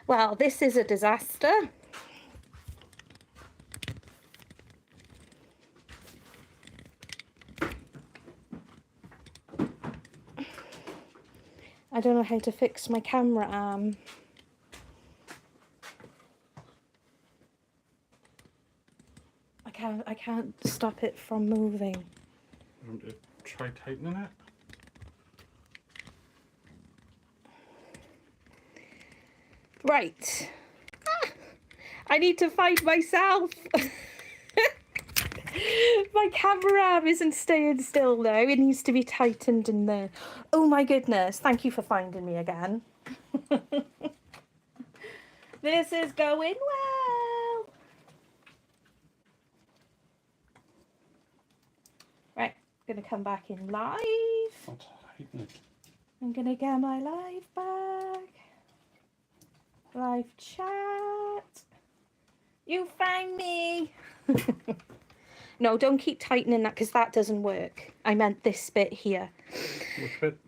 Well, this is a disaster. I don't know how to fix my camera arm. I can't stop it from moving. You want to try tightening it? Right. I need to find myself. My camera arm isn't staying still now. It needs to be tightened in there. Oh my goodness. Thank you for finding me again. This is going well. Right. I'm going to come back in live. I'll tighten it. I'm going to get my live back. Live chat. You found me. No, don't keep tightening that because that doesn't work. I meant this bit here. Which bit?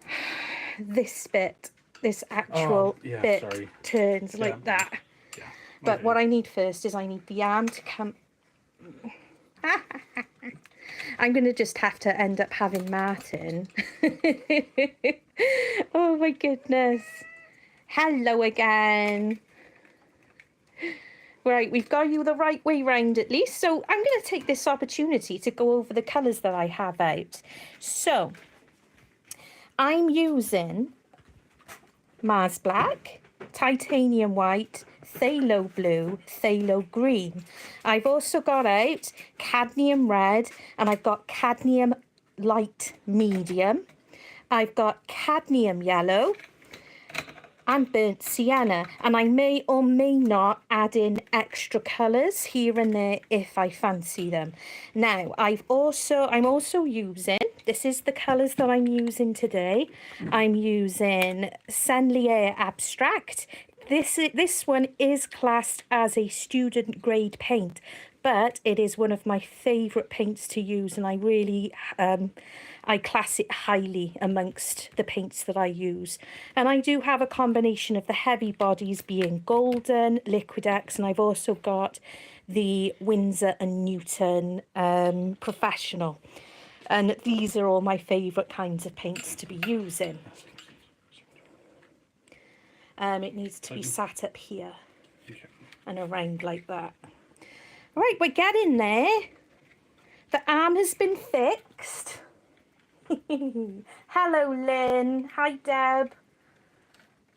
This bit. This actual bit turns like that. Yeah. But what I need first is I need the arm to come... I'm going to just have to end up having Martin. Oh my goodness. Hello again. Right, we've got you the right way round at least. So I'm going to take this opportunity to go over the colours that I have out. So I'm using Mars Black, Titanium White, Phthalo Blue, Phthalo Green. I've also got out Cadmium Red and I've got Cadmium Light Medium. I've got Cadmium Yellow and Burnt Sienna, and I may or may not add in extra colours here and there if I fancy them. Now I'm also using, this is the colours that I'm using today. I'm using Senlier Abstract. This one is classed as a student grade paint, but it is one of my favourite paints to use, and I really I class it highly amongst the paints that I use. And I do have a combination of the heavy bodies being Golden, Liquid-X, and I've also got the Winsor & Newton Professional. And these are all my favourite kinds of paints to be using. It needs to be sat up here and around like that. Right, we're getting there. The arm has been fixed. Hello, Lynn. Hi, Deb.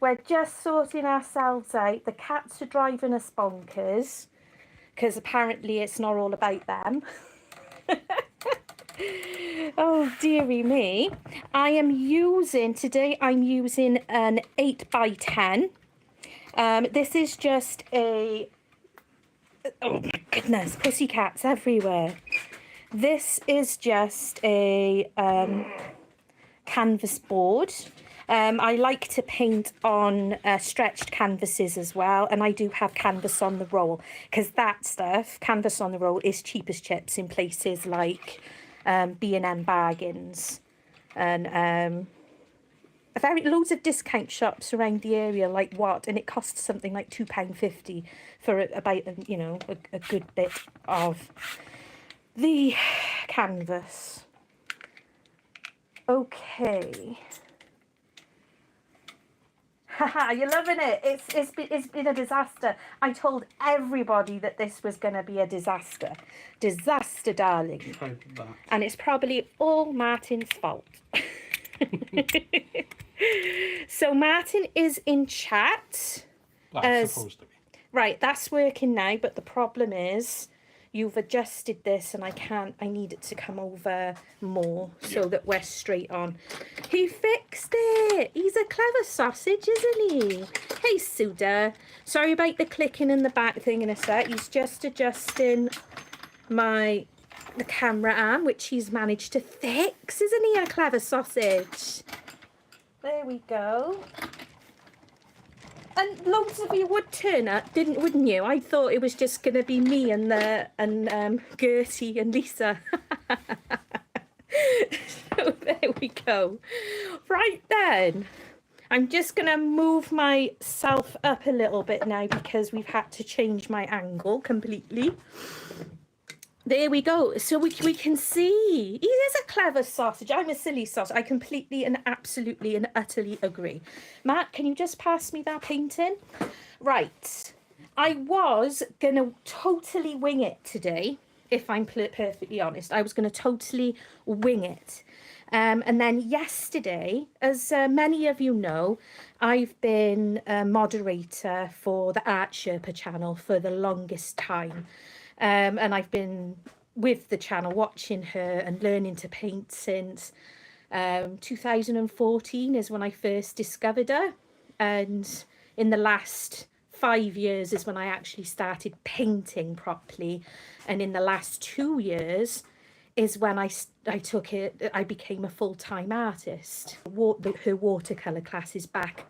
We're just sorting ourselves out. The cats are driving us bonkers because apparently it's not all about them. Oh, dearie me. I'm using an 8x10. This is just a... Oh, my goodness. Pussycats everywhere. This is just a canvas board. I like to paint on stretched canvases as well, and I do have canvas on the roll because that stuff, canvas on the roll, is cheap as chips in places like B&M Bargains and loads of discount shops around the area like What, and it costs something like £2.50 for about a good bit of the canvas. Okay. Haha, you're loving it. It's been a disaster. I told everybody that this was going to be a disaster. Disaster, darling. And it's probably all Martin's fault. So Martin is in chat. That's supposed to be. Right, that's working now, but the problem is you've adjusted this and I need it to come over more so that we're straight on. He fixed it. He's a clever sausage, isn't he? Hey, Suda. Sorry about the clicking in the back thing in a sec. He's just adjusting the camera arm, which he's managed to fix. Isn't he a clever sausage? There we go. And loads of you would turn up, wouldn't you? I thought it was just going to be me and Gertie and Lisa. So there we go. Right then, I'm just going to move myself up a little bit now because we've had to change my angle completely. There we go. So we can see. He is a clever sausage. I'm a silly sausage. I completely and absolutely and utterly agree. Matt, can you just pass me that painting? Right. I was going to totally wing it today, if I'm perfectly honest. I was going to totally wing it. And then yesterday, as many of you know, I've been a moderator for the Art Sherpa channel for the longest time. And I've been with the channel watching her and learning to paint since 2014 is when I first discovered her. And in the last 5 years is when I actually started painting properly. And in the last 2 years is when I took it, I became a full-time artist. Her watercolour class is back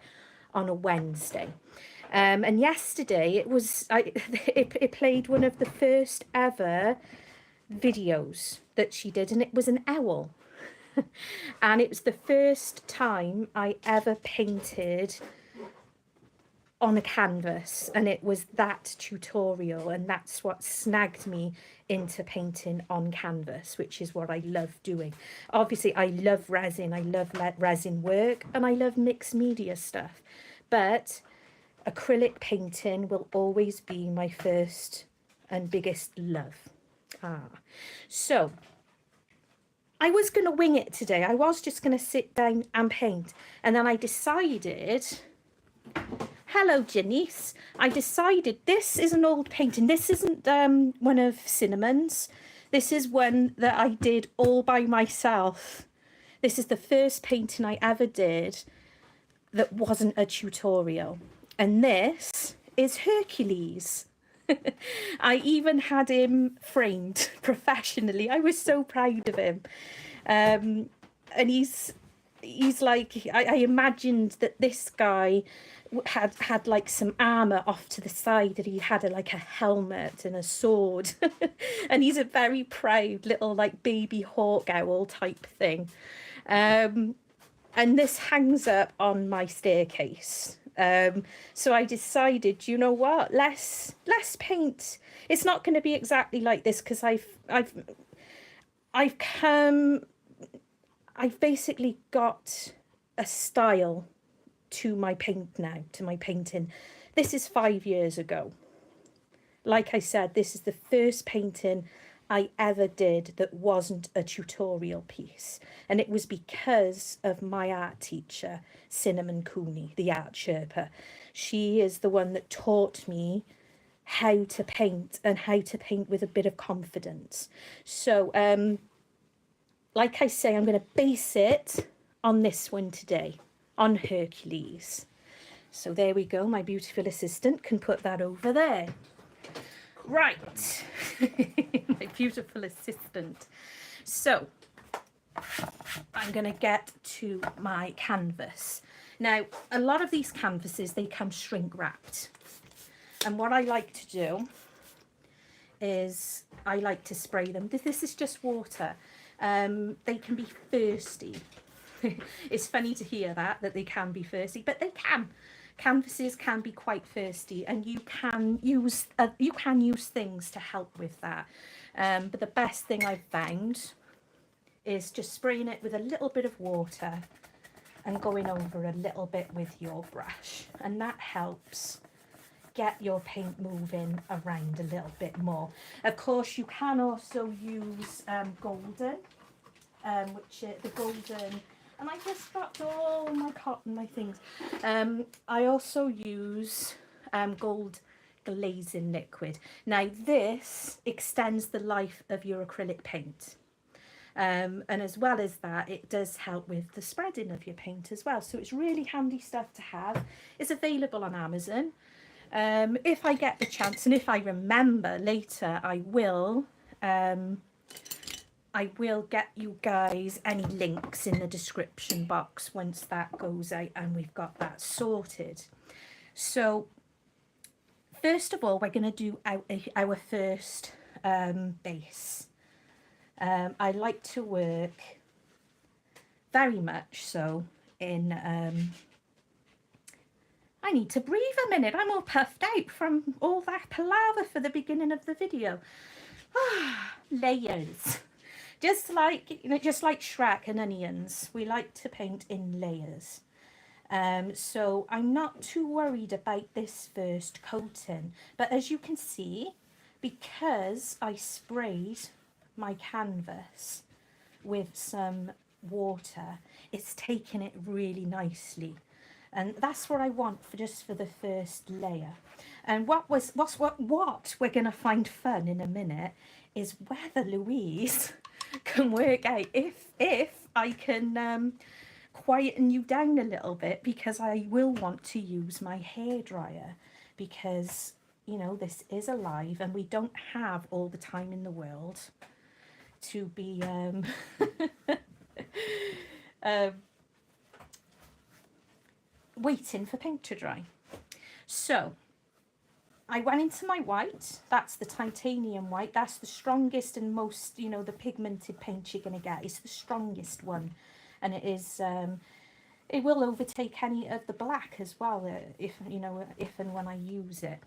on a Wednesday. And yesterday it played one of the first ever videos that she did, and it was an owl. And it was the first time I ever painted on a canvas, and it was that tutorial, and that's what snagged me into painting on canvas, which is what I love doing. Obviously I love resin, I love resin work, and I love mixed media stuff, but acrylic painting will always be my first and biggest love. So I was going to wing it today. I was just going to sit down and paint, and then I decided, hello Janice, I decided this is an old painting. This isn't one of Cinnamon's. This is one that I did all by myself. This is the first painting I ever did that wasn't a tutorial. And this is Hercules. I even had him framed professionally. I was so proud of him. And he's like, I imagined that this guy had like some armor off to the side, that he had like a helmet and a sword. And he's a very proud little like baby hawk owl type thing. And this hangs up on my staircase. So I decided, you know what, let's paint. It's not going to be exactly like this, because I've basically got a style to my paint now, to my painting. This is 5 years ago. Like I said, this is the first painting I ever did that wasn't a tutorial piece, and it was because of my art teacher, Cinnamon Cooney, the Art Sherpa. She is the one that taught me how to paint, and how to paint with a bit of confidence. So like I say, I'm going to base it on this one today, on Hercules. So there we go, my beautiful assistant can put that over there. Right, my beautiful assistant. So I'm going to get to my canvas. Now, a lot of these canvases, they come shrink wrapped. And what I like to do is I like to spray them. This is just water. They can be thirsty. It's funny to hear that they can be thirsty, but they can. Canvases can be quite thirsty, and you can use things to help with that. But the best thing I've found is just spraying it with a little bit of water and going over a little bit with your brush, and that helps get your paint moving around a little bit more. Of course, you can also use golden, which the golden. And I just got all my cotton, my things. I also use gold glazing liquid. Now this extends the life of your acrylic paint. And as well as that, it does help with the spreading of your paint as well. So it's really handy stuff to have. It's available on Amazon. If I get the chance, and if I remember later, I will get you guys any links in the description box once that goes out and we've got that sorted. So first of all, we're going to do our first base. I like to work very much so in I need to breathe a minute. I'm all puffed out from all that palaver for the beginning of the video. Layers. Just like, you know, just like Shrek and Onions, we like to paint in layers. So I'm not too worried about this first coating. But as you can see, because I sprayed my canvas with some water, it's taken it really nicely. And that's what I want for just for the first layer. And what we're gonna find fun in a minute is whether Louise can work out if I can quieten you down a little bit, because I will want to use my hairdryer, because you know this is alive and we don't have all the time in the world to be waiting for paint to dry. So I went into my white. That's the titanium white. That's the strongest and most, you know, the pigmented paint you're going to get. It's the strongest one, and it is it will overtake any of the black as well, if you know, if and when I use it.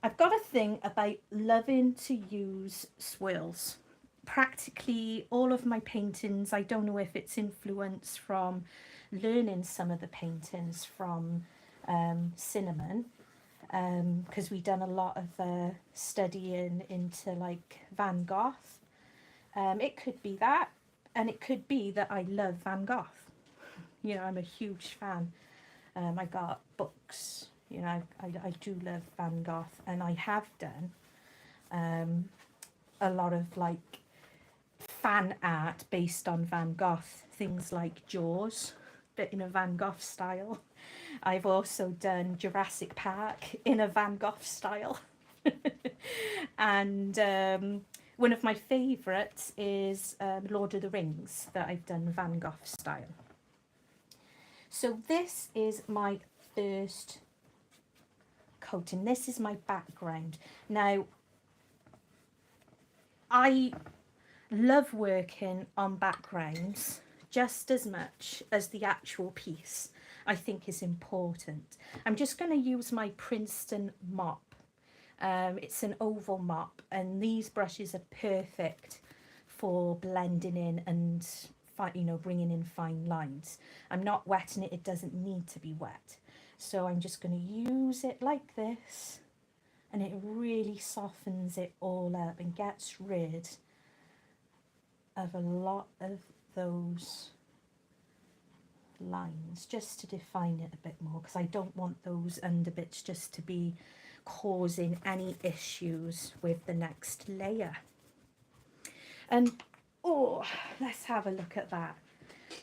I've got a thing about loving to use swirls. Practically all of my paintings, I don't know if it's influence from learning some of the paintings from Cinnamon, because we've done a lot of studying into like Van Gogh. It could be that, and it could be that I love Van Gogh. You know, I'm a huge fan. I got books, you know, I do love Van Gogh, and I have done a lot of like fan art based on Van Gogh, things like Jaws, but in a Van Gogh style. I've also done Jurassic Park in a Van Gogh style. And one of my favourites is Lord of the Rings, that I've done Van Gogh style. So this is my first coating. This is my background. Now, I love working on backgrounds just as much as the actual piece. I think is important. I'm just going to use my Princeton mop. It's an oval mop, and these brushes are perfect for blending in and, you know, bringing in fine lines. I'm not wetting it, it doesn't need to be wet. So I'm just going to use it like this, and it really softens it all up and gets rid of a lot of those lines, just to define it a bit more, because I don't want those under bits just to be causing any issues with the next layer. And oh, let's have a look at that.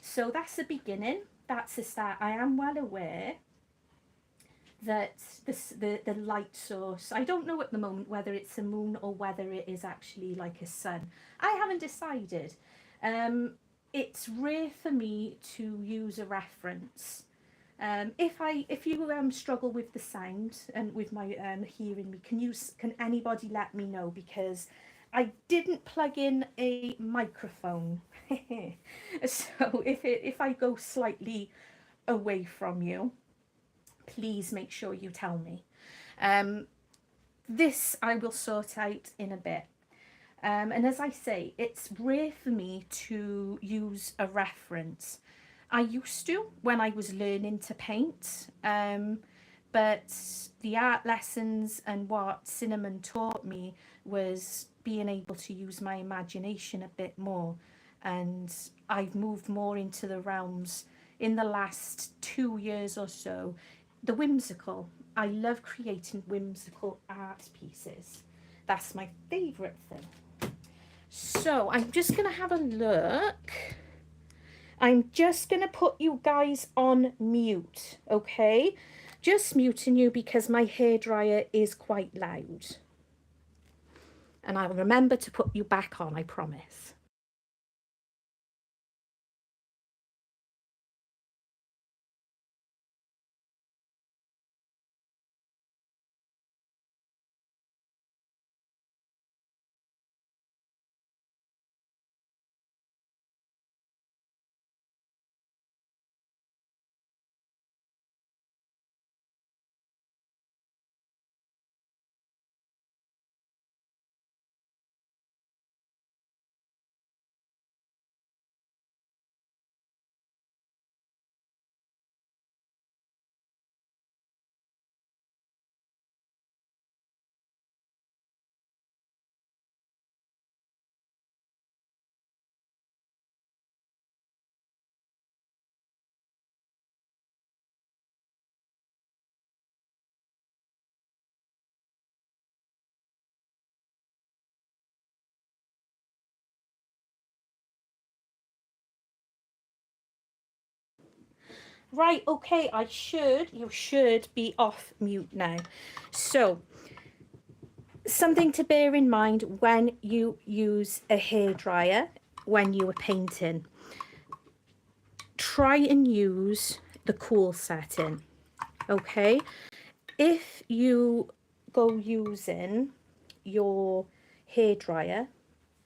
So that's the beginning, that's the start. I am well aware that the light source, I don't know at the moment whether it's a moon or whether it is actually like a sun. I haven't decided. It's rare for me to use a reference. If you struggle with the sound and with my hearing me, can anybody let me know, because I didn't plug in a microphone. So if I go slightly away from you, please make sure you tell me. This I will sort out in a bit. And as I say, it's rare for me to use a reference. I used to when I was learning to paint, but the art lessons and what Cinnamon taught me was being able to use my imagination a bit more. And I've moved more into the realms in the last 2 years or so. The whimsical. I love creating whimsical art pieces. That's my favourite thing. So I'm just going to have a look. I'm just going to put you guys on mute, okay? Just muting you because my hairdryer is quite loud. And I'll remember to put you back on, I promise. Right, okay, you should be off mute now. So, something to bear in mind when you use a hairdryer when you are painting. Try and use the cool setting, okay? If you go using your hairdryer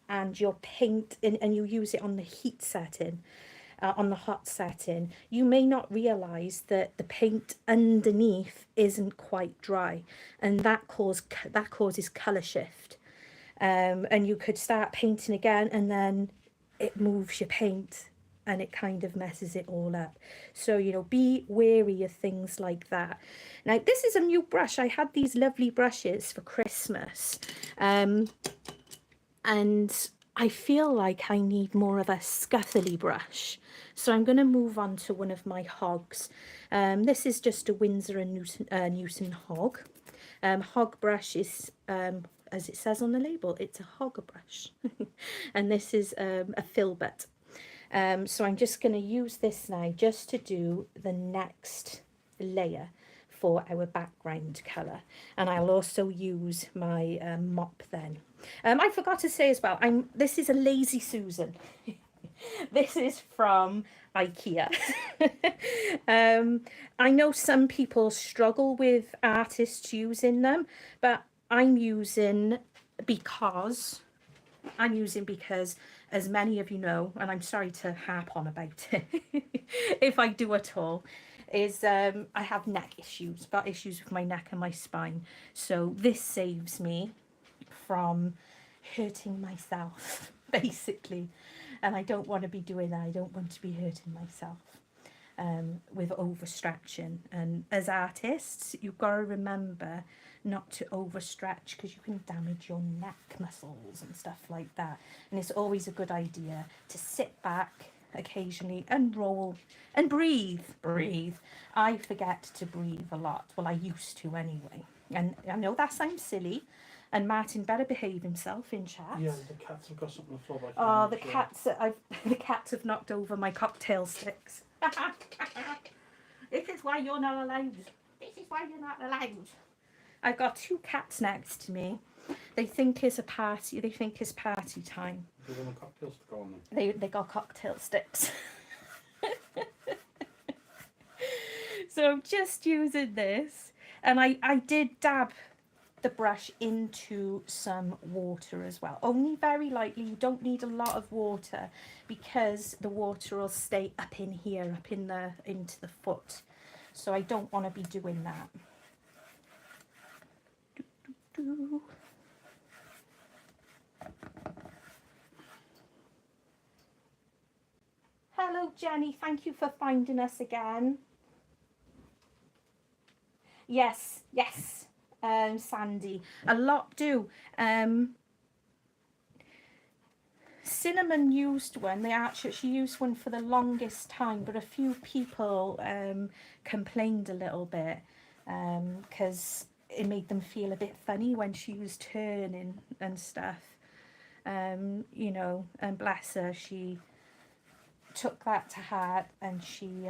and your paint and you use it on the heat setting, on the hot setting, you may not realize that the paint underneath isn't quite dry, and that causes color shift. And you could start painting again, and then it moves your paint and it kind of messes it all up. So, you know, be wary of things like that. Now, this is a new brush. I had these lovely brushes for Christmas. And I feel like I need more of a scuffly brush. So I'm going to move on to one of my hogs. This is just a Winsor and Newton hog. Hog brush is, as it says on the label, it's a hog brush. And this is a filbert. So I'm just going to use this now just to do the next layer for our background colour, and I'll also use my mop then. I forgot to say as well, this is a Lazy Susan. This is from IKEA. I know some people struggle with artists using them, but I'm using because, as many of you know, and I'm sorry to harp on about it, if I do at all, is I have neck issues, got issues with my neck and my spine. So this saves me from hurting myself, basically. And I don't want to be doing that. I don't want to be hurting myself with overstretching. And as artists, you've got to remember not to overstretch, because you can damage your neck muscles and stuff like that. And it's always a good idea to sit back occasionally and roll and breathe. I forget to breathe a lot. Well, I used to anyway. And I know that sounds silly. And Martin better behave himself in chat. Yeah, the cats have got something on the floor. Back Oh, the cats! The cats have knocked over my cocktail sticks. This is why you're not allowed. This is why you're not allowed. I've got two cats next to me. They think it's a party. They think it's party time. Do they want cocktails to go on them? They got cocktail sticks. So I'm just using this, and I did dab the brush into some water as well, only very lightly. You don't need a lot of water, because the water will stay up in here, up in the into the foot. So I don't want to be doing that. Hello Jenny, thank you for finding us again. Yes, Sandy, a lot do. Cinnamon used one. She used one for the longest time, but a few people complained a little bit because it made them feel a bit funny when she was turning and stuff. You know, and bless her, she took that to heart, and she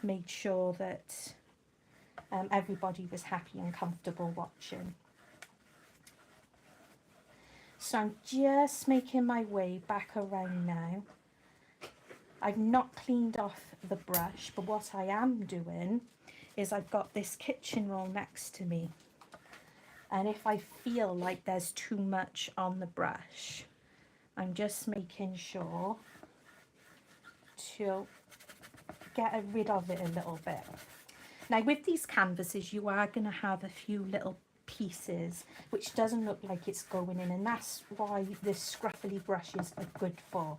made sure that everybody was happy and comfortable watching. So I'm just making my way back around now. I've not cleaned off the brush, but what I am doing is I've got this kitchen roll next to me. And if I feel like there's too much on the brush, I'm just making sure to get rid of it a little bit. Now with these canvases, you are going to have a few little pieces which doesn't look like it's going in, and that's why the scruffy brushes are good for.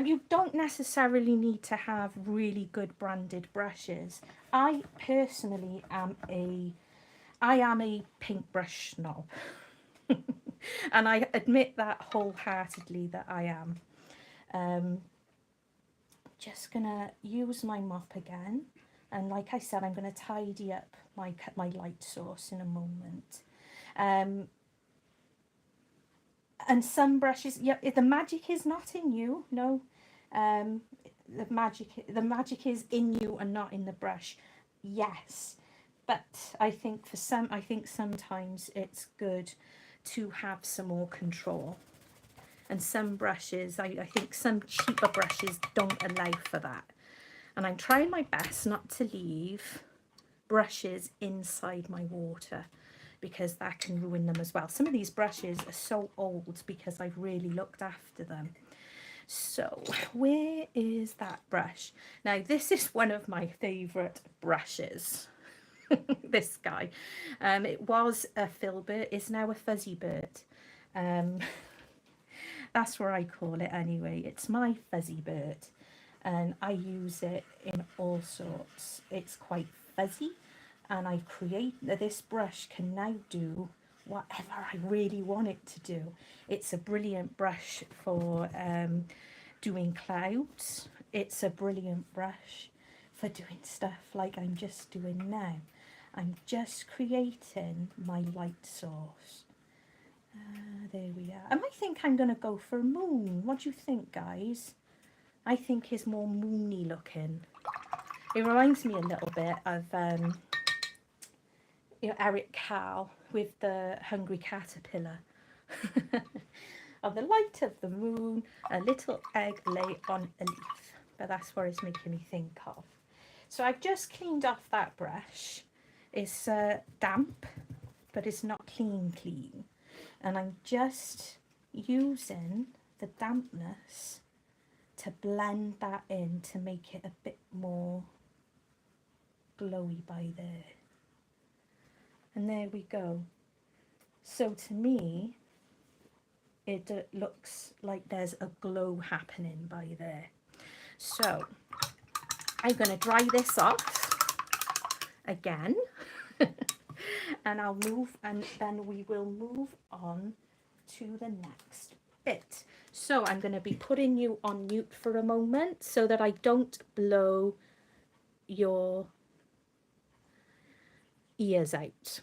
You don't necessarily need to have really good branded brushes. I personally am a paintbrush snob. And I admit that wholeheartedly, that I am. Just gonna use my mop again, and like I said, I'm gonna tidy up my light source in a moment. And some brushes, yeah, the magic is not in you. No, The magic is in you and not in the brush. Yes, but I think sometimes it's good to have some more control. And some brushes, I think some cheaper brushes don't allow for that. And I'm trying my best not to leave brushes inside my water, because that can ruin them as well. Some of these brushes are so old because I've really looked after them. So where is that brush? Now this is one of my favourite brushes. This guy. It was a filbert, it's now a fuzzy bird. That's what I call it anyway. It's my fuzzy bird. And I use it in all sorts. It's quite fuzzy, and I've created, this brush can now do whatever I really want it to do. It's a brilliant brush for doing clouds. It's a brilliant brush for doing stuff like I'm just doing now. I'm just creating my light source. There we are. I might think I'm going to go for a moon. What do you think, guys? I think it's more moony looking. It reminds me a little bit of Eric Carle with the Hungry Caterpillar. Of the light of the moon, a little egg lay on a leaf. But that's what it's making me think of. So I've just cleaned off that brush. It's damp, but it's not clean. And I'm just using the dampness to blend that in to make it a bit more glowy by there. And there we go. So to me, it looks like there's a glow happening by there. So I'm going to dry this off again. And I'll move, and then we will move on to the next bit. So I'm going to be putting you on mute for a moment so that I don't blow your ears out.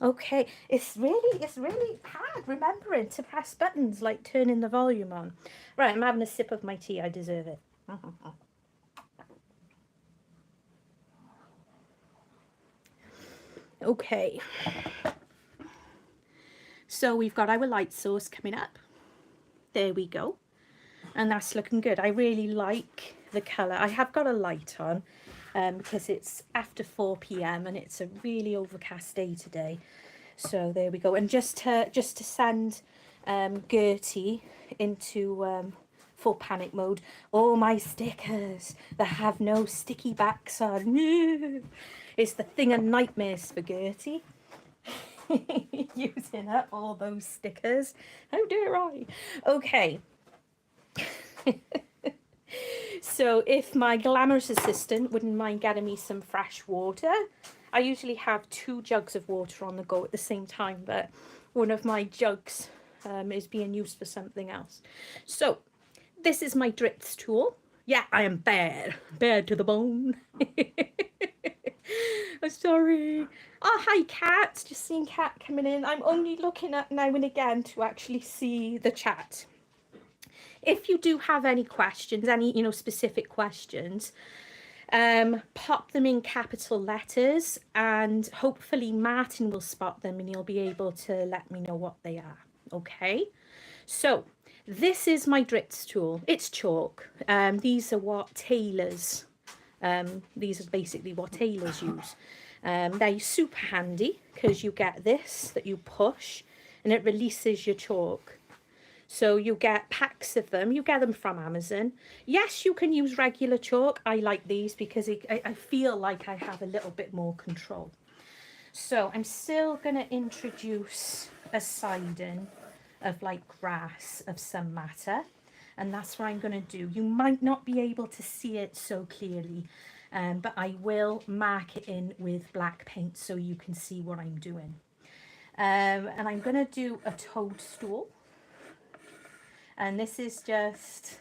Okay, it's really hard remembering to press buttons like turning the volume on. Right, I'm having a sip of my tea. I deserve it. Okay. So we've got our light source coming up. There we go. And that's looking good. I really like the colour. I have got a light on because it's after 4 p.m. and it's a really overcast day today. So there we go. And just to send Gertie into full panic mode, all my stickers that have no sticky backs on. It's the thing of nightmares for Gertie. Using up all those stickers. How dare I? Okay. So if my glamorous assistant wouldn't mind getting me some fresh water, I usually have 2 jugs of water on the go at the same time, but one of my jugs is being used for something else. So this is my drits tool. Yeah, I am bad to the bone. I'm sorry. Oh, hi, Kat. Just seeing Kat coming in. I'm only looking at now and again to actually see the chat. If you do have any questions, any, you know, specific questions, pop them in capital letters and hopefully Martin will spot them and he'll be able to let me know what they are. Okay, so this is my drits tool. It's chalk. These are what tailors, these are basically what tailors use. They're super handy because you get this that you push and it releases your chalk. So you get packs of them. You get them from Amazon. Yes, you can use regular chalk. I like these because I feel like I have a little bit more control. So I'm still going to introduce a siding of like grass of some matter. And that's what I'm going to do. You might not be able to see it so clearly, but I will mark it in with black paint so you can see what I'm doing. And I'm going to do a toadstool. And this is just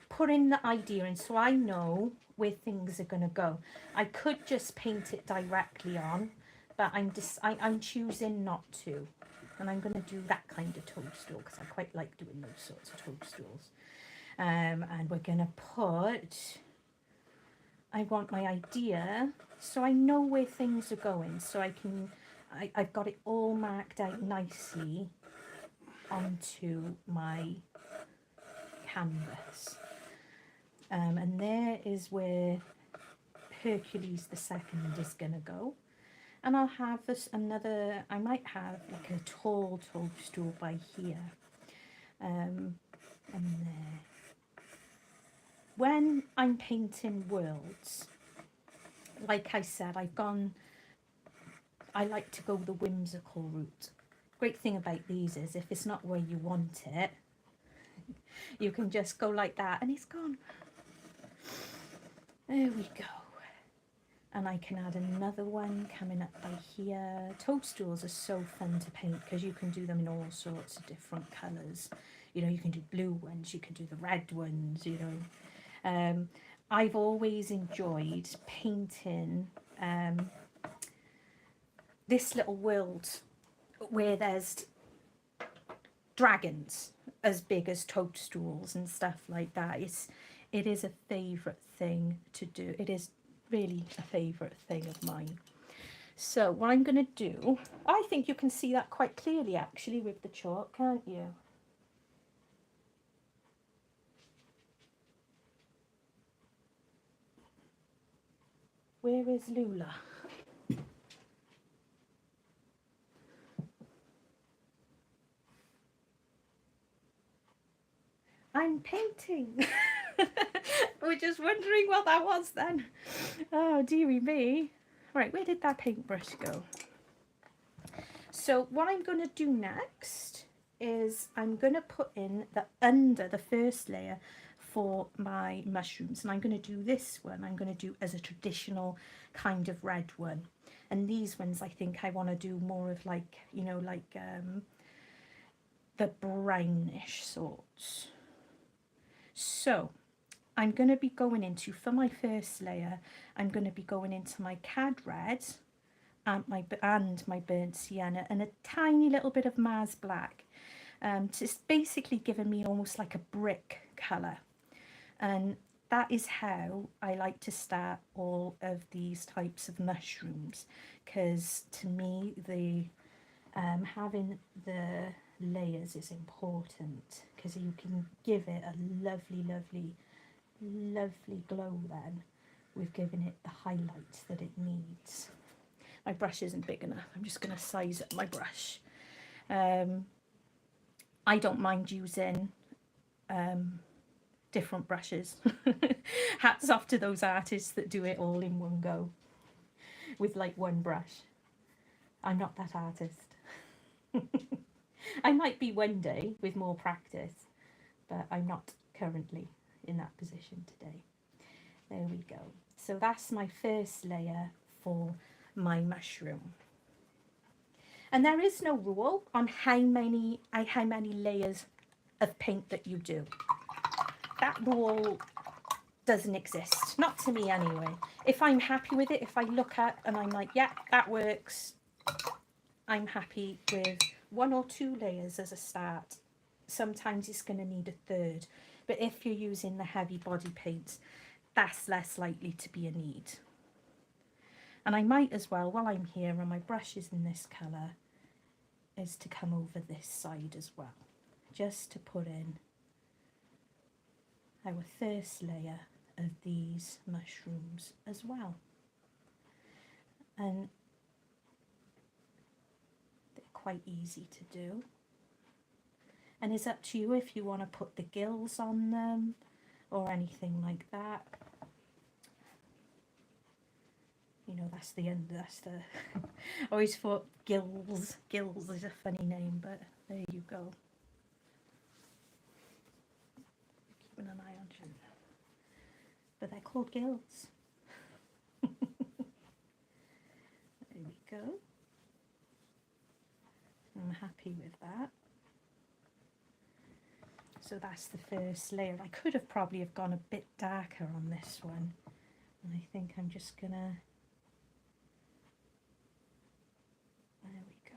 putting the idea in so I know where things are going to go. I could just paint it directly on, but I'm choosing not to. And I'm going to do that kind of toadstool because I quite like doing those sorts of toadstools. And we're going to put, I want my idea so I know where things are going. So I've got it all marked out nicely onto my canvas. And there is where Hercules II is going to go. And I'll have this another, I might have like a tall toadstool by here. And there. When I'm painting worlds, like I said, I like to go the whimsical route. Great thing about these is if it's not where you want it, you can just go like that and it's gone. There we go. And I can add another one coming up by here. Toadstools are so fun to paint because you can do them in all sorts of different colours. You know, you can do blue ones, you can do the red ones, you know. I've always enjoyed painting this little world where there's dragons as big as toadstools and stuff like that. It is a favourite thing to do. It is really a favourite thing of mine. So what I'm going to do, I think you can see that quite clearly actually with the chalk, can't you? Where is Lula? I'm painting. We're just wondering what that was then. Oh, dearie me. Right, where did that paintbrush go? So what I'm going to do next is I'm going to put in the first layer for my mushrooms. And I'm going to do this one. I'm going to do as a traditional kind of red one. And these ones I think I want to do more of like, you know, like the brownish sorts. So I'm going to be going into, for my first layer, I'm going to be going into my cad red and my burnt sienna and a tiny little bit of Mars black. It's basically giving me almost like a brick colour. And that is how I like to start all of these types of mushrooms, because to me the having the layers is important because you can give it a lovely glow then. We've given it the highlights that it needs. My brush isn't big enough. I'm just going to size up my brush. I don't mind using different brushes. Hats off to those artists that do it all in one go with like one brush. I'm not that artist. I might be one day with more practice, but I'm not currently in that position today. There we go. So that's my first layer for my mushroom. And there is no rule on how many layers of paint that you do. That rule doesn't exist, not to me anyway. If I'm happy with it, if I look at and I'm like, yeah, that works, I'm happy with 1 or 2 layers as a start. Sometimes it's going to need a 3rd, but if you're using the heavy body paint, that's less likely to be a need. And I might as well, while I'm here and my brush is in this colour, is to come over this side as well, just to put in our first layer of these mushrooms as well. And they're quite easy to do. And it's up to you if you want to put the gills on them or anything like that. You know, that's the end, that's the, I always thought gills is a funny name, but there you go. Keeping an eye on Jen. But they're called gills. There we go. I'm happy with that. So that's the first layer. I could have probably have gone a bit darker on this one. And I think I'm just gonna, there we go.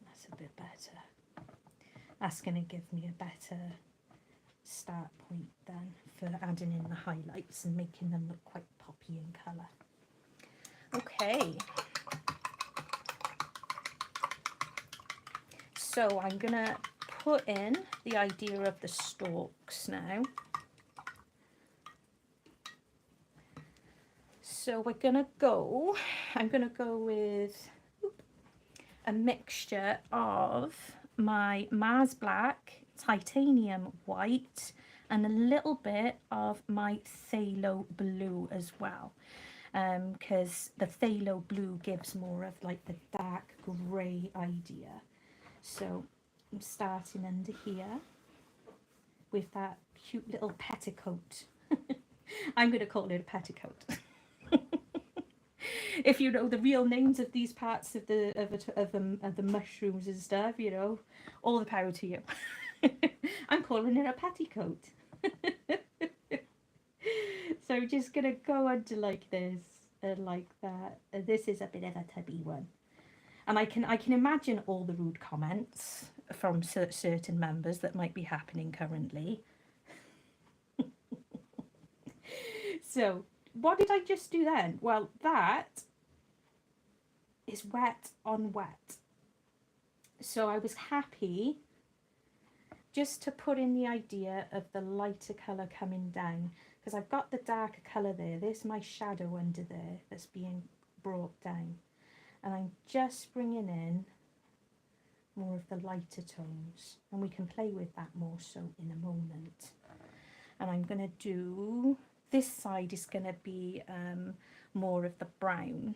That's a bit better. That's gonna give me a better start point then for adding in the highlights and making them look quite poppy in colour. Okay. So I'm gonna put in the idea of the stalks now. So we're gonna go, I'm gonna go with a mixture of my Mars Black, Titanium White, and a little bit of my Phthalo Blue as well. Because the Phthalo Blue gives more of like the dark grey idea. So I'm starting under here with that cute little petticoat. I'm going to call it a petticoat. If you know the real names of these parts of the mushrooms and stuff, you know, all the power to you. I'm calling it a petticoat. So I'm just going to go under like this and like that. And this is a bit of a tubby one. And I can imagine all the rude comments from certain members that might be happening currently. So what did I just do then? Well, that is wet on wet. So I was happy just to put in the idea of the lighter colour coming down, because I've got the darker colour there. There's my shadow under there that's being brought down. And I'm just bringing in more of the lighter tones, and we can play with that more so in a moment. And I'm going to do, this side is going to be more of the brown.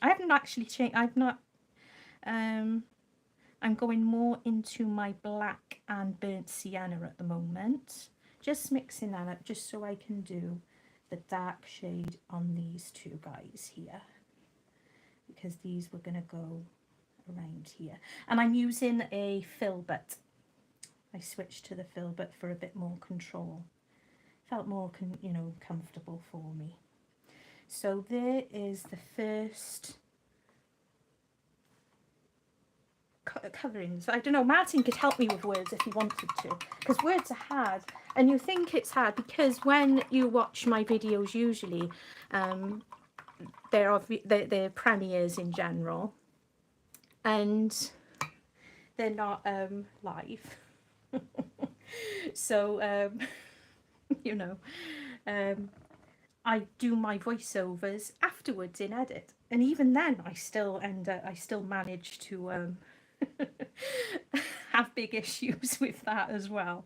I haven't actually changed, I'm going more into my black and burnt sienna at the moment. Just mixing that up just so I can do the dark shade on these two guys here, because these were going to go around here. And I'm using a filbert. I switched to the filbert for a bit more control. Felt more, you know, comfortable for me. So there is the first coverings. I don't know, Martin could help me with words if he wanted to, because words are hard, and you think it's hard because when you watch my videos usually, they're premieres in general, and they're not live. So you know, I do my voiceovers afterwards in edit, and even then I still manage to have big issues with that as well.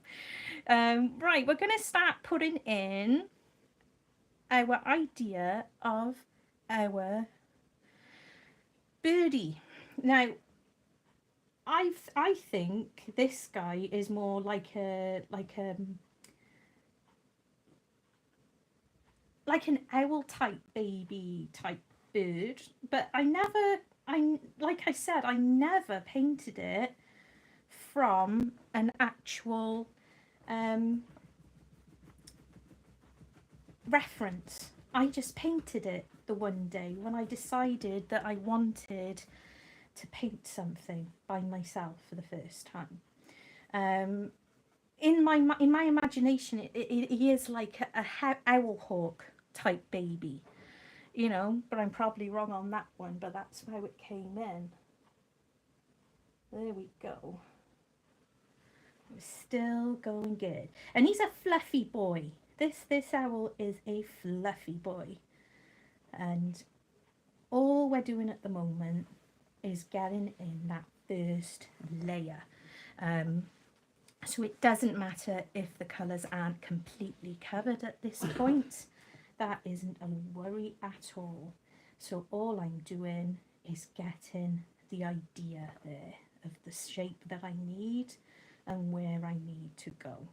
Right, we're going to start putting in our idea of our birdie. Now, I think this guy is more like like an owl type baby type bird, but like I said, I never painted it from an actual reference. I just painted it the one day when I decided that I wanted to paint something by myself for the first time. In my imagination, it is like a owl hawk type baby, you know, but I'm probably wrong on that one, but that's how it came in. There we go. We're still going good. And he's a fluffy boy. This owl is a fluffy boy. And all we're doing at the moment is getting in that first layer. So it doesn't matter if the colours aren't completely covered at this point. That isn't a worry at all. So all I'm doing is getting the idea there of the shape that I need and where I need to go.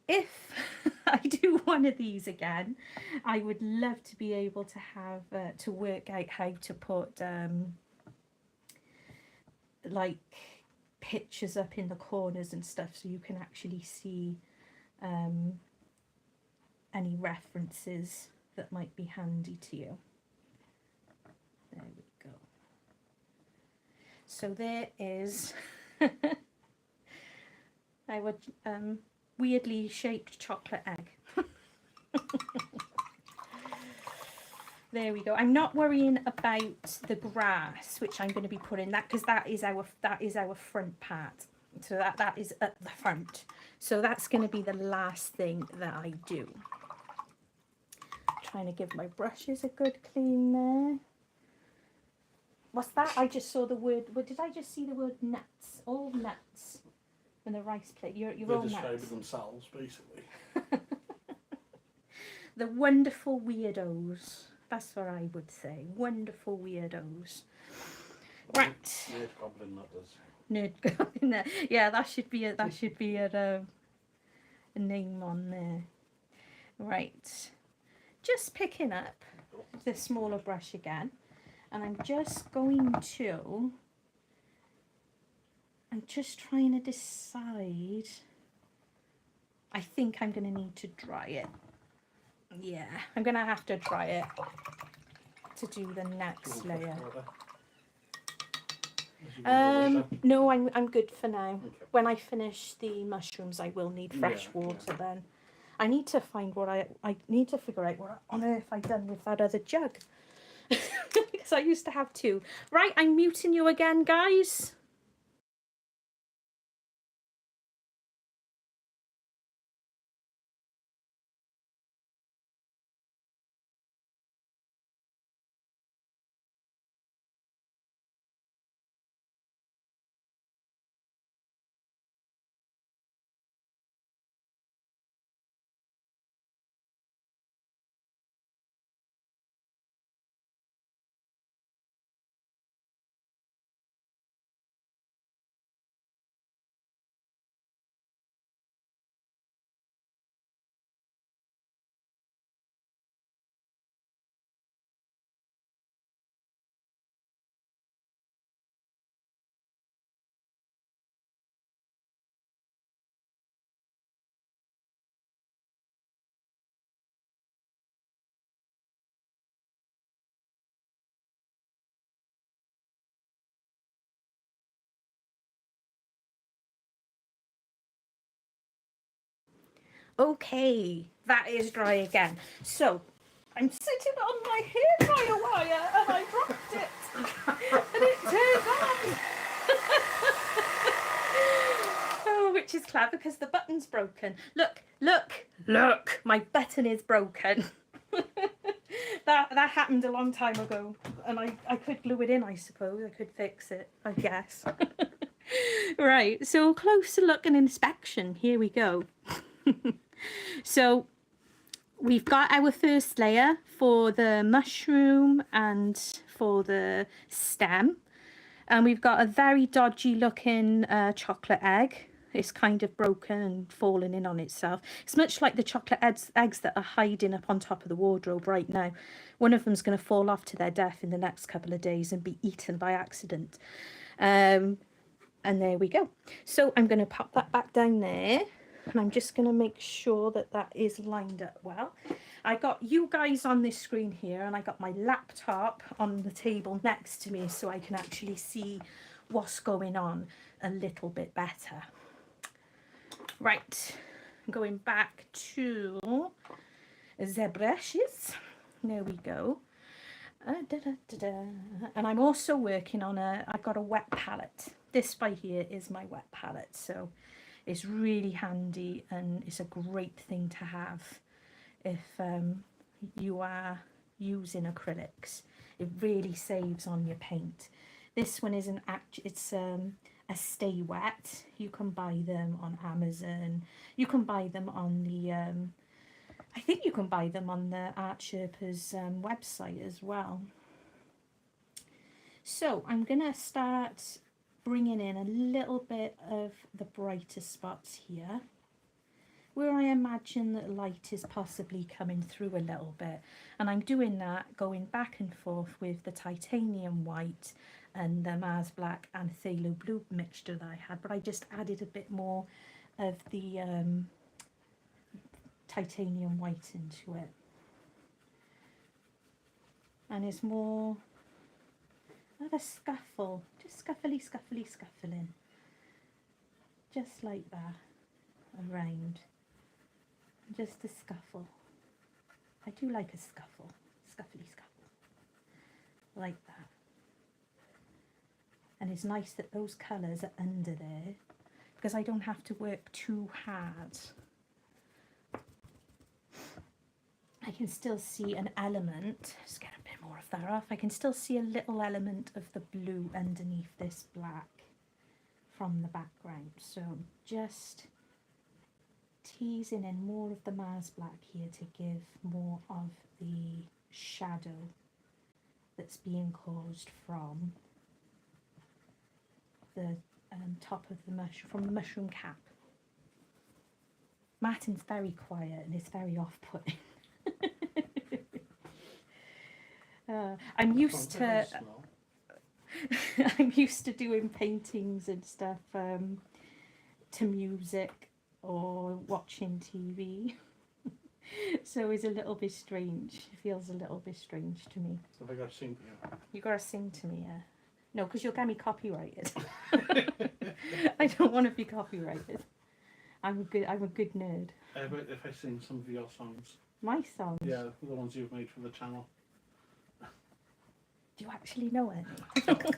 If I do one of these again, I would love to be able to have to work out how to put like pictures up in the corners and stuff, so you can actually see any references that might be handy to you. There we go. So there is our weirdly shaped chocolate egg. There we go. I'm not worrying about the grass, which I'm going to be putting that, because that is our front part. So that is at the front. So that's going to be the last thing that I do. Trying to give my brushes a good clean there. What's that? I just saw the word. What did I just see? The word nuts. All nuts. And the rice plate. You're all nuts. They're describing themselves, basically. The wonderful weirdos. That's what I would say. Wonderful weirdos. Right. NERDGOBLIN, that does. NERDGOBLIN. Yeah, that should be a name on there. Right. Just picking up the smaller brush again, and I'm just going to. I'm just trying to decide. I think I'm going to need to dry it. Yeah, I'm going to have to dry it to do the next layer. No, I'm good for now. Okay. When I finish the mushrooms, I will need fresh water then. I need to find what I need to figure out what on earth I've done with that other jug. Because I used to have two. Right, I'm muting you again, guys. Okay, that is dry again. So I'm sitting on my hairdryer wire and I dropped it and it turned on. Oh, which is clever because the button's broken. Look, look, look, my button is broken. That happened a long time ago, and I could glue it in, I suppose. I could fix it, I guess. Right, so closer look and inspection. Here we go. So we've got our first layer for the mushroom and for the stem, and we've got a very dodgy looking chocolate egg It's kind of broken and fallen in on itself. It's much like the chocolate eggs that are hiding up on top of the wardrobe right now. One of them's going to fall off to their death in the next couple of days and be eaten by accident. And there we go. So I'm going to pop that back down there. And I'm just going to make sure that that is lined up well. I got you guys on this screen here, and I got my laptop on the table next to me so I can actually see what's going on a little bit better. Right, going back to the brushes. There we go. And I'm also working on I've got a wet palette. This by here is my wet palette, so it's really handy and it's a great thing to have if you are using acrylics. It really saves on your paint. This one is it's a Stay Wet. You can buy them on Amazon. You can buy them on the I think you can buy them on the Art Sherpa's website as well. So I'm gonna start bringing in a little bit of the brighter spots here, where I imagine that light is possibly coming through a little bit. And I'm doing that, going back and forth with the titanium white and the Mars Black and Phthalo Blue mixture that I had, but I just added a bit more of the titanium white into it. And it's more of a scuffle, just scuffling, just like that, around. Just a scuffle. I do like a scuffle, scuffly scuffle, like that. And it's nice that those colours are under there because I don't have to work too hard. I can still see an element, just get a bit more of that off, I can still see a little element of the blue underneath this black from the background. So just teasing in more of the Mars Black here to give more of the shadow that's being caused from the top of the mushroom, from the mushroom cap. Martin's very quiet and it's very off-putting. I'm used to I'm used to doing paintings and stuff to music or watching TV. So it's a little bit strange. It feels a little bit strange to me. So have I got to sing to you? You gotta sing to me, yeah. No, because you'll get me copyrighted. I don't want to be copyrighted. I'm a good nerd. But if I sing some of your songs? My songs? Yeah, the ones you've made for the channel. Do you actually know any? It'd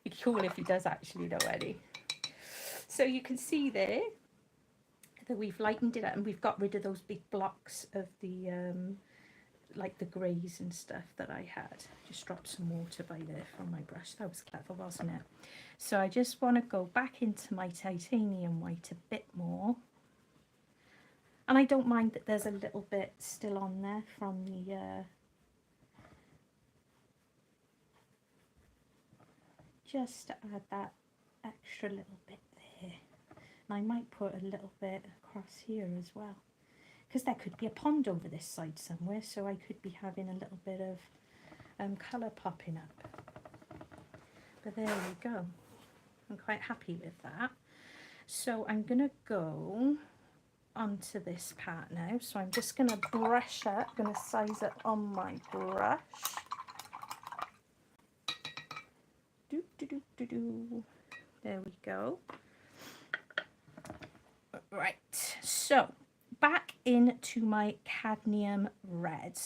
be cool if he does actually know any. So you can see there that we've lightened it up and we've got rid of those big blocks of the like the greys and stuff that I had. Just dropped some water by there from my brush. That was clever, wasn't it? So I just want to go back into my titanium white a bit more. And I don't mind that there's a little bit still on there from the just to add that extra little bit there. And I might put a little bit across here as well, because there could be a pond over this side somewhere, so I could be having a little bit of colour popping up. But there we go. I'm quite happy with that. So I'm going to go onto this part now. So I'm just going to brush up, going to size it on my brush. There we go. Right, so back into my cadmium red,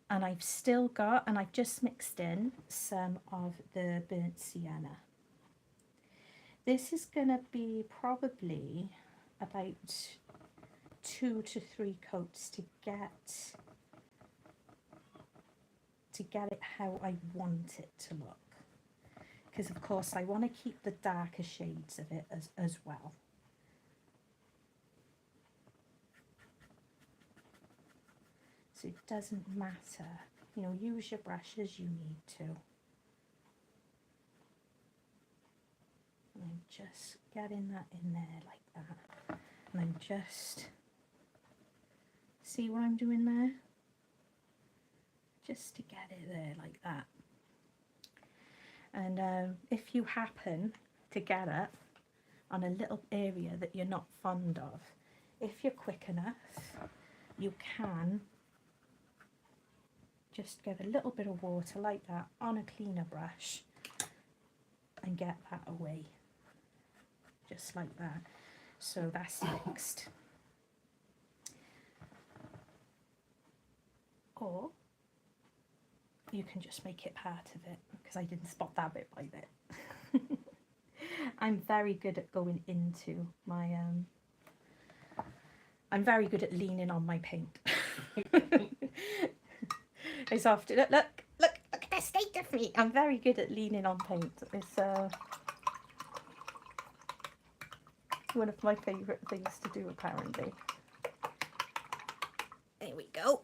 and I've still got, and I've just mixed in some of the burnt sienna. This is going to be probably about 2 to 3 coats to get it how I want it to look, because of course I want to keep the darker shades of it as well. So it doesn't matter, you know, use your brush as you need to. I'm just getting that in there like that. And I'm just, see what I'm doing there? Just to get it there like that. And if you happen to get it on a little area that you're not fond of, if you're quick enough, you can just get a little bit of water like that on a cleaner brush and get that away, just like that. So that's fixed. Or you can just make it part of it, because I didn't spot that bit by bit. I'm very good at going into my I'm very good at leaning on my paint. It's often look at the state of me. I'm very good at leaning on paint. It's one of my favourite things to do, apparently. There we go.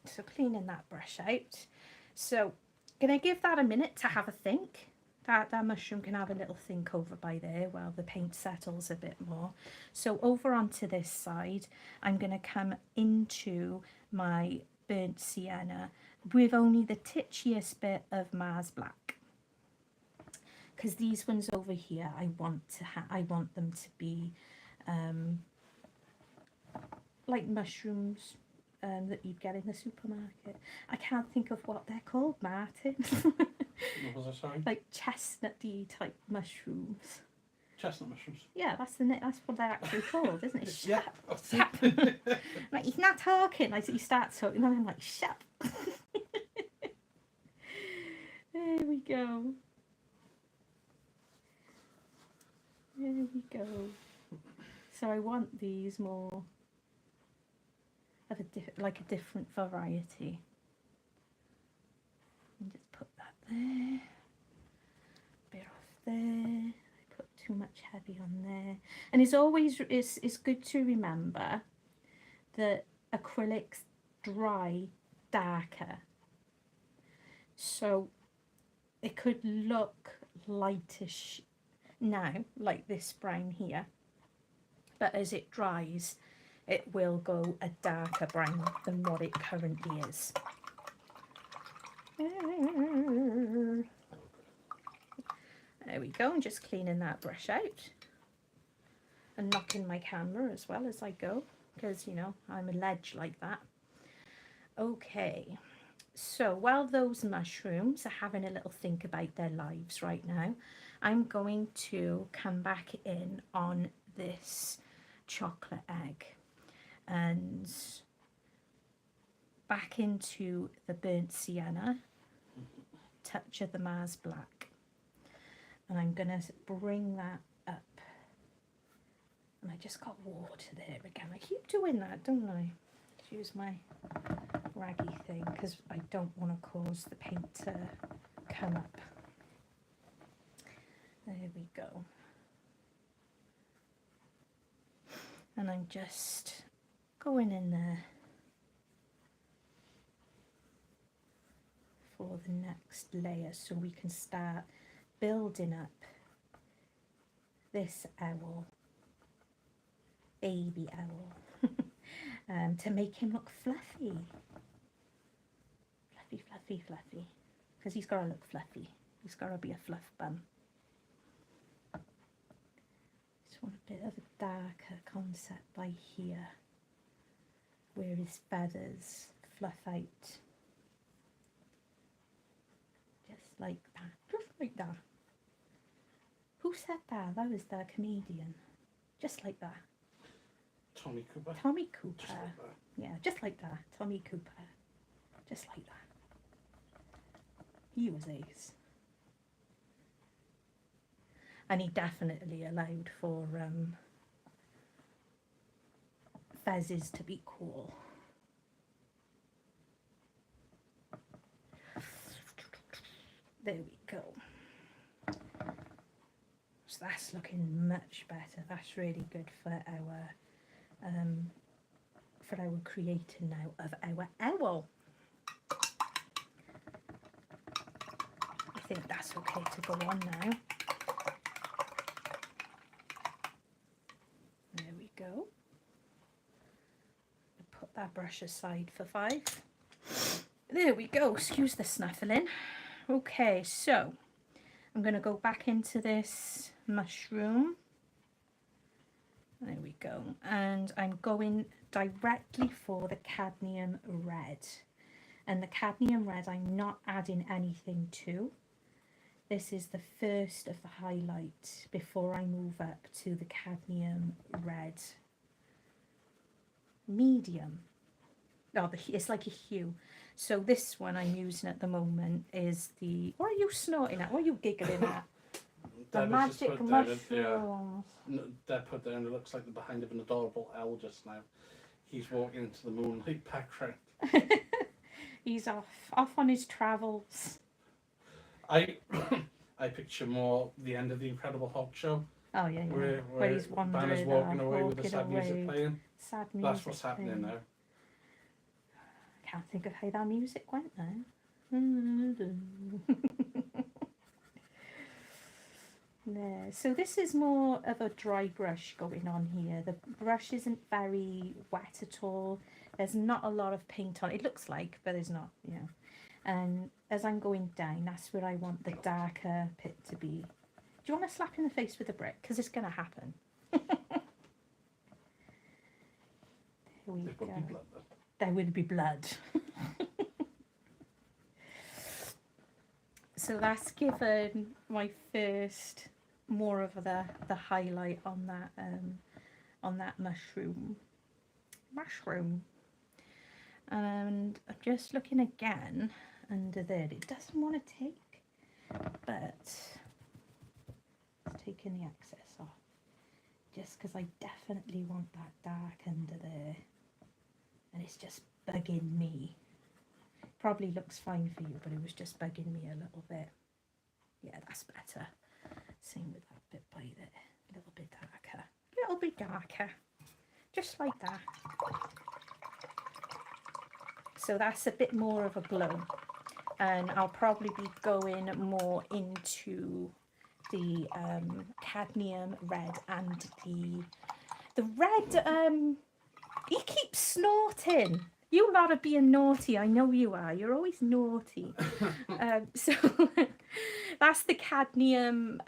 So cleaning that brush out. So gonna give that a minute to have a think. That mushroom can have a little think over by there while the paint settles a bit more. So over onto this side, I'm going to come into my burnt sienna with only the titchiest bit of Mars Black. Because these ones over here, I want them to be like mushrooms that you'd get in the supermarket. I can't think of what they're called, Martin. What was I saying? Like chestnutty type mushrooms. Chestnut mushrooms. Yeah, that's what they're actually called, isn't it? Yeah. Shut up. Like, he's not talking. Like, he starts talking, and I'm like, shut up. There we go. There we go. So I want these more of a different variety. And just put that there. Bit off there. I put too much heavy on there. And it's good to remember that acrylics dry darker. So it could look lightish now, like this brown here. But as it dries, it will go a darker brown than what it currently is. There we go, I'm just cleaning that brush out and knocking my camera as well as I go, because, you know, I'm a ledge like that. Okay, so while those mushrooms are having a little think about their lives right now, I'm going to come back in on this chocolate egg and back into the burnt sienna, touch of the Mars Black, and I'm gonna bring that up. And I just got water there again. I keep doing that, don't I? Use my raggy thing because I don't want to cause the paint to come up. There we go. And I'm just going in there for the next layer so we can start building up this owl, baby owl, to make him look fluffy. Fluffy, fluffy, fluffy. Because he's got to look fluffy. He's got to be a fluff bum. Just want a bit of a darker concept by here, where his feathers fluff out. Just like that. Just like that. Who said that? That was the comedian. Just like that. Tommy Cooper. Tommy Cooper. Just like that. Yeah, just like that. Tommy Cooper. Just like that. He was ace. And he definitely allowed for fezzes to be cool. There we go. So that's looking much better. That's really good for our creating now of our owl. I think that's okay to go on now. that brush aside for 5. There we go. Excuse the snuffling. Okay, so I'm going to go back into this mushroom. There we go. And I'm going directly for the cadmium red. And the cadmium red I'm not adding anything to. This is the first of the highlight before I move up to the cadmium red medium. Oh, it's like a hue. So this one I'm using at the moment is the... What are you snorting at? What are you giggling at? The Deb has just magic put mushrooms. Deb put down, it looks like the behind of an adorable owl just now. He's walking into the moonlight background. He's off on his travels. I picture more the end of the Incredible Hulk show. Oh yeah, yeah. Where he's wandering, Banner's walking away with the walking sad music playing. Sad music. That's what's happening now. I can't think of how that music went now. There. So this is more of a dry brush going on here. The brush isn't very wet at all. There's not a lot of paint on it. It looks like, but there's not, you know. And as I'm going down, that's where I want the darker bit to be. Do you want to slap in the face with a brick? Because it's going to happen. There we go. There will be blood. So that's given my first more of the highlight on that mushroom. And I'm just looking again under there. It doesn't want to take, but it's taking the excess off. Just because I definitely want that dark under there. And it's just bugging me. Probably looks fine for you, but it was just bugging me a little bit. Yeah, that's better. Same with that bit by there. A little bit darker. A little bit darker. Just like that. So that's a bit more of a glow. And I'll probably be going more into the cadmium red and the red. He keeps snorting. You lot are being naughty. I know you are. You're always naughty. So that's the cadmium.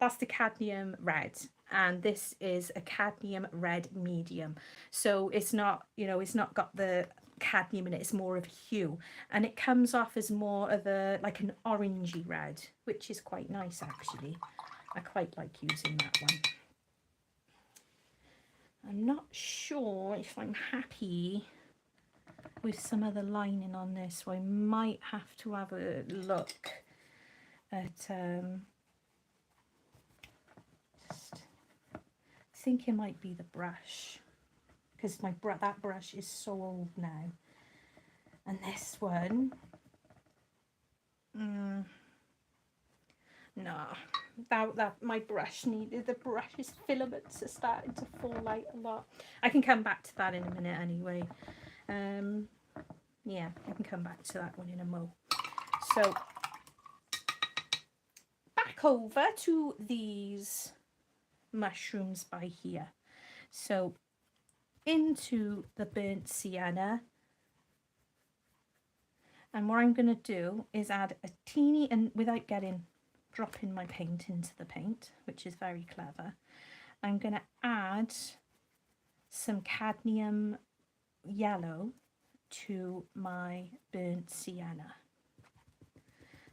That's the cadmium red, and this is a cadmium red medium. So it's not, you know, it's not got the cadmium in it. It's more of a hue, and it comes off as more of a like an orangey red, which is quite nice actually. I quite like using that one. I'm not sure if I'm happy with some of the lining on this, so I might have to have a look at just think it might be the brush, because that brush is so old now, and this one no, that my brush needed, the brush's filaments are starting to fall out a lot. I can come back to that in a minute anyway. Yeah, I can come back to that one in a mo. So back over to these mushrooms by here. So into the burnt sienna, and what I'm going to do is add a teeny, and without dropping my paint into the paint, which is very clever, I'm going to add some cadmium yellow to my burnt sienna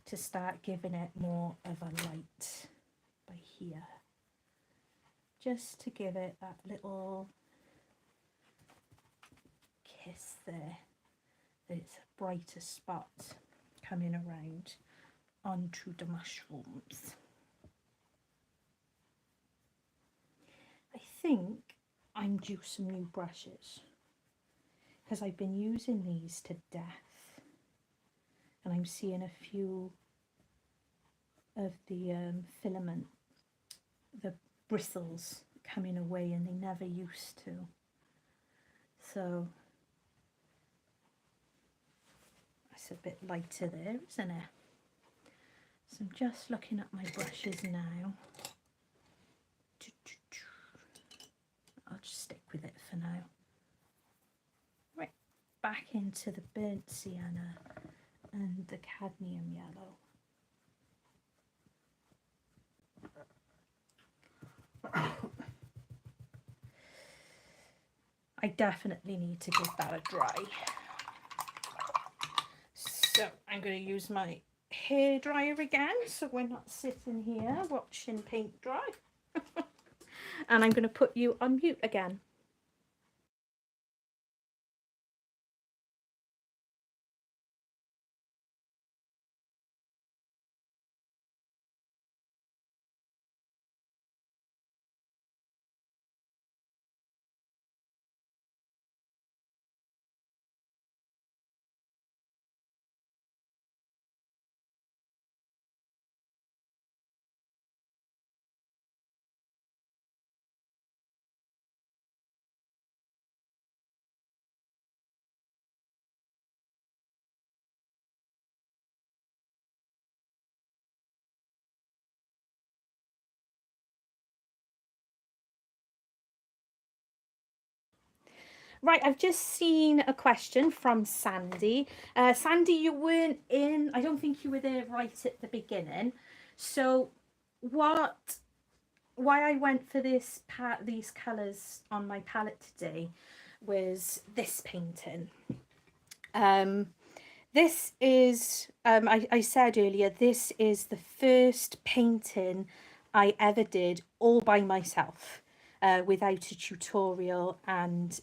to start giving it more of a light by here, just to give it that little kiss there. It's a brighter spot coming around onto the mushrooms. I think I'm due some new brushes, because I've been using these to death, and I'm seeing a few of the filament, the bristles coming away, and they never used to. So it's a bit lighter there, isn't it? So I'm just looking at my brushes now. I'll just stick with it for now. back into the burnt sienna and the cadmium yellow. I definitely need to give that a dry. So I'm going to use my hair dryer again, so we're not sitting here watching paint dry. And I'm going to put you on mute again. Right, I've just seen a question from Sandy. Sandy, you weren't in, I don't think you were there right at the beginning. So why I went for these colours on my palette today was this painting. This is, I said earlier, this is the first painting I ever did all by myself. Without a tutorial and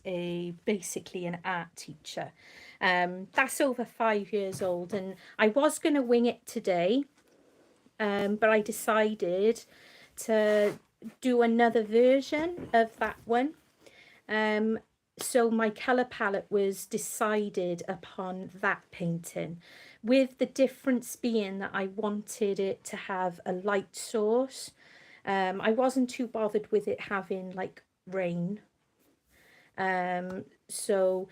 basically an art teacher. That's over 5 years old, and I was going to wing it today, but I decided to do another version of that one. So my colour palette was decided upon that painting, with the difference being that I wanted it to have a light source. I wasn't too bothered with it having like rain. So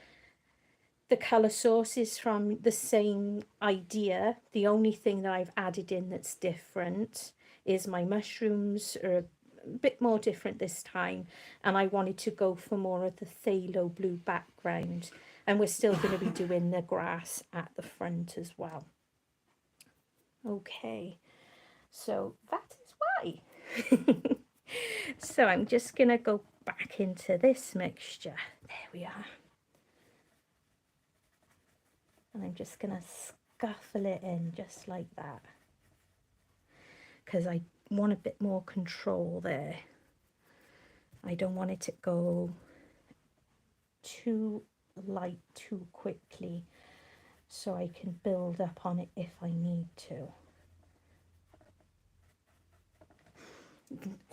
the colour source is from the same idea. The only thing that I've added in that's different is my mushrooms are a bit more different this time, and I wanted to go for more of the phthalo blue background, and we're still going to be doing the grass at the front as well. Okay, so that is why. So I'm just going to go back into this mixture. There we are. And I'm just going to scuffle it in just like that, because I want a bit more control there. I don't want it to go too light too quickly, so I can build up on it if I need to.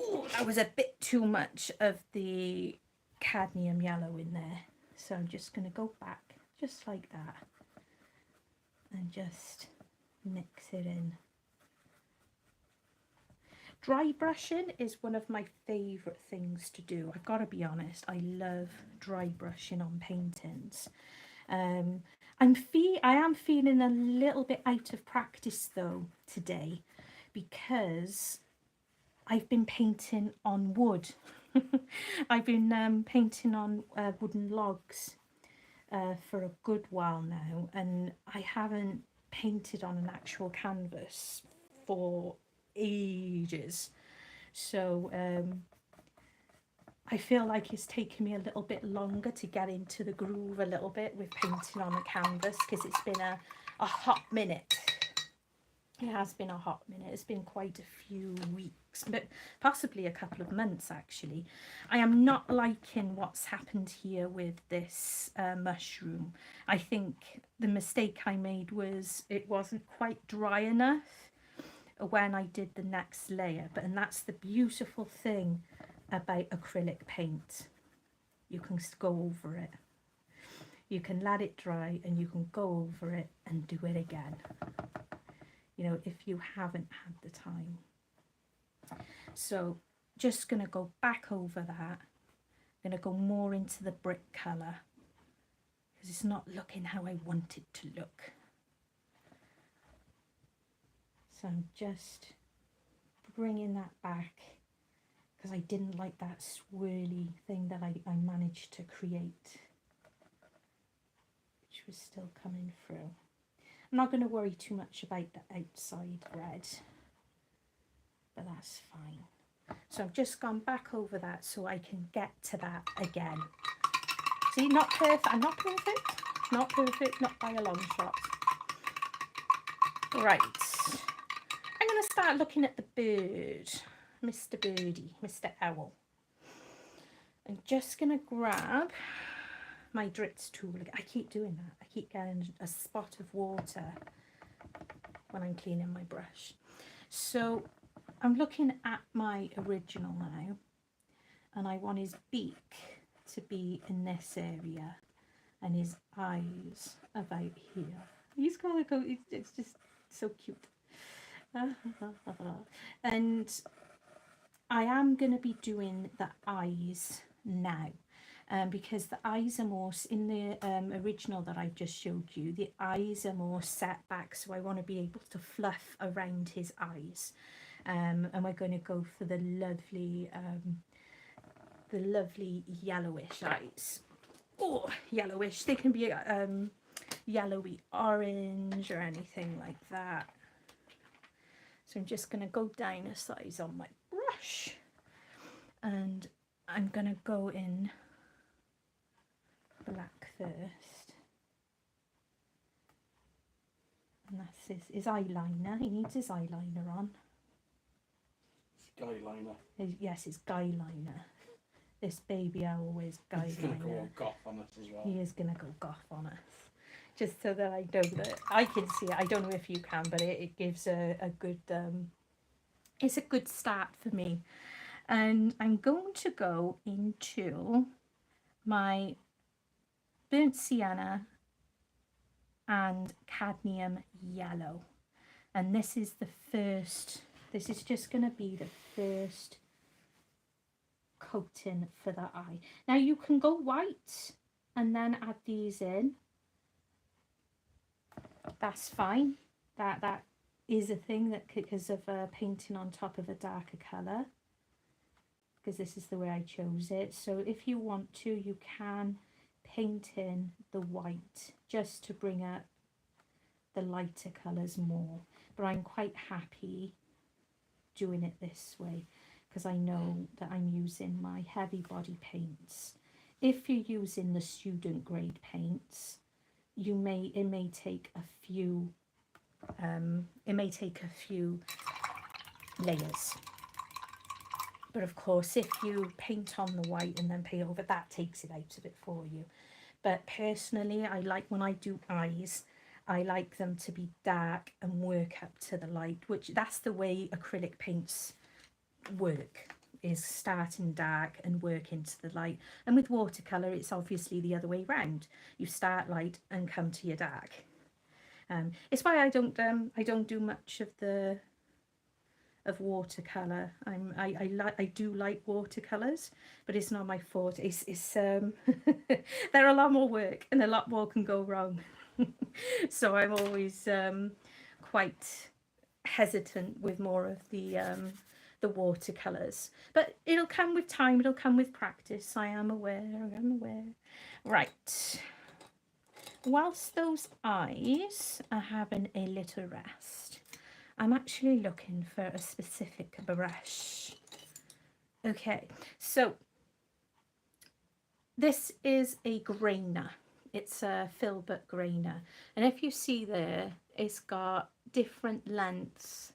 Ooh, that was a bit too much of the cadmium yellow in there, so I'm just going to go back just like that and just mix it in. Dry brushing is one of my favourite things to do. I've got to be honest, I love dry brushing on paintings. I am feeling a little bit out of practice though today, because I've been painting on wood. I've been painting on wooden logs for a good while now, and I haven't painted on an actual canvas for ages. So I feel like it's taken me a little bit longer to get into the groove a little bit with painting on a canvas, because it's been a hot minute. It has been a hot minute. It's been quite a few weeks, but possibly a couple of months actually. I am not liking what's happened here with this mushroom. I think the mistake I made was it wasn't quite dry enough when I did the next layer. And that's the beautiful thing about acrylic paint. You can go over it. You can let it dry and you can go over it and do it again. You know, if you haven't had the time. So just going to go back over that. I'm going to go more into the brick colour, because it's not looking how I want it to look. So I'm just bringing that back, because I didn't like that swirly thing that I managed to create. was still coming through. I'm not going to worry too much about the outside red, but that's fine. So I've just gone back over that so I can get to that again. See, not perfect. I'm not perfect. Not perfect, not by a long shot. Right. I'm going to start looking at the bird. Mr. Birdie, Mr. Owl. I'm just going to grab my Dritz tool. I keep doing that. I keep getting a spot of water when I'm cleaning my brush. So I'm looking at my original now, and I want his beak to be in this area and his eyes about here. He's gonna go, it's just so cute. And I am going to be doing the eyes now, because the eyes are more, in the original that I've just showed you, the eyes are more set back, so I want to be able to fluff around his eyes. And we're going to go for the lovely yellowish eyes. Oh, yellowish. They can be yellowy orange or anything like that. So I'm just going to go down a size on my brush, and I'm going to go in black first. And that's his eyeliner. He needs his eyeliner on. His guy liner. Yes, his guy liner. This baby owl wears guy liner. He's going to go all goth on us as well. He is going to go goth on us. Just so that I know that I can see it. I don't know if you can, but it gives a good, it's a good start for me. And I'm going to go into my burnt sienna and cadmium yellow. And this is the first, this is just going to be the first coating for the eye. Now you can go white and then add these in. That's fine. That is a thing that, because of painting on top of a darker colour, because this is the way I chose it. So if you want to, you can paint in the white just to bring out the lighter colours more, but I'm quite happy doing it this way because I know that I'm using my heavy body paints. If you're using the student grade paints, it may take a few layers. But of course, if you paint on the white and then paint over, that takes it out of it for you. But personally, I like, when I do eyes, I like them to be dark and work up to the light, which that's the way acrylic paints work, is starting dark and work into the light. And with watercolour, it's obviously the other way round. You start light and come to your dark. It's why I don't do much of watercolour. I do like watercolours, but it's not my forte. It's they're a lot more work and a lot more can go wrong. So I'm always quite hesitant with more of the watercolours. But it'll come with time, it'll come with practice. I am aware. Right. Whilst those eyes are having a little rest, I'm actually looking for a specific brush. Okay, so this is a grainer. It's a filbert grainer. And if you see there, it's got different lengths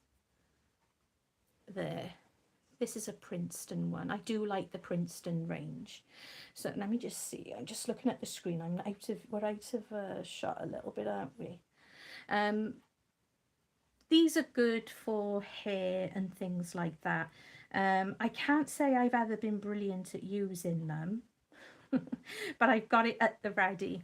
there. This is a Princeton one. I do like the Princeton range. So let me just see. I'm just looking at the screen. We're out of shot a little bit, aren't we? These are good for hair and things like that. I can't say I've ever been brilliant at using them, but I've got it at the ready.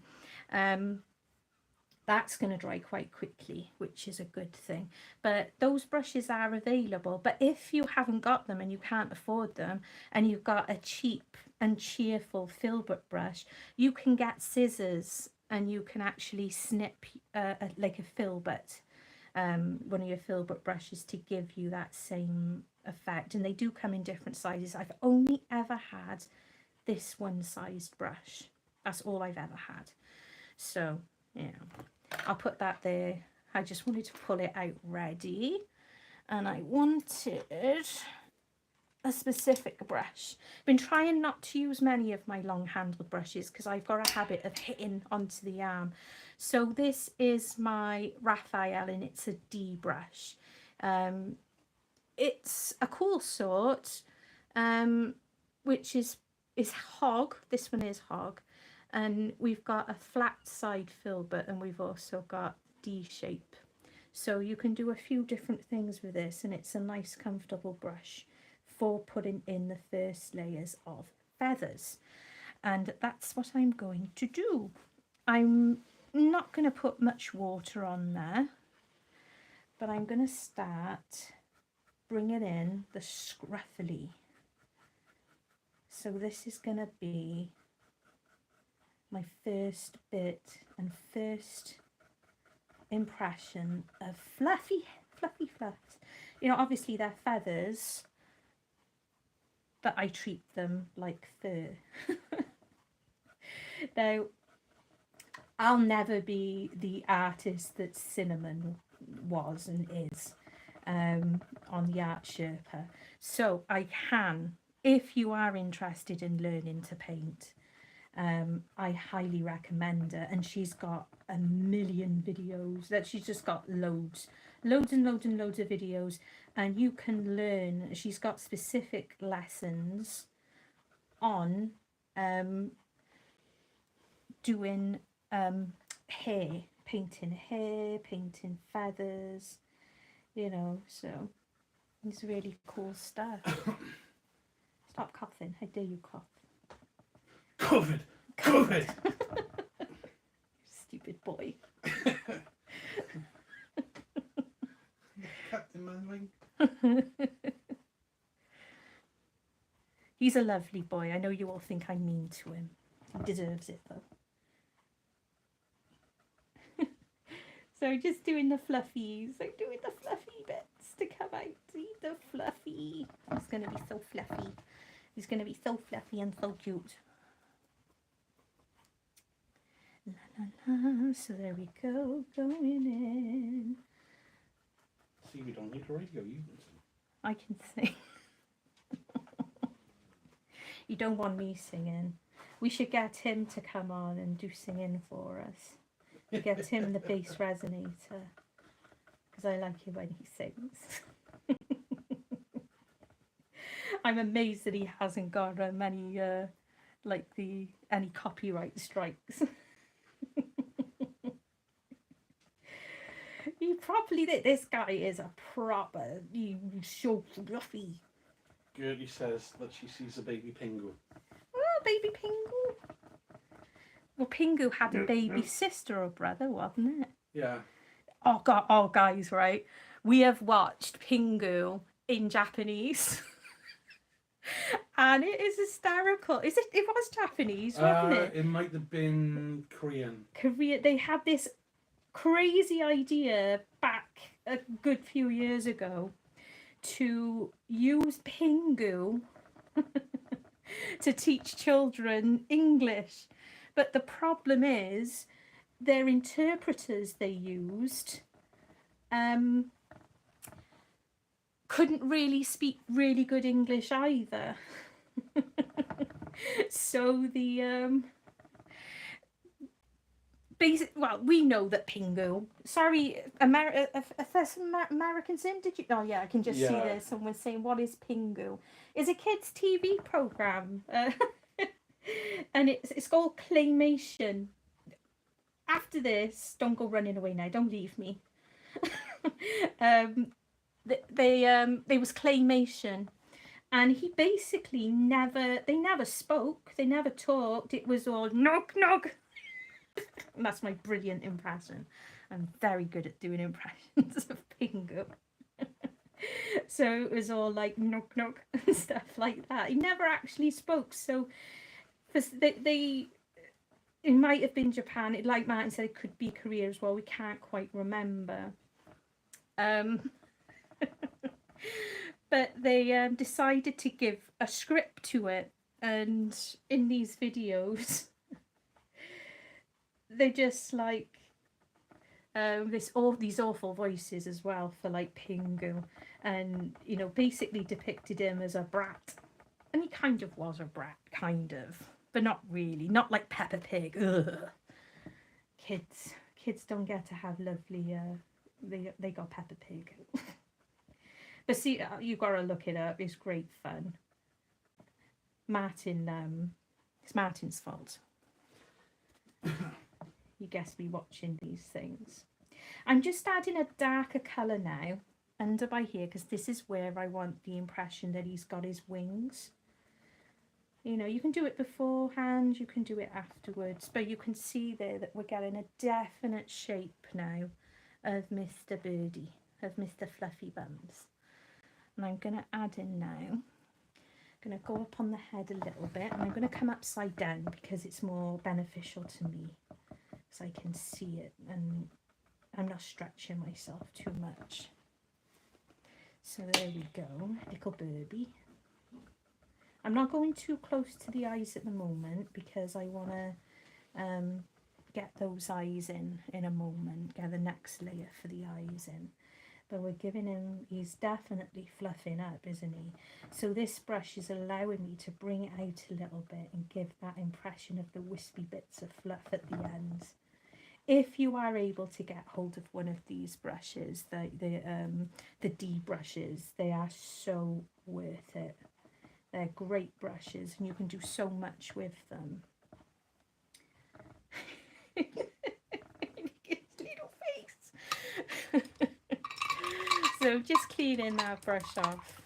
That's going to dry quite quickly, which is a good thing. But those brushes are available. But if you haven't got them and you can't afford them, and you've got a cheap and cheerful filbert brush, you can get scissors and you can actually snip like a filbert, one of your filbert brushes, to give you that same effect. And they do come in different sizes. I've only ever had this one-sized brush. That's all I've ever had. So Yeah, I'll put that there. I just wanted to pull it out ready, and I wanted a specific brush. Been trying not to use many of my long handled brushes because I've got a habit of hitting onto the arm. So this is my Raphael, and it's a D brush. It's a cool sort, which is hog. This one is hog, and we've got a flat side filbert, and we've also got D shape. So you can do a few different things with this, and it's a nice comfortable brush for putting in the first layers of feathers. And that's what I'm going to do. I'm not going to put much water on there, but I'm going to start bringing in the scruffily. So this is going to be my first bit and first impression of fluffy fluffs. You know, obviously they're feathers, but I treat them like fur. Now, I'll never be the artist that Cinnamon was and is on the Art Sherpa. So I can, if you are interested in learning to paint, I highly recommend her. And she's got a million videos, that she's just got loads of videos, and you can learn. She's got specific lessons on doing hair, painting feathers, you know, so it's really cool stuff. Stop coughing, how dare you cough. COVID. Stupid boy. Captain Manwing. He's a lovely boy. I know you all think I'm mean to him. He deserves it though. So just doing the fluffies. I'm doing the fluffy bits to come out. See the fluffy. He's going to be so fluffy. He's going to be so fluffy and so cute. La, la, la. So there we go. Going in. See, we don't need a radio. You can sing. I can sing. You don't want me singing. We should get him to come on and do singing for us. Get him the bass resonator, because I like it when he sings. I'm amazed that he hasn't got many any copyright strikes. You probably think this guy is a proper, so fluffy. Gertie says that she sees a baby Pingu. Oh, baby Pingu. Well, Pingu had a baby sister or brother, wasn't it? Yeah. Oh God! Oh, guys, right? We have watched Pingu in Japanese, and it is hysterical. It was Japanese, wasn't it? It might have been Korean. Korea. They had this crazy idea back a good few years ago to use Pingu to teach children English. But the problem is, their interpreters they used couldn't really speak really good English either. So the well, we know that Pingu. Sorry, there's some Americans in. Did you? Oh yeah, I can just see there's someone saying, "What is Pingu?" It's a kids' TV program. And it's called claymation. After this, don't go running away now. Don't leave me. There was claymation, and he basically they never spoke. They never talked. It was all knock knock. And that's my brilliant impression. I'm very good at doing impressions of Pingu. So it was all like knock knock and stuff like that. He never actually spoke. So. It might have been Japan. Like Martin said, it could be Korea as well. We can't quite remember. But they decided to give a script to it, and in these videos, they just like these awful voices as well for like Pingu, and you know, basically depicted him as a brat, and he kind of was a brat, kind of, but not really, not like Peppa Pig. Ugh. Kids don't get to have lovely. They got Peppa Pig. But see, you gotta look it up. It's great fun. Martin, it's Martin's fault. You guessed me watching these things. I'm just adding a darker colour now under by here, because this is where I want the impression that he's got his wings. You know, you can do it beforehand, you can do it afterwards, but you can see there that we're getting a definite shape now of Mr. Birdie, of Mr. Fluffy Bums. And I'm going to add in now, I'm going to go up on the head a little bit, and I'm going to come upside down because it's more beneficial to me, because I can see it and I'm not stretching myself too much. So there we go, little Birdie. I'm not going too close to the eyes at the moment because I want to get those eyes in a moment, get the next layer for the eyes in. But we're giving him, he's definitely fluffing up, isn't he? So this brush is allowing me to bring it out a little bit and give that impression of the wispy bits of fluff at the ends. If you are able to get hold of one of these brushes, the D brushes, they are so worth it. They're great brushes and you can do so much with them. His little face. So just cleaning that brush off.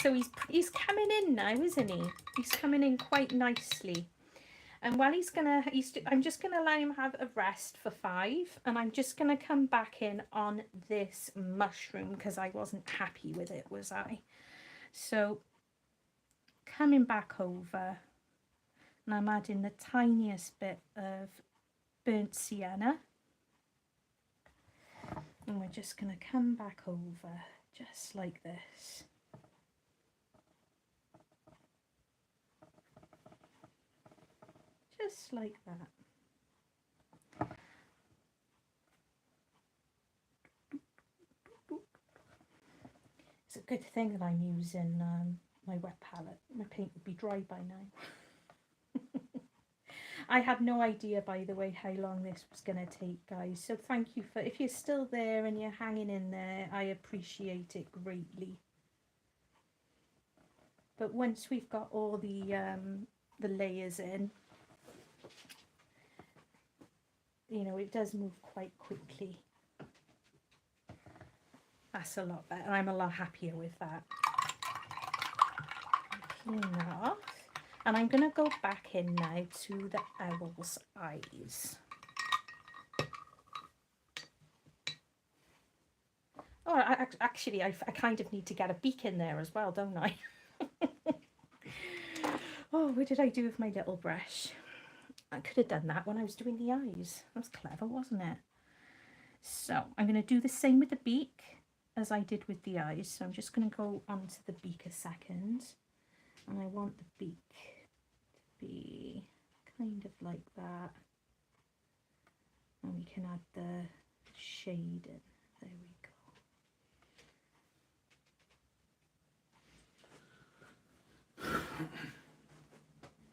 So he's coming in now, isn't he? He's coming in quite nicely. And while I'm just gonna allow him have a rest for 5, and I'm just gonna come back in on this mushroom because I wasn't happy with it, was I? So coming back over, and I'm adding the tiniest bit of burnt sienna, and we're just going to come back over just like this. Just like that. It's a good thing that I'm using my wet palette. My paint would be dry by now. I had no idea, by the way, how long this was going to take, guys. So thank you for, if you're still there and you're hanging in there, I appreciate it greatly. But once we've got all the layers in, you know, it does move quite quickly. That's a lot better. I'm a lot happier with that. Clean that off. And I'm going to go back in now to the owl's eyes. Oh, actually, I kind of need to get a beak in there as well, don't I? Oh, what did I do with my little brush? I could have done that when I was doing the eyes. That was clever, wasn't it? So I'm going to do the same with the beak as I did with the eyes. So I'm just going to go onto the beak a second. And I want the beak to be kind of like that. And we can add the shade in. There we go.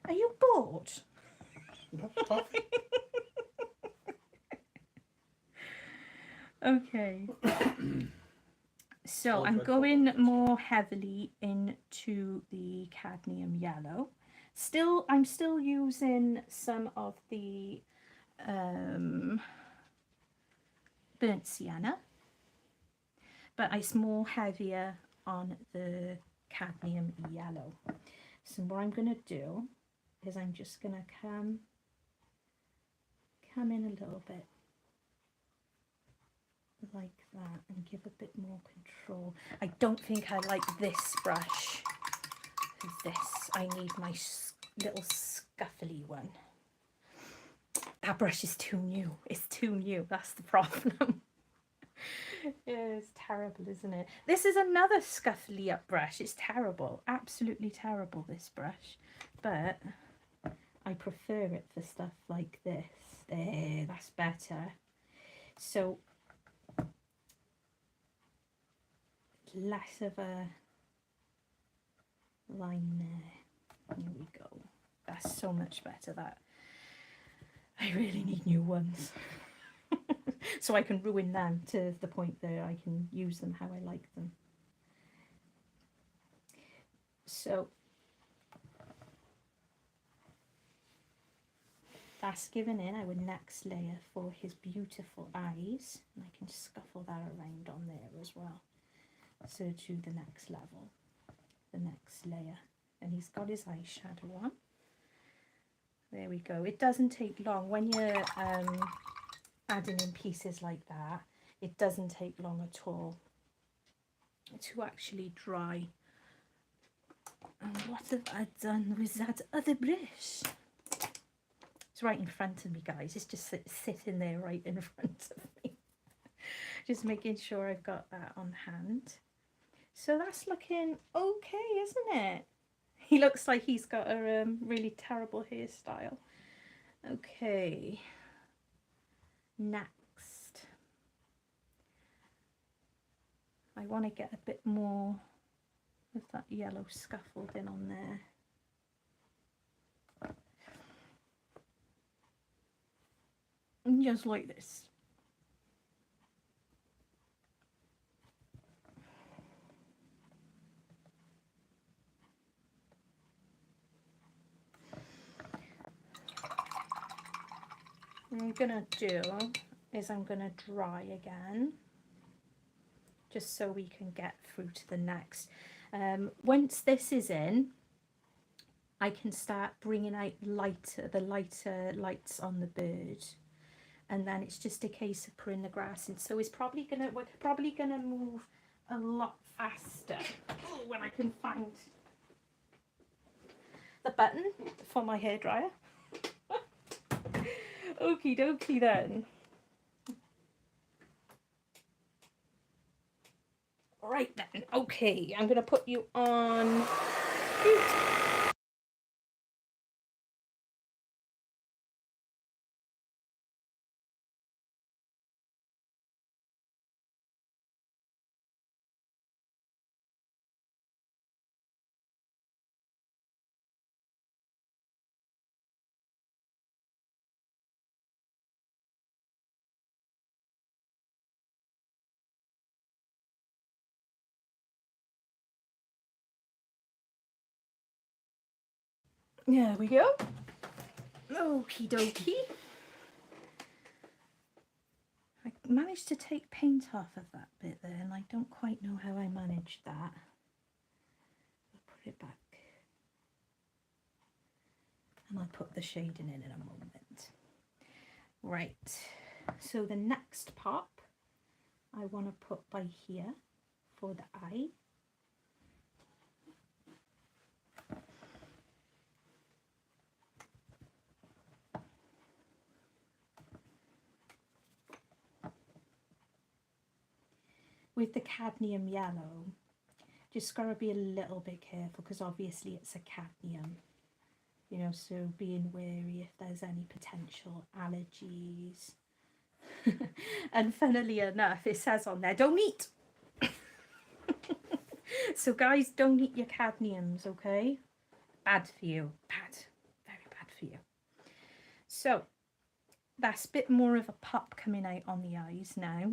Are you bored? Okay. So I'm going more heavily into the cadmium yellow. I'm still using some of the burnt sienna, but it's more heavier on the cadmium yellow. So what I'm going to do is I'm just going to come in a little bit like that and give a bit more control. I don't think I like this brush for this. I need my little scuffly one. That brush is too new. It's too new. That's the problem. It's terrible, isn't it? This is another scuffly up brush. It's terrible. Absolutely terrible, this brush. But I prefer it for stuff like this. There, that's better. So less of a line there. There we go. That's so much better. That I really need new ones. So I can ruin them to the point that I can use them how I like them. So that's given in our next layer for his beautiful eyes, and I can scuffle that around on there as well. So to the next level, the next layer, and he's got his eyeshadow on. There we go. It doesn't take long when you're adding in pieces like that. It doesn't take long at all to actually dry. And what have I done with that other brush? It's right in front of me, guys. It's just sitting there right in front of me. Just making sure I've got that on hand. So that's looking okay, isn't it? He looks like he's got a really terrible hairstyle. Okay. Next. I want to get a bit more of that yellow scaffold in on there. And just like this. What I'm gonna do is I'm gonna dry again, just so we can get through to the next. Once this is in, I can start bringing out the lighter lights on the bird, and then it's just a case of putting the grass in. So we're probably gonna move a lot faster when I can find the button for my hairdryer. Okie dokie then. Right then, okay, I'm gonna put you on mute. There we go. Okie dokie. I managed to take paint off of that bit there, and I don't quite know how I managed that. I'll put it back. And I'll put the shading in a moment. Right, so the next pop I want to put by here for the eye. With the cadmium yellow, just got to be a little bit careful because obviously it's a cadmium, you know, so being wary if there's any potential allergies. And funnily enough, it says on there, don't eat. So guys, don't eat your cadmiums, okay? Bad for you. Bad. Very bad for you. So that's a bit more of a pop coming out on the eyes now.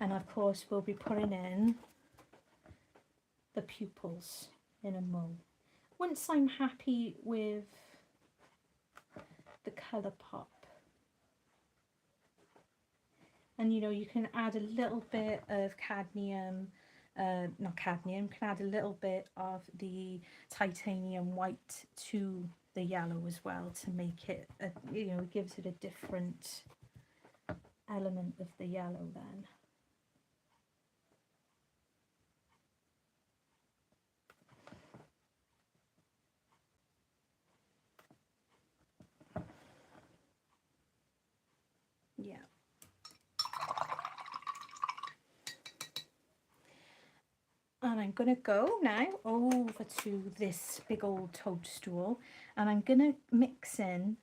And of course we'll be putting in the pupils in a mo. Once I'm happy with the colour pop. And you know, you can add a little bit of cadmium, not cadmium, can add a little bit of the titanium white to the yellow as well to make it, you know, it gives it a different element of the yellow then. Yeah. And I'm going to go now over to this big old toadstool, and I'm going to mix in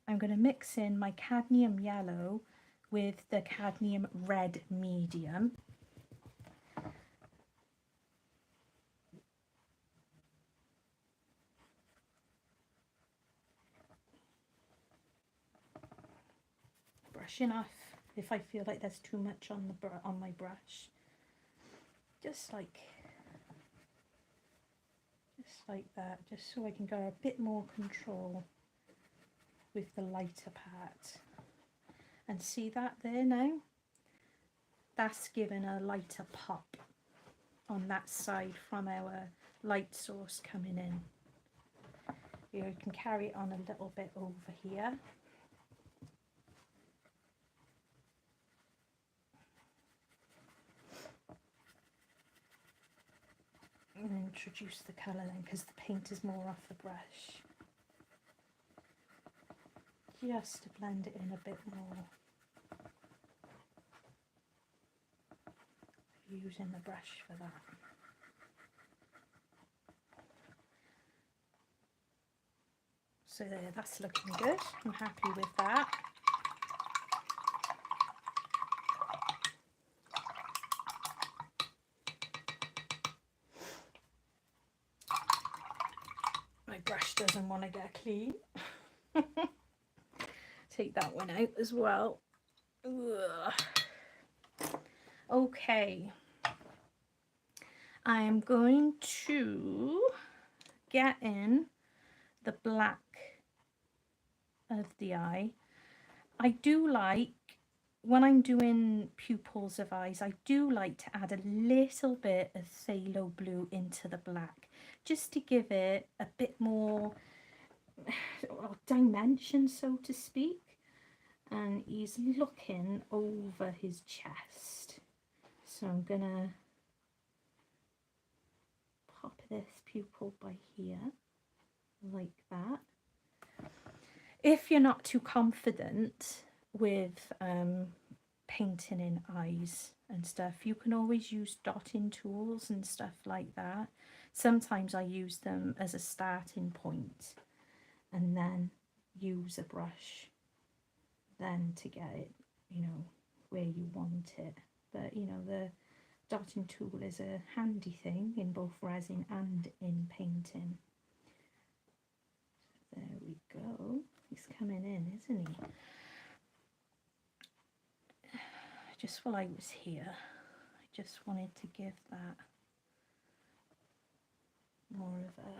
I'm going to mix in my cadmium yellow with the cadmium red medium. Brushing off if I feel like there's too much on the on my brush, just like that, just so I can get a bit more control with the lighter part. And see that there now? That's given a lighter pop on that side from our light source coming in. You can carry it on a little bit over here. And introduce the colour then, because the paint is more off the brush. Just to blend it in a bit more. Using the brush for that. So there, that's looking good. I'm happy with that. My brush doesn't want to get clean. Take that one out as well. Ugh. Okay. I am going to get in the black of the eye. I do like, when I'm doing pupils of eyes, I do like to add a little bit of phthalo blue into the black, just to give it a bit more dimension, so to speak. And he's looking over his chest, so I'm gonna pop this pupil by here like that. If you're not too confident with painting in eyes and stuff, you can always use dotting tools and stuff like that. Sometimes I use them as a starting point and then use a brush then to get it, you know, where you want it. But you know, the dotting tool is a handy thing in both resin and in painting. There we go. He's coming in, isn't he? Just while I was here, I just wanted to give that more of a,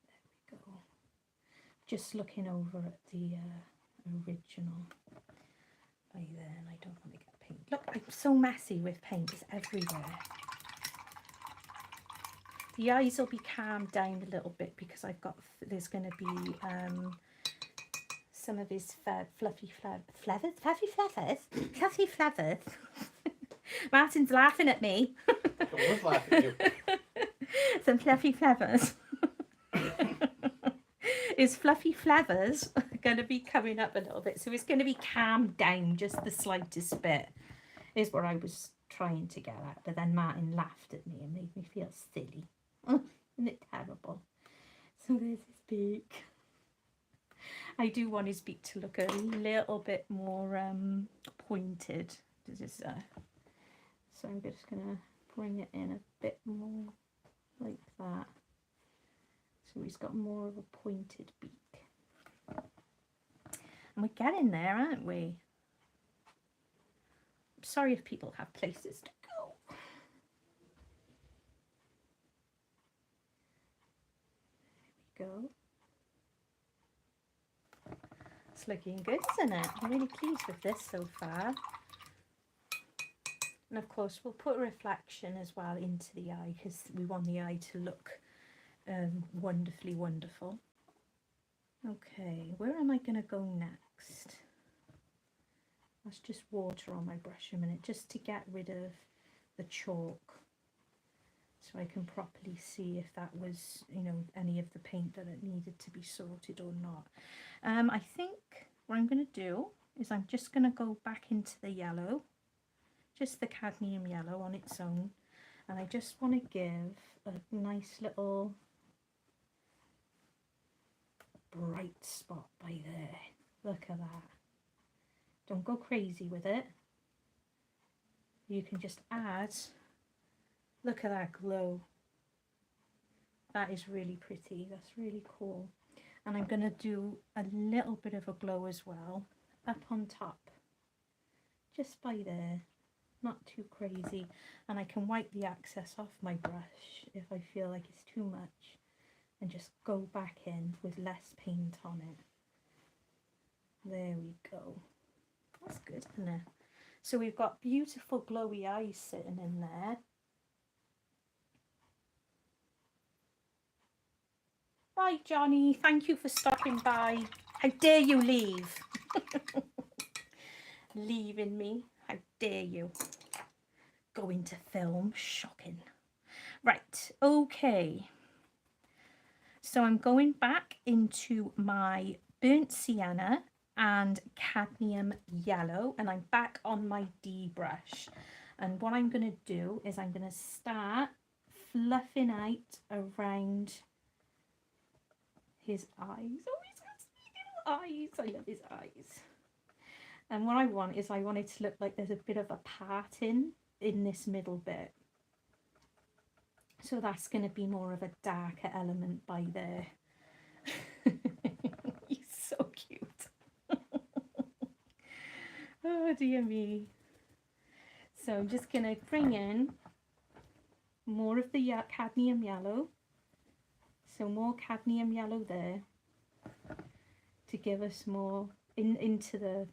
there we go. Just looking over at the original by then. I don't want to get paint. Look, I'm so messy with paint, it's everywhere. The eyes will be calmed down a little bit because I've got, there's going to be some of his fluffy feathers. Martin's laughing at me. I was laughing at you. Some fluffy feathers. His fluffy feathers are going to be coming up a little bit, so it's going to be calmed down just the slightest bit, is what I was trying to get at. But then Martin laughed at me and made me feel silly. Isn't it terrible? So there's his beak. I do want his beak to look a little bit more pointed. So I'm just going to bring it in a bit more like that. So he's got more of a pointed beak. And we're getting there, aren't we? I'm sorry if people have places to go. There we go. It's looking good, isn't it? I'm really pleased with this so far. And of course we'll put a reflection as well into the eye because we want the eye to look wonderfully wonderful. Okay, where am I going to go next? Let's just water on my brush a minute just to get rid of the chalk, so I can properly see if that was, you know, any of the paint that it needed to be sorted or not. I think what I'm going to do is I'm just going to go back into the yellow, just the cadmium yellow on its own, and I just want to give a nice little bright spot by there. Look at that. Don't go crazy with it. You can just add, look at that glow. That is really pretty. That's really cool. And I'm going to do a little bit of a glow as well up on top. Just by there. Not too crazy. And I can wipe the excess off my brush if I feel like it's too much. And just go back in with less paint on it. There we go. That's good, isn't it? So we've got beautiful glowy eyes sitting in there. Bye, Johnny. Thank you for stopping by. How dare you leave? Leaving me. How dare you? Go into film. Shocking. Right. Okay. So I'm going back into my burnt sienna and cadmium yellow, and I'm back on my D brush. And what I'm going to do is I'm going to start fluffing out around his eyes. Oh, he's got sweet little eyes. I love his eyes. And what I want is I want it to look like there's a bit of a parting in this middle bit. So that's going to be more of a darker element by there. He's so cute. Oh dear me. So I'm just going to bring in more of the cadmium yellow. So more cadmium yellow there to give us more into the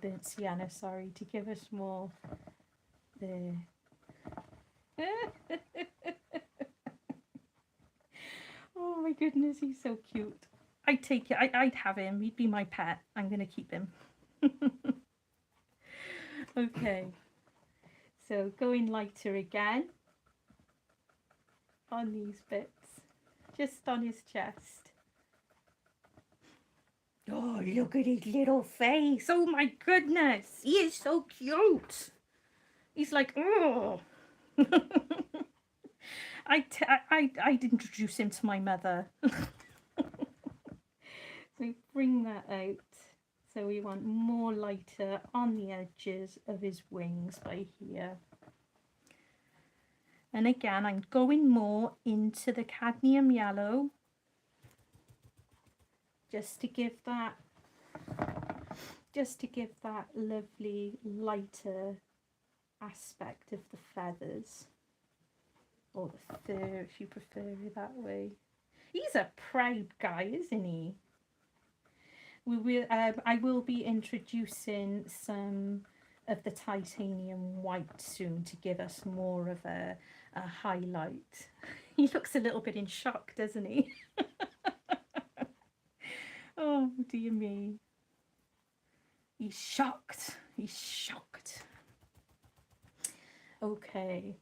burnt sienna, sorry, to give us more there. Oh my goodness, he's so cute. I'd take it. I'd have him. He'd be my pet. I'm going to keep him. Okay. So going lighter again on these bits. Just on his chest. Oh, look at his little face. Oh my goodness. He is so cute. He's like, oh. I'd introduce him to my mother. So bring that out. So we want more lighter on the edges of his wings by here. And again, I'm going more into the cadmium yellow. Just to give that lovely lighter aspect of the feathers. Or the fur, if you prefer it that way. He's a proud guy, isn't he? I will be introducing some of the titanium white soon to give us more of a highlight. He looks a little bit in shock, doesn't he? Oh dear me. He's shocked. He's shocked. Okay.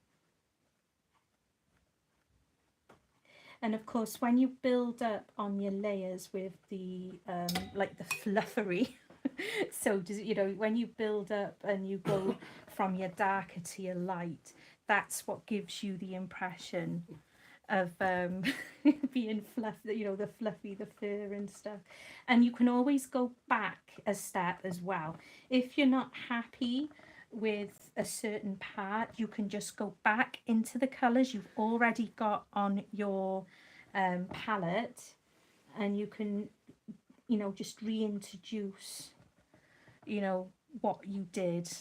And of course, when you build up on your layers with the like the fluffery, so does you know when you build up and you go from your darker to your light, that's what gives you the impression of being fluff. You know, the fluffy, the fur and stuff. And you can always go back a step as well if you're not happy with a certain part. You can just go back into the colors you've already got on your palette, and you can, you know, just reintroduce, you know, what you did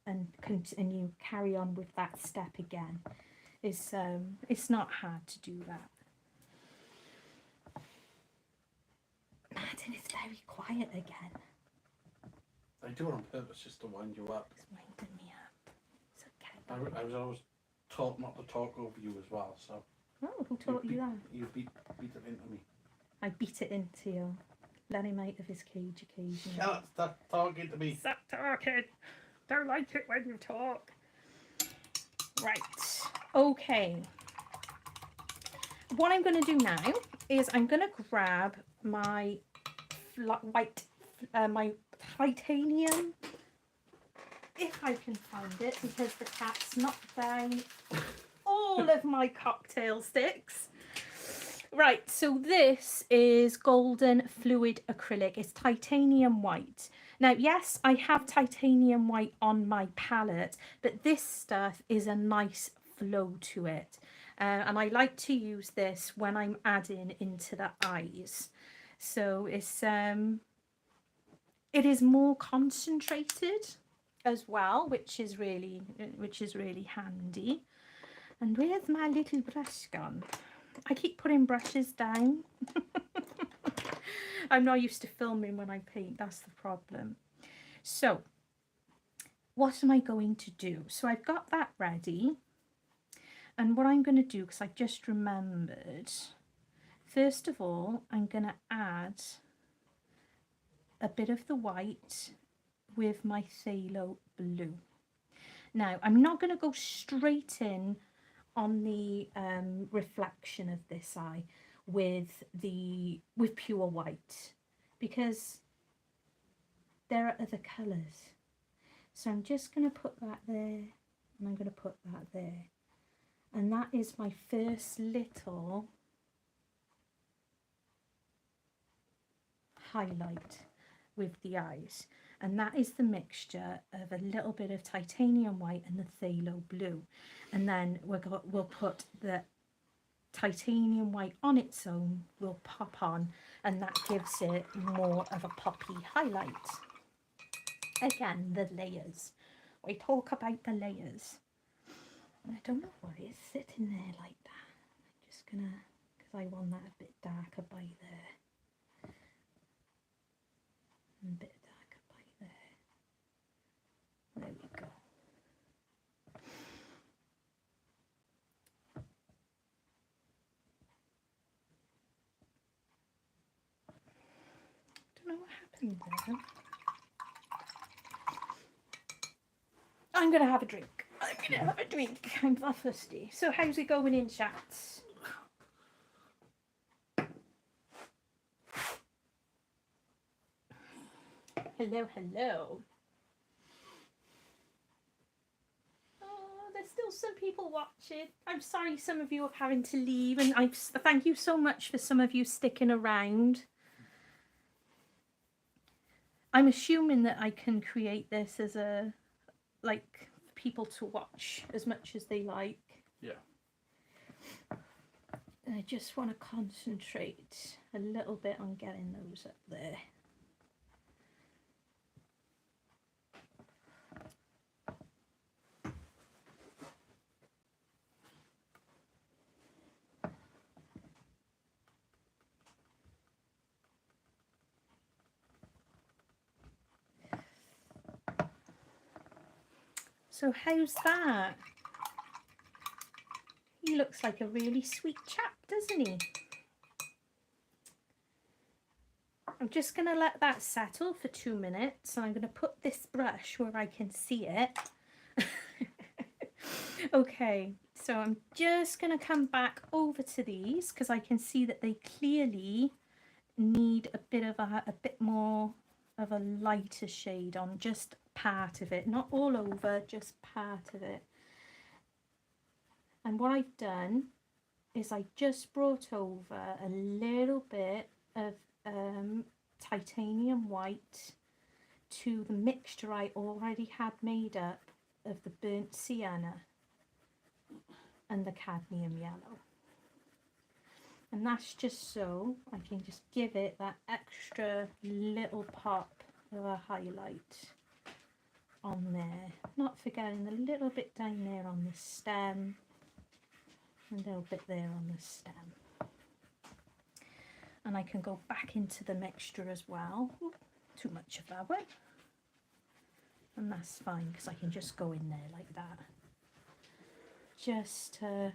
and continue carry on with that step again. It's not hard to do that. Martin is very quiet again. I do it on purpose just to wind you up. It's winding me up. It's okay. I was always taught not to talk over you as well, so. Oh, who taught you that? You beat it into me. I beat it into you. Let him out of his cage occasionally. Shut up, stop talking to me. Stop talking. Don't like it when you talk. Right. Okay. What I'm going to do now is I'm going to grab my my titanium, if I can find it, because the cat's knocked down all of my cocktail sticks. Right, so this is golden fluid acrylic. It's titanium white. Now, yes, I have titanium white on my palette, but this stuff is a nice flow to it. And I like to use this when I'm adding into the eyes. So it is more concentrated as well, which is really handy. And where's my little brush gone? I keep putting brushes down. I'm not used to filming when I paint, that's the problem. So, what am I going to do? So I've got that ready. And what I'm going to do, because I just remembered, first of all, I'm going to add a bit of the white with my phthalo blue. Now, I'm not going to go straight in on the reflection of this eye with pure white, because there are other colours. So I'm just going to put that there, and I'm going to put that there, and that is my first little highlight with the eyes. And that is the mixture of a little bit of titanium white and the phthalo blue. And then we'll put the titanium white on its own, we'll pop on, and that gives it more of a poppy highlight. Again, the layers. We talk about the layers. I don't know why it's sitting there like that. I'm just gonna, because I want that a bit darker by there. And a bit darker by there. There we go. Don't know what happened there. I'm gonna have a drink. I'm gonna have a drink. I'm that thirsty. So how's it going in chat? Hello, hello. Oh, there's still some people watching. I'm sorry some of you are having to leave, and I thank you so much for some of you sticking around. I'm assuming that I can create this as a, like, people to watch as much as they like. Yeah. And I just want to concentrate a little bit on getting those up there. So how's that? He looks like a really sweet chap, doesn't he? I'm just going to let that settle for 2 minutes, and I'm going to put this brush where I can see it. Okay, so I'm just going to come back over to these because I can see that they clearly need a bit more of a lighter shade on just part of it, not all over, just part of it. And what I've done is I just brought over a little bit of titanium white to the mixture I already had made up of the burnt sienna and the cadmium yellow. And that's just so I can just give it that extra little pop of a highlight on there. Not forgetting a little bit down there on the stem, a little bit there on the stem. And I can go back into the mixture as well. Ooh, too much of that one. And that's fine because I can just go in there like that. Just to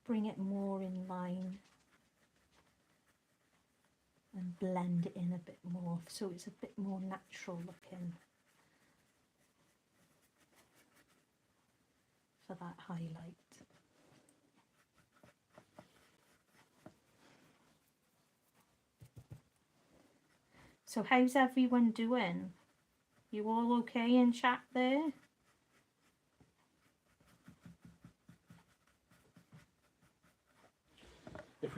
bring it more in line and blend it in a bit more so it's a bit more natural looking for that highlight. So how's everyone doing? You all okay in chat there?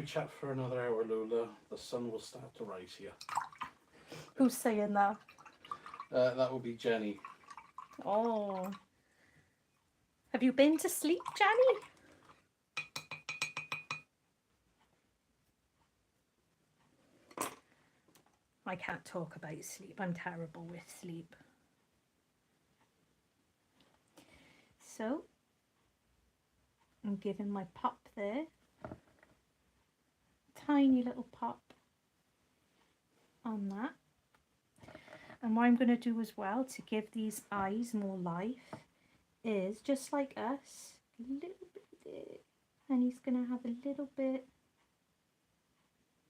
we chat for another hour, Lula, the sun will start to rise here. Who's saying that? That would be Jenny. Oh. Have you been to sleep, Jenny? I can't talk about sleep. I'm terrible with sleep. So, I'm giving my pop there. Tiny little pop on that. And what I'm going to do as well to give these eyes more life is, just like us, a little bit there. And he's going to have a little bit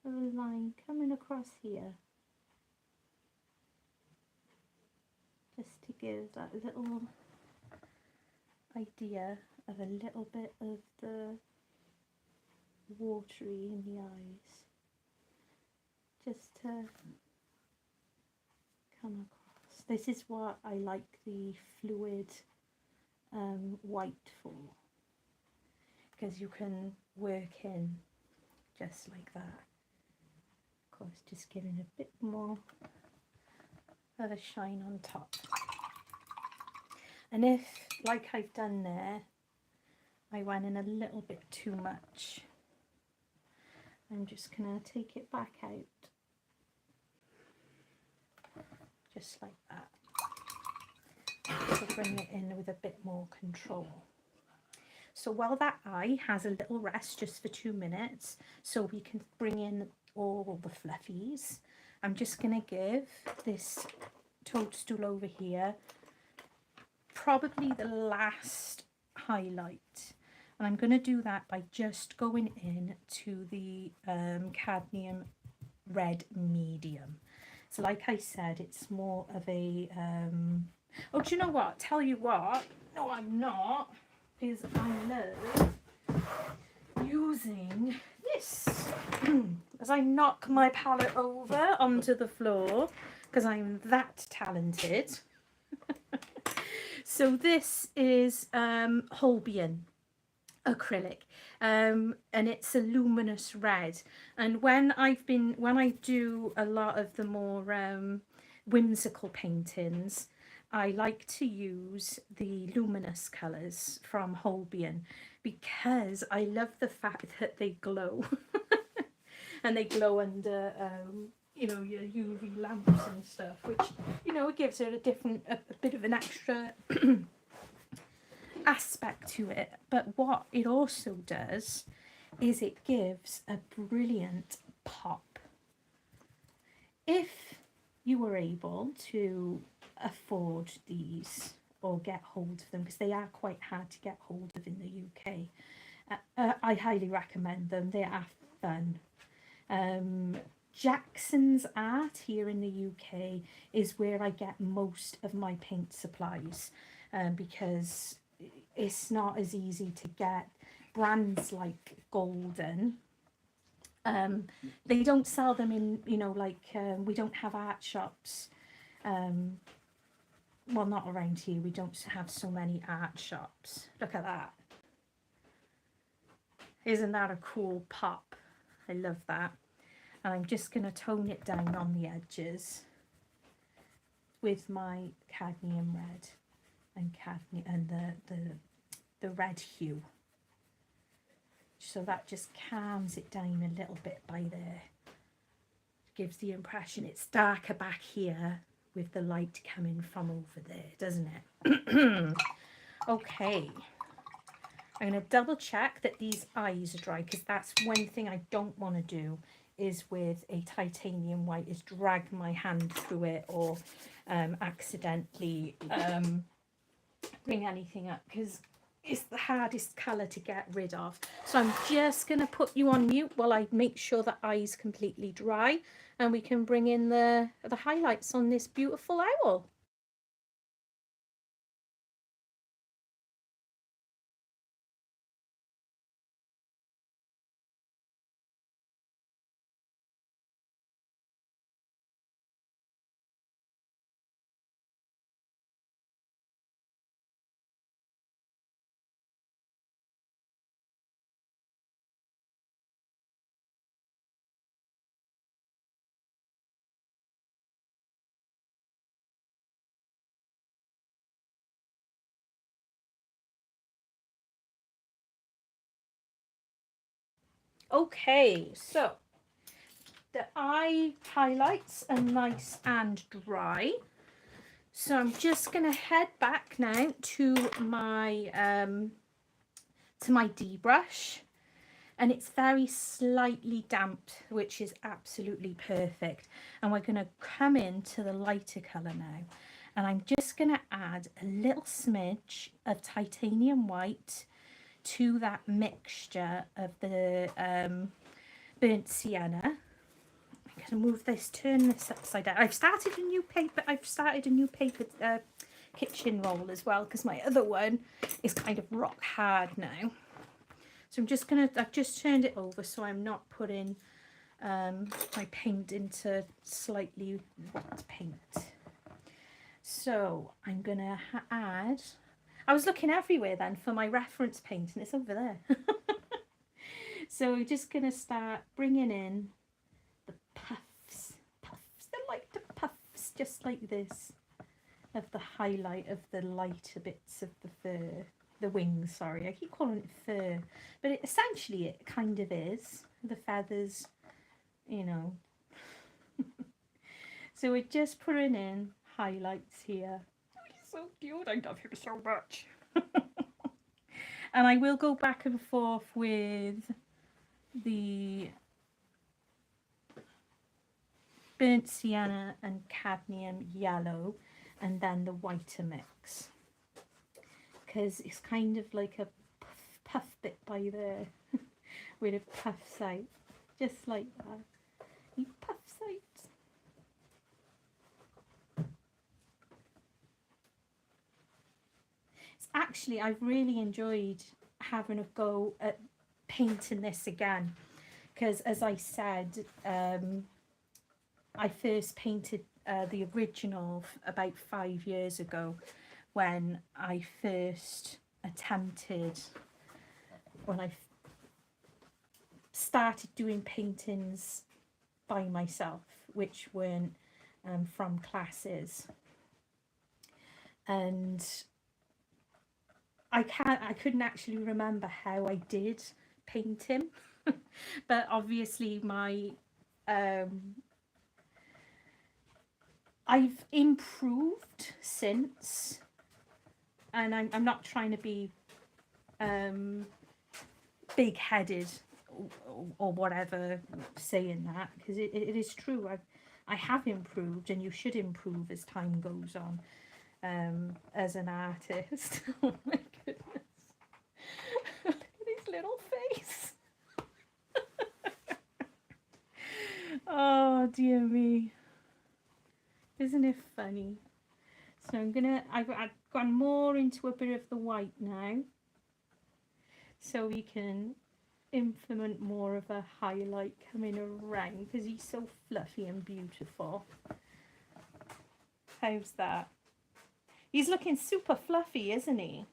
of a line coming across here. Just to give that little idea of a little bit of the watery in the eyes. Just to come across. This is what I like the fluid white for, because you can work in just like that. Of course, just giving a bit more of a shine on top. And if, like I've done there, I went in a little bit too much, I'm just going to take it back out. Just like that. To bring it in with a bit more control. So while that eye has a little rest just for 2 minutes, so we can bring in all the fluffies, I'm just going to give this toadstool over here probably the last highlight. And I'm going to do that by just going in to the cadmium red medium. So like I said, it's more of a... oh, do you know what? Tell you what. No, I'm not. Because I love using this as I knock my palette over onto the floor, because I'm that talented. So this is Holbein acrylic, and it's a luminous red. And when I do a lot of the more whimsical paintings, I like to use the luminous colours from Holbein, because I love the fact that they glow. And they glow under you know, your UV lamps and stuff, which, you know, it gives it a bit of an extra aspect to it. But what it also does is it gives a brilliant pop. If you were able to afford these or get hold of them, because they are quite hard to get hold of in the UK, I highly recommend them. They are fun. Jackson's Art here in the UK is where I get most of my paint supplies, because it's not as easy to get. Brands like Golden, they don't sell them in, you know, like we don't have art shops. Well, not around here. We don't have so many art shops. Look at that. Isn't that a cool pop? I love that. And I'm just going to tone it down on the edges with my cadmium red and the red hue. So that just calms it down a little bit by there. Gives the impression it's darker back here with the light coming from over there, doesn't it? Okay. I'm going to double check that these eyes are dry, because that's one thing I don't want to do is with a titanium white, is drag my hand through it or accidentally bring anything up, because it's the hardest colour to get rid of. So I'm just going to put you on mute while I make sure the eye's completely dry, and we can bring in the highlights on this beautiful owl. Okay, so the eye highlights are nice and dry. So I'm just going to head back now to my D-brush, and it's very slightly damp, which is absolutely perfect. And we're going to come into the lighter colour now, and I'm just going to add a little smidge of titanium white to that mixture of the burnt sienna. I'm going to move this, turn this upside down. I've started a new paper kitchen roll as well, because my other one is kind of rock hard now. So I've just turned it over so I'm not putting my paint into slightly wet paint. So I'm gonna add, I was looking everywhere then for my reference paint and it's over there. So we're just gonna start bringing in the puffs, the lighter puffs, just like this, of the highlight of the lighter bits of the fur. The wings, sorry, I keep calling it fur, but essentially it kind of is, the feathers, you know. So we're just putting in highlights here. Oh, he's so cute, I love him so much. And I will go back and forth with the burnt sienna and cadmium yellow and then the whiter mix, because it's kind of like a puff bit by there where it puffs out, just like that. He puffs out. It's actually, I've really enjoyed having a go at painting this again, because as I said, I first painted the original about 5 years ago, when I first attempted, when I started doing paintings by myself, which weren't from classes. And I couldn't actually remember how I did paint him, but obviously my I've improved since, and I'm not trying to be big-headed or whatever saying that, because it is true. I have improved, and you should improve as time goes on as an artist. Oh my goodness. Look at his little face. Oh dear me. Isn't it funny? So I've gone more into a bit of the white now, so we can implement more of a highlight coming around, because he's so fluffy and beautiful. How's that? He's looking super fluffy, isn't he?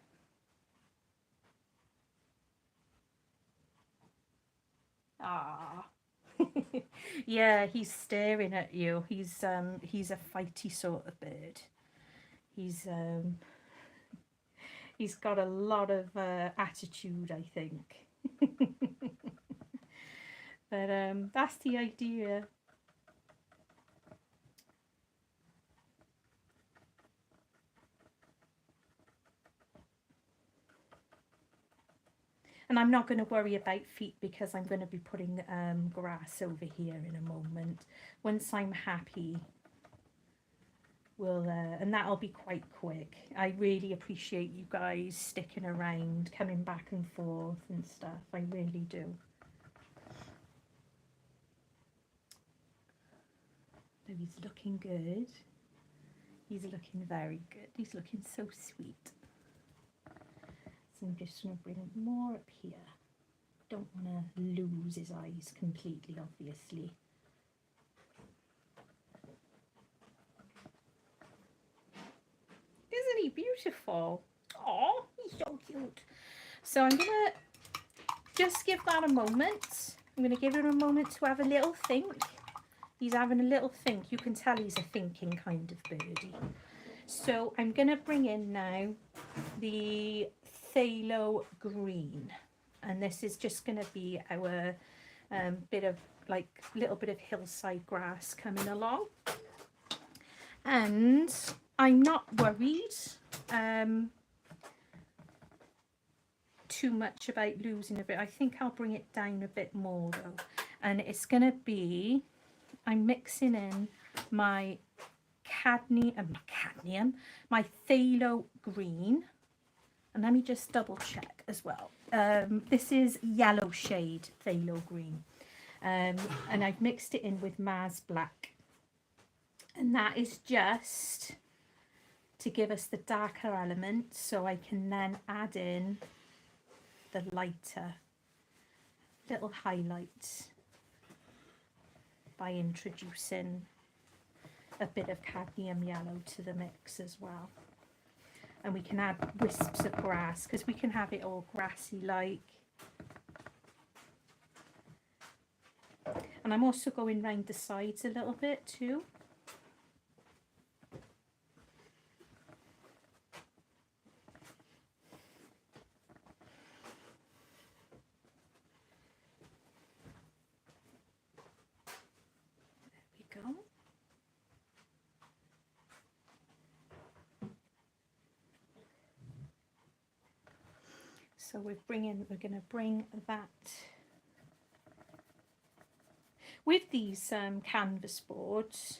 Ah. Yeah, he's staring at you. He's a fighty sort of bird. He's got a lot of attitude, I think. But that's the idea. And I'm not going to worry about feet, because I'm going to be putting grass over here in a moment. Once I'm happy, we'll and that'll be quite quick. I really appreciate you guys sticking around, coming back and forth and stuff. I really do. So he's looking good. He's looking very good. He's looking so sweet. So I'm just going to bring more up here. Don't want to lose his eyes completely, obviously. Isn't he beautiful? Oh, he's so cute. So I'm going to just give that a moment. I'm going to give him a moment to have a little think. He's having a little think. You can tell he's a thinking kind of birdie. So I'm going to bring in now the phthalo green. And this is just going to be our Bit of like little bit of hillside grass coming along, and I'm not worried too much about losing a bit. I think I'll bring it down a bit more though, and it's gonna be, I'm mixing in my my phthalo green, and let me just double check as well. This is yellow shade phthalo green, and I've mixed it in with Mars black, and that is just to give us the darker element, so I can then add in the lighter little highlights by introducing a bit of cadmium yellow to the mix as well. And we can add wisps of grass, because we can have it all grassy like. And I'm also going round the sides a little bit too. There we go. So we're going to bring that with these canvas boards.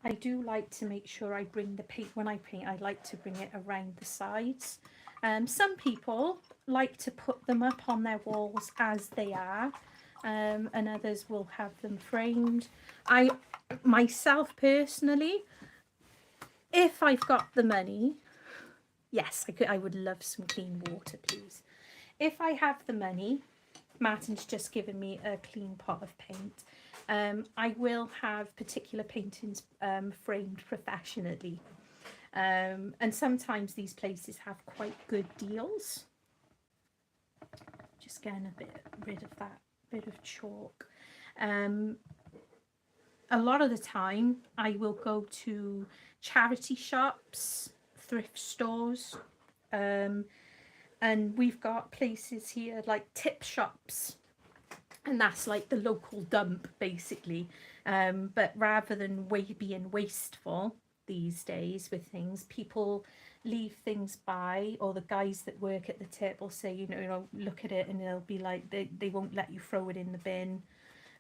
I do like to make sure I bring the paint, when I paint, I like to bring it around the sides. Some people like to put them up on their walls as they are, and others will have them framed. I myself personally, if I've got the money, yes, I would love some clean water, please. If I have the money, Martin's just given me a clean pot of paint. I will have particular paintings framed professionally. And sometimes these places have quite good deals. Just getting a bit rid of that bit of chalk. A lot of the time I will go to charity shops, thrift stores, and we've got places here like tip shops, and that's like the local dump basically. But rather than being wasteful these days with things, people leave things by, or the guys that work at the tip will say, you know, look at it, and they'll be like, they won't let you throw it in the bin,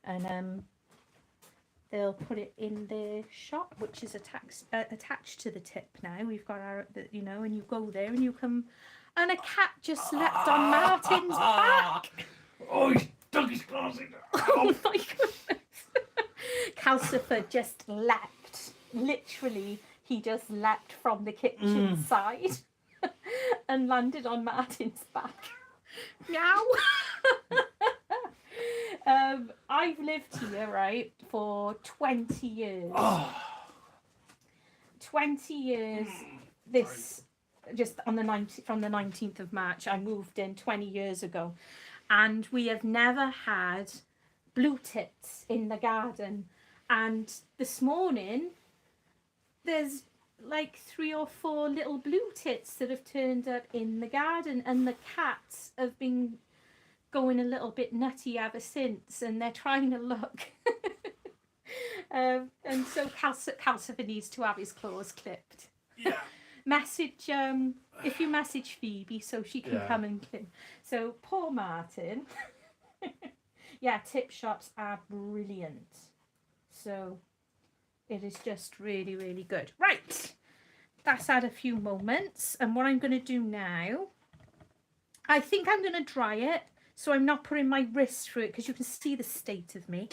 and they'll put it in their shop, which is attached to the tip now. We've got our, you know, and you go there and you come, and a cat just leapt on Martin's back. Oh, he's dug his claws in. Oh my goodness. Calcifer just leapt. Literally, he just leapt from the kitchen side and landed on Martin's back. Meow. I've lived here, right, for 20 years. 20 years. This, just on the from the 19th of March, I moved in 20 years ago, and we have never had blue tits in the garden. And this morning, there's like 3 or 4 little blue tits that have turned up in the garden, and the cats have been going a little bit nutty ever since, and they're trying to look. And so Calcifer needs to have his claws clipped. Yeah. Message, if you message Phoebe so she can come and clip. So poor Martin. Yeah, tip shops are brilliant. So it is just really, really good. Right, that's had a few moments, and what I'm going to do now, I think I'm going to dry it, so I'm not putting my wrist through it, because you can see the state of me,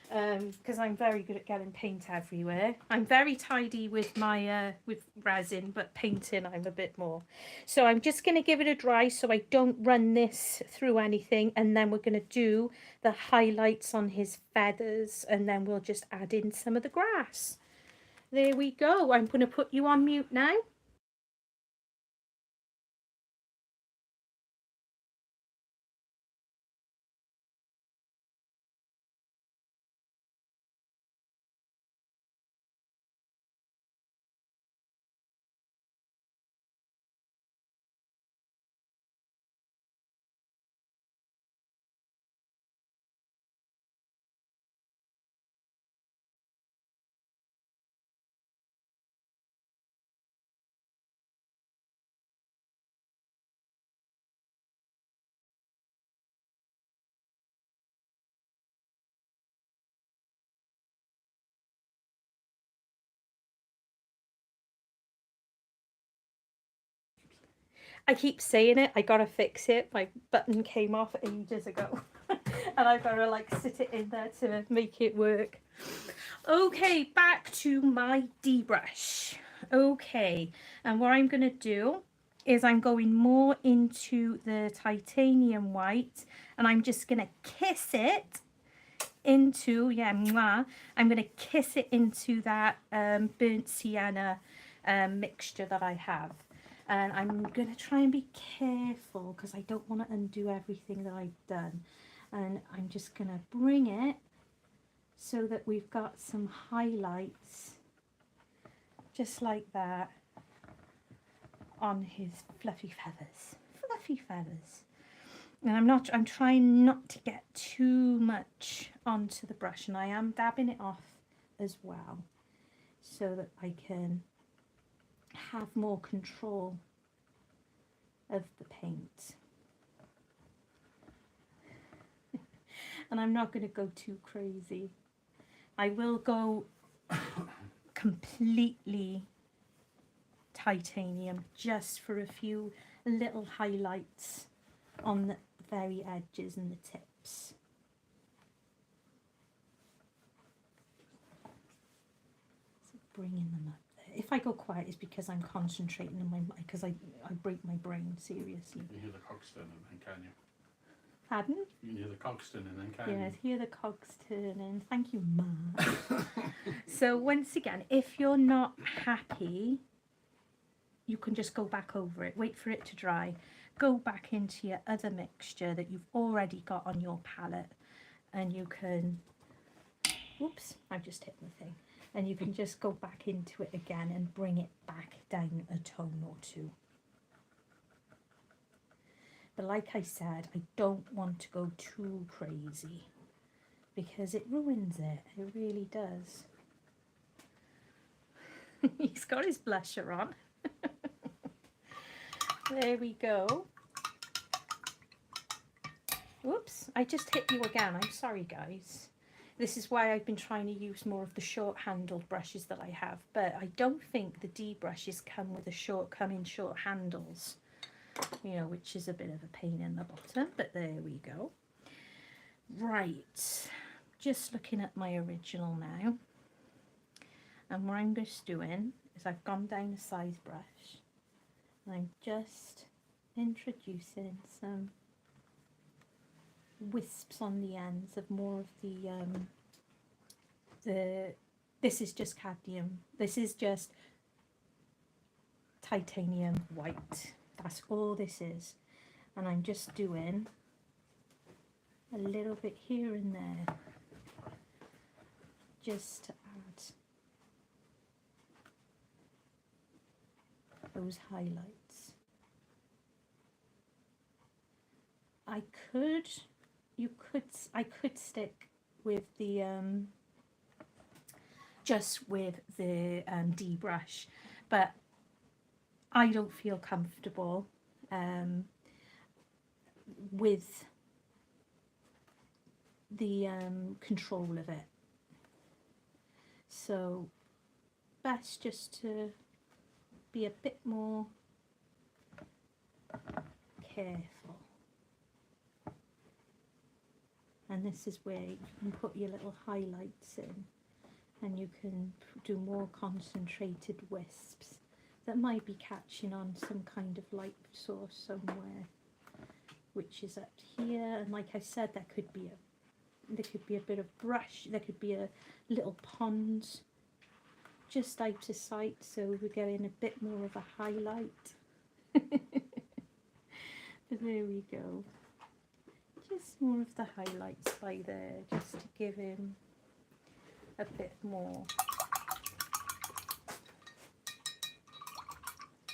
because I'm very good at getting paint everywhere. I'm very tidy with my with resin, but painting I'm a bit more. So I'm just going to give it a dry so I don't run this through anything, and then we're going to do the highlights on his feathers, and then we'll just add in some of the grass. There we go. I'm going to put you on mute now. I keep saying it, I gotta fix it. My button came off ages ago. And I've gotta like sit it in there to make it work. Okay, back to my D-brush. Okay, and what I'm gonna do is I'm going more into the titanium white, and I'm just gonna kiss it into, yeah, mwah, I'm gonna kiss it into that burnt sienna mixture that I have. And I'm gonna try and be careful because I don't want to undo everything that I've done. And I'm just gonna bring it so that we've got some highlights just like that on his fluffy feathers. Fluffy feathers. And I'm trying not to get too much onto the brush, and I am dabbing it off as well so that I can have more control of the paint. And I'm not going to go too crazy. I will go completely titanium just for a few little highlights on the very edges and the tips. So bringing them up there. If I go quiet, it's because I'm concentrating on my, because I break my brain, seriously. You hear the cogs turning then, can you? Pardon? You can hear the cogs turning then, can you? Yes, hear the cogs turning. Thank you, Ma. So once again, if you're not happy, you can just go back over it, wait for it to dry, go back into your other mixture that you've already got on your palette, and you can, whoops, I've just hit the thing, and you can just go back into it again and bring it back down a tone or two. But like I said, I don't want to go too crazy because it ruins it, it really does. He's got his blusher on. There we go. Whoops, I just hit you again. I'm sorry, guys. This is why I've been trying to use more of the short-handled brushes that I have, but I don't think the D brushes come with in short handles, you know, which is a bit of a pain in the bottom, but there we go. Right, just looking at my original now, and what I'm just doing is I've gone down a size brush. I'm just introducing some wisps on the ends of more of this is just cadmium, this is just titanium white, that's all this is, and I'm just doing a little bit here and there just to add those highlights. I could stick with the just with the D brush, but I don't feel comfortable with the control of it, so best just to be a bit more careful. And this is where you can put your little highlights in, and you can do more concentrated wisps that might be catching on some kind of light source somewhere, which is up here. And like I said, there could be a bit of brush, there could be a little pond just out of sight, so we're getting a bit more of a highlight. But there we go. Just more of the highlights by there, just to give him a bit more.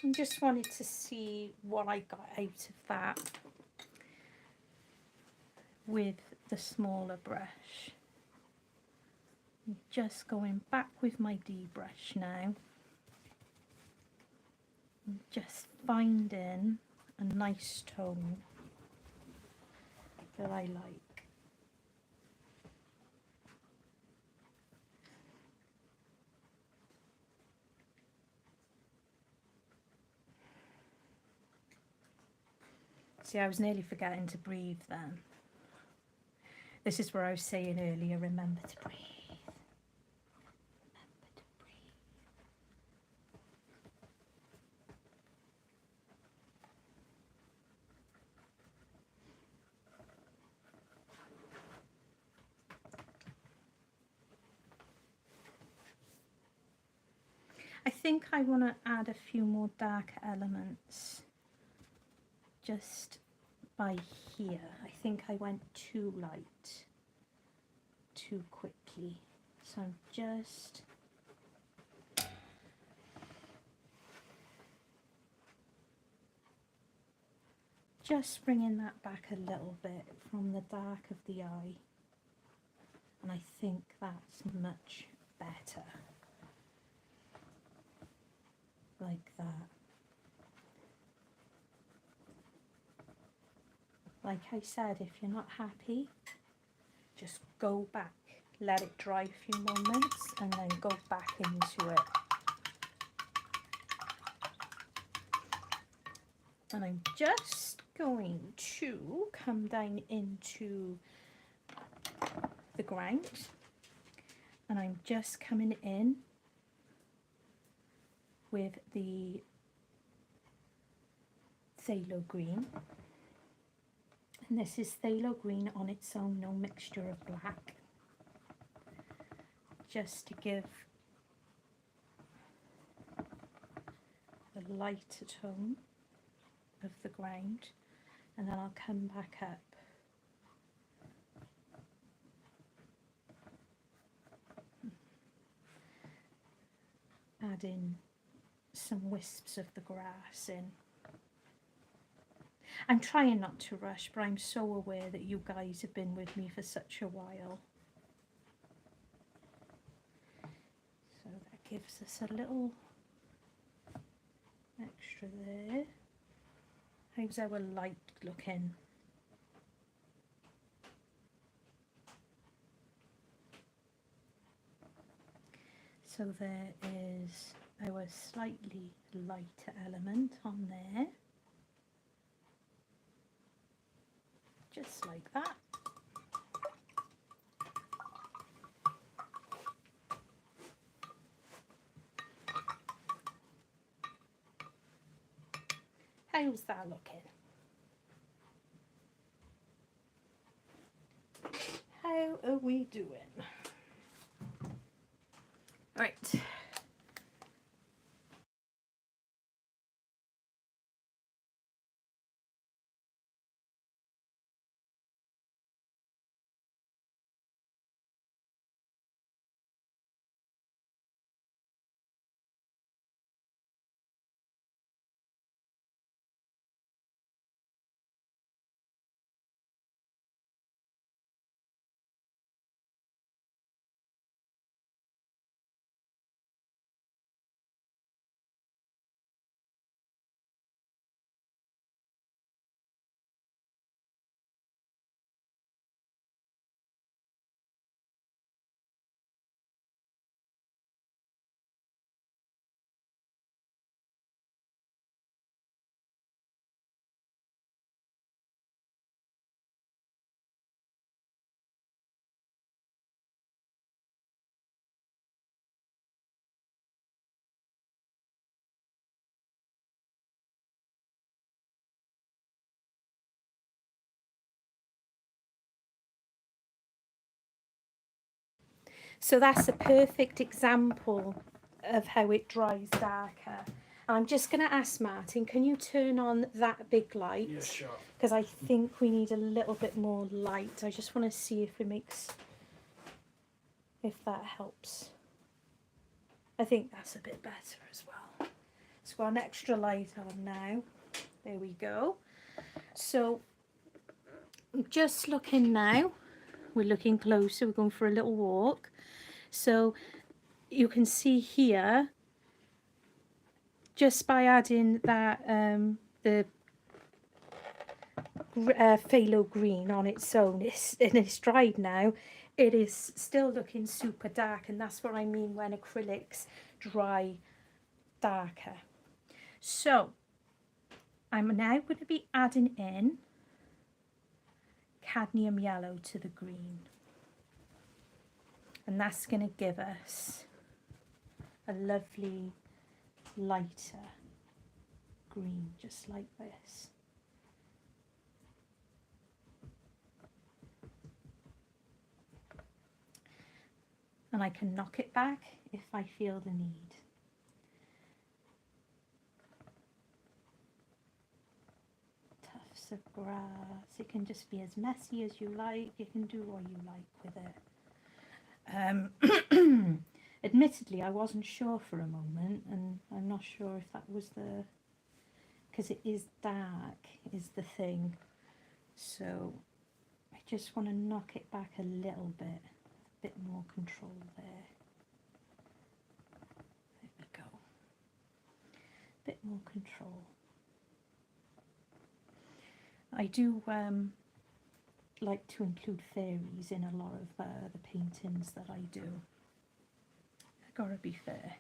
I just wanted to see what I got out of that with the smaller brush. I'm just going back with my D brush now. I'm just finding a nice tone that I like. See, I was nearly forgetting to breathe then. This is where I was saying earlier, remember to breathe. Remember to breathe. I think I want to add a few more dark elements just by here. I think I went too light too quickly, so I'm just bringing that back a little bit from the dark of the eye, and I think that's much better, like that. Like I said, if you're not happy, just go back, let it dry a few moments, and then go back into it. And I'm just going to come down into the ground, and I'm just coming in with the phthalo green. And this is phthalo green on its own, no mixture of black, just to give a lighter tone of the ground, and then I'll come back up adding some wisps of the grass in. I'm trying not to rush, but I'm so aware that you guys have been with me for such a while. So that gives us a little extra there. How's our light looking? So there is our slightly lighter element on there. Just like that. How's that looking? How are we doing? Right. So that's a perfect example of how it dries darker. I'm just going to ask Martin, can you turn on that big light? Yeah, sure. Because I think we need a little bit more light. I just want to see if that helps. I think that's a bit better as well. It's got an extra light on now. There we go. So just looking now, we're looking closer, we're going for a little walk. So you can see here, just by adding that the phthalo green on its own, and it's dried now, it is still looking super dark, and that's what I mean when acrylics dry darker. So I'm now going to be adding in cadmium yellow to the green. And that's going to give us a lovely lighter green, just like this. And I can knock it back if I feel the need. Tufts of grass. It can just be as messy as you like. You can do what you like with it. Admittedly, I wasn't sure for a moment, and I'm not sure if that was the... because it is dark, is the thing. So I just want to knock it back a little bit. A bit more control there. There we go. Bit more control. I do like to include fairies in a lot of the paintings that I do. I've got to be fair.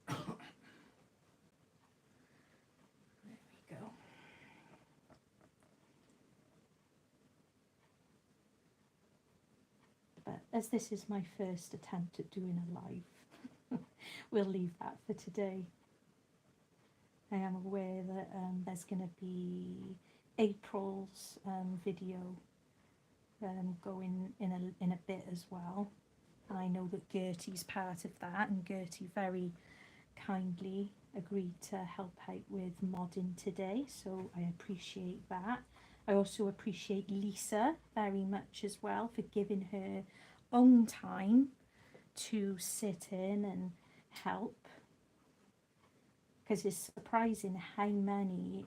There we go. But as this is my first attempt at doing a live, we'll leave that for today. I am aware that there's going to be April's video going in a bit as well. And I know that Gertie's part of that, and Gertie very kindly agreed to help out with modding today, so I appreciate that. I also appreciate Lisa very much as well for giving her own time to sit in and help, because it's surprising how many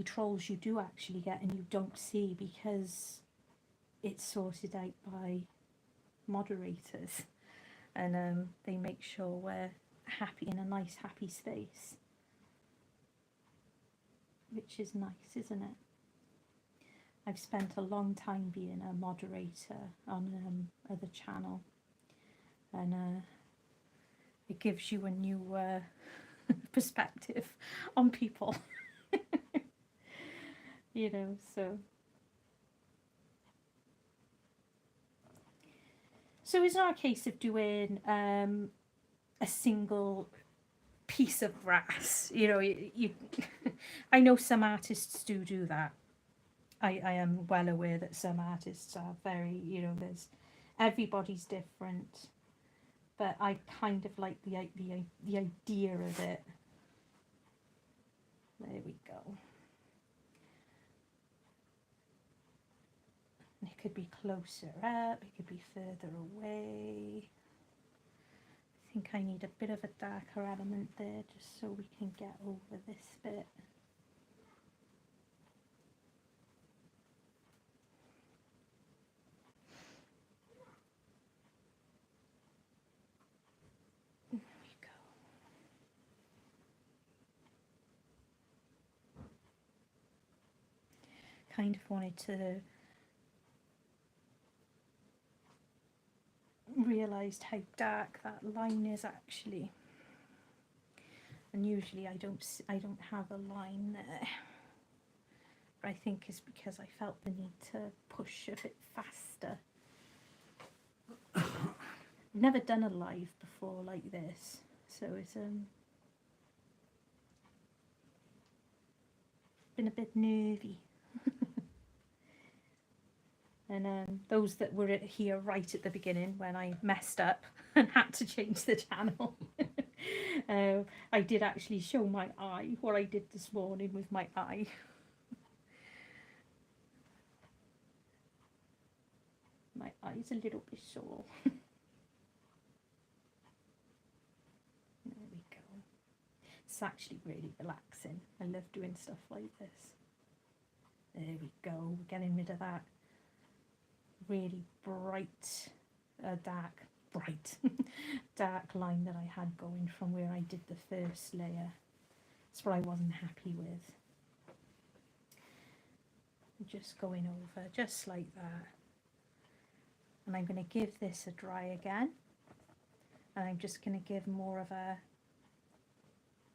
trolls you do actually get and you don't see, because it's sorted out by moderators, and they make sure we're happy, in a nice happy space, which is nice, isn't it? I've spent a long time being a moderator on other channel, and it gives you a new perspective on people. You know, so it's not a case of doing a single piece of grass. You know, you I know some artists do that. I am well aware that some artists are very, you know, everybody's different, but I kind of like the idea of it. There we go. And it could be closer up, it could be further away. I think I need a bit of a darker element there just so we can get over this bit. There we go. Kind of wanted to realised how dark that line is actually, and usually I don't have a line there, but I think it's because I felt the need to push a bit faster. I've never done a live before like this, so it's been a bit nervy. And those that were here right at the beginning when I messed up and had to change the channel, I did actually show my eye, what I did this morning with my eye. My eye's a little bit sore. There we go. It's actually really relaxing. I love doing stuff like this. There we go, we're getting rid of that really bright, dark line that I had going from where I did the first layer. That's what I wasn't happy with. Just going over, just like that. And I'm going to give this a dry again. And I'm just going to give more of a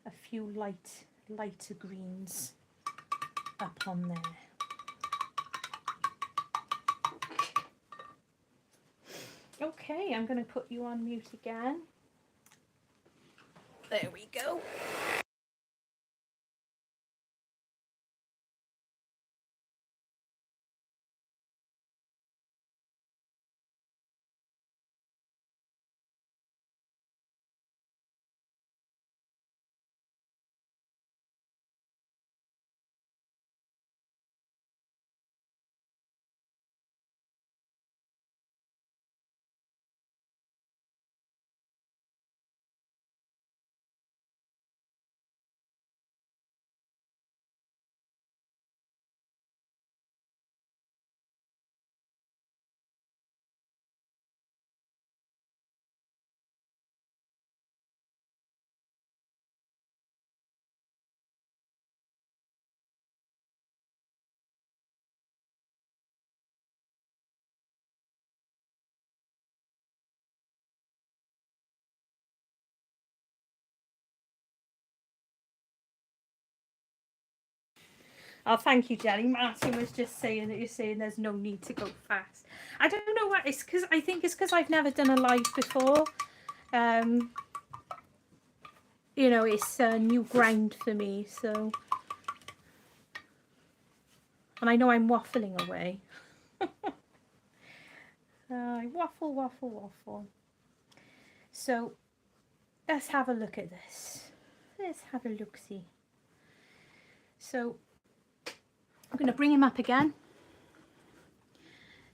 a few lighter greens up on there. Okay, I'm going to put you on mute again. There we go. Oh, thank you, Jenny. Martin was just saying that you're saying there's no need to go fast. I don't know what it's because I think it's because I've never done a live before. You know, it's a new grind for me, so. And I know I'm waffling away. I waffle, waffle, waffle. So let's have a look at this. Let's have a look-see. So I'm going to bring him up again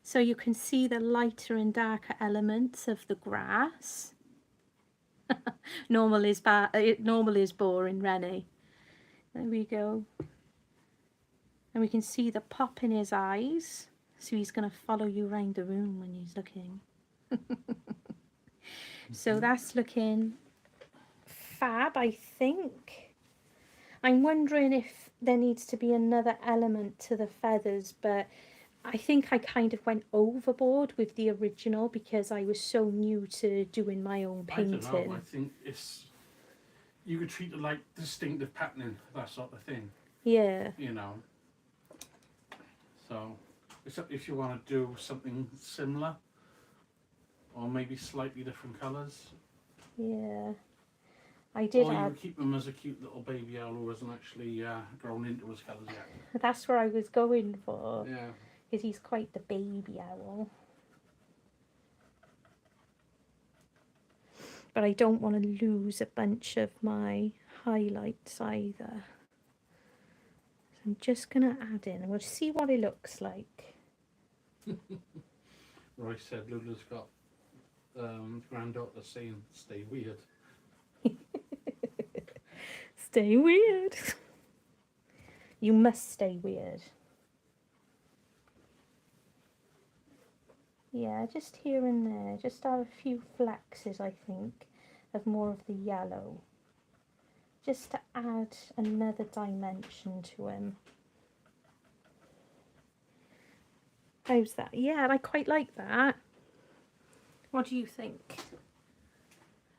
so you can see the lighter and darker elements of the grass. Normal is boring, Rennie. There we go. And we can see the pop in his eyes, so he's going to follow you around the room when he's looking. So that's looking fab, I think. I'm wondering if there needs to be another element to the feathers, but I think I kind of went overboard with the original because I was so new to doing my own painting. I don't know, I think it's, you could treat it like distinctive patterning, that sort of thing. Yeah. You know. So, except if you want to do something similar, or maybe slightly different colours. Yeah. I did or you add... could keep him as a cute little baby owl who hasn't actually grown into his colours yet. That's where I was going for. Yeah. Because he's quite the baby owl. But I don't want to lose a bunch of my highlights either. So I'm just going to add in and we'll see what it looks like. Roy said Lula's got granddaughter saying, stay weird. Stay weird. You must stay weird. Yeah, just here and there. Just have a few flexes, I think, of more of the yellow. Just to add another dimension to him. How's that? Yeah, I quite like that. What do you think?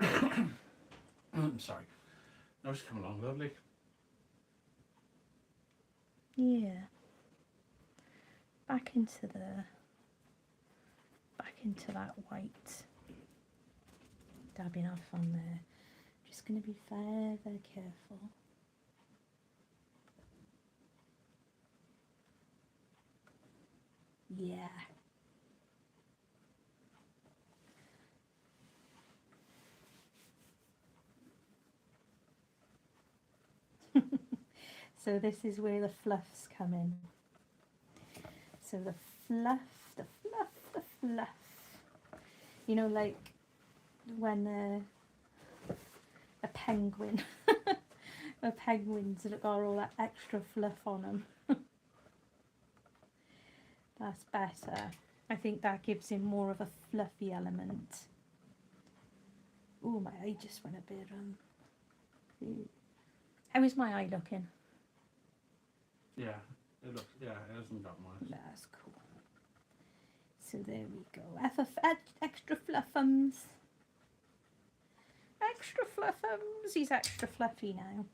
I'm sorry. No, it's coming along lovely. Yeah. Back into that white. Dabbing off on there. Just going to be very, very careful. Yeah. So this is where the fluffs come in. So the fluff, the fluff, the fluff. You know, like when a penguin, a penguin's got all that extra fluff on them. That's better. I think that gives him more of a fluffy element. Oh, my eye just went a bit. How is my eye looking? Yeah, it looks. Yeah, it hasn't got much. That's cool. So there we go. Extra fluffums. extra fluffums. He's extra fluffy now.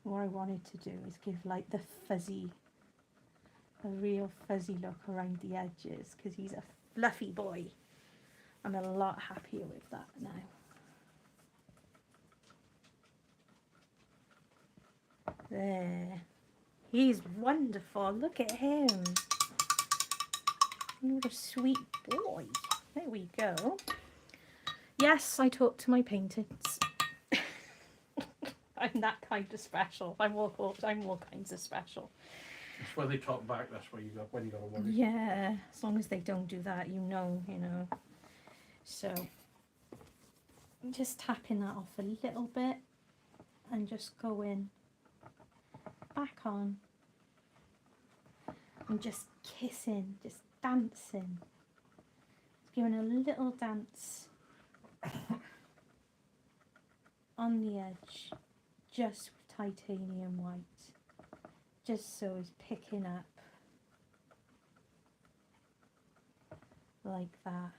What I wanted to do is give like the fuzzy, a real fuzzy look around the edges, because he's a fluffy boy. I'm a lot happier with that now. There. He's wonderful. Look at him. What a sweet boy. There we go. Yes, I talk to my paintings. I'm that kind of special. I'm all kinds of special. It's when they talk back, that's where you got to worry. Yeah, as long as they don't do that, you know. So, I'm just tapping that off a little bit and just going back on and just kissing, just dancing. Just giving a little dance on the edge, just with titanium white, just so it's picking up like that,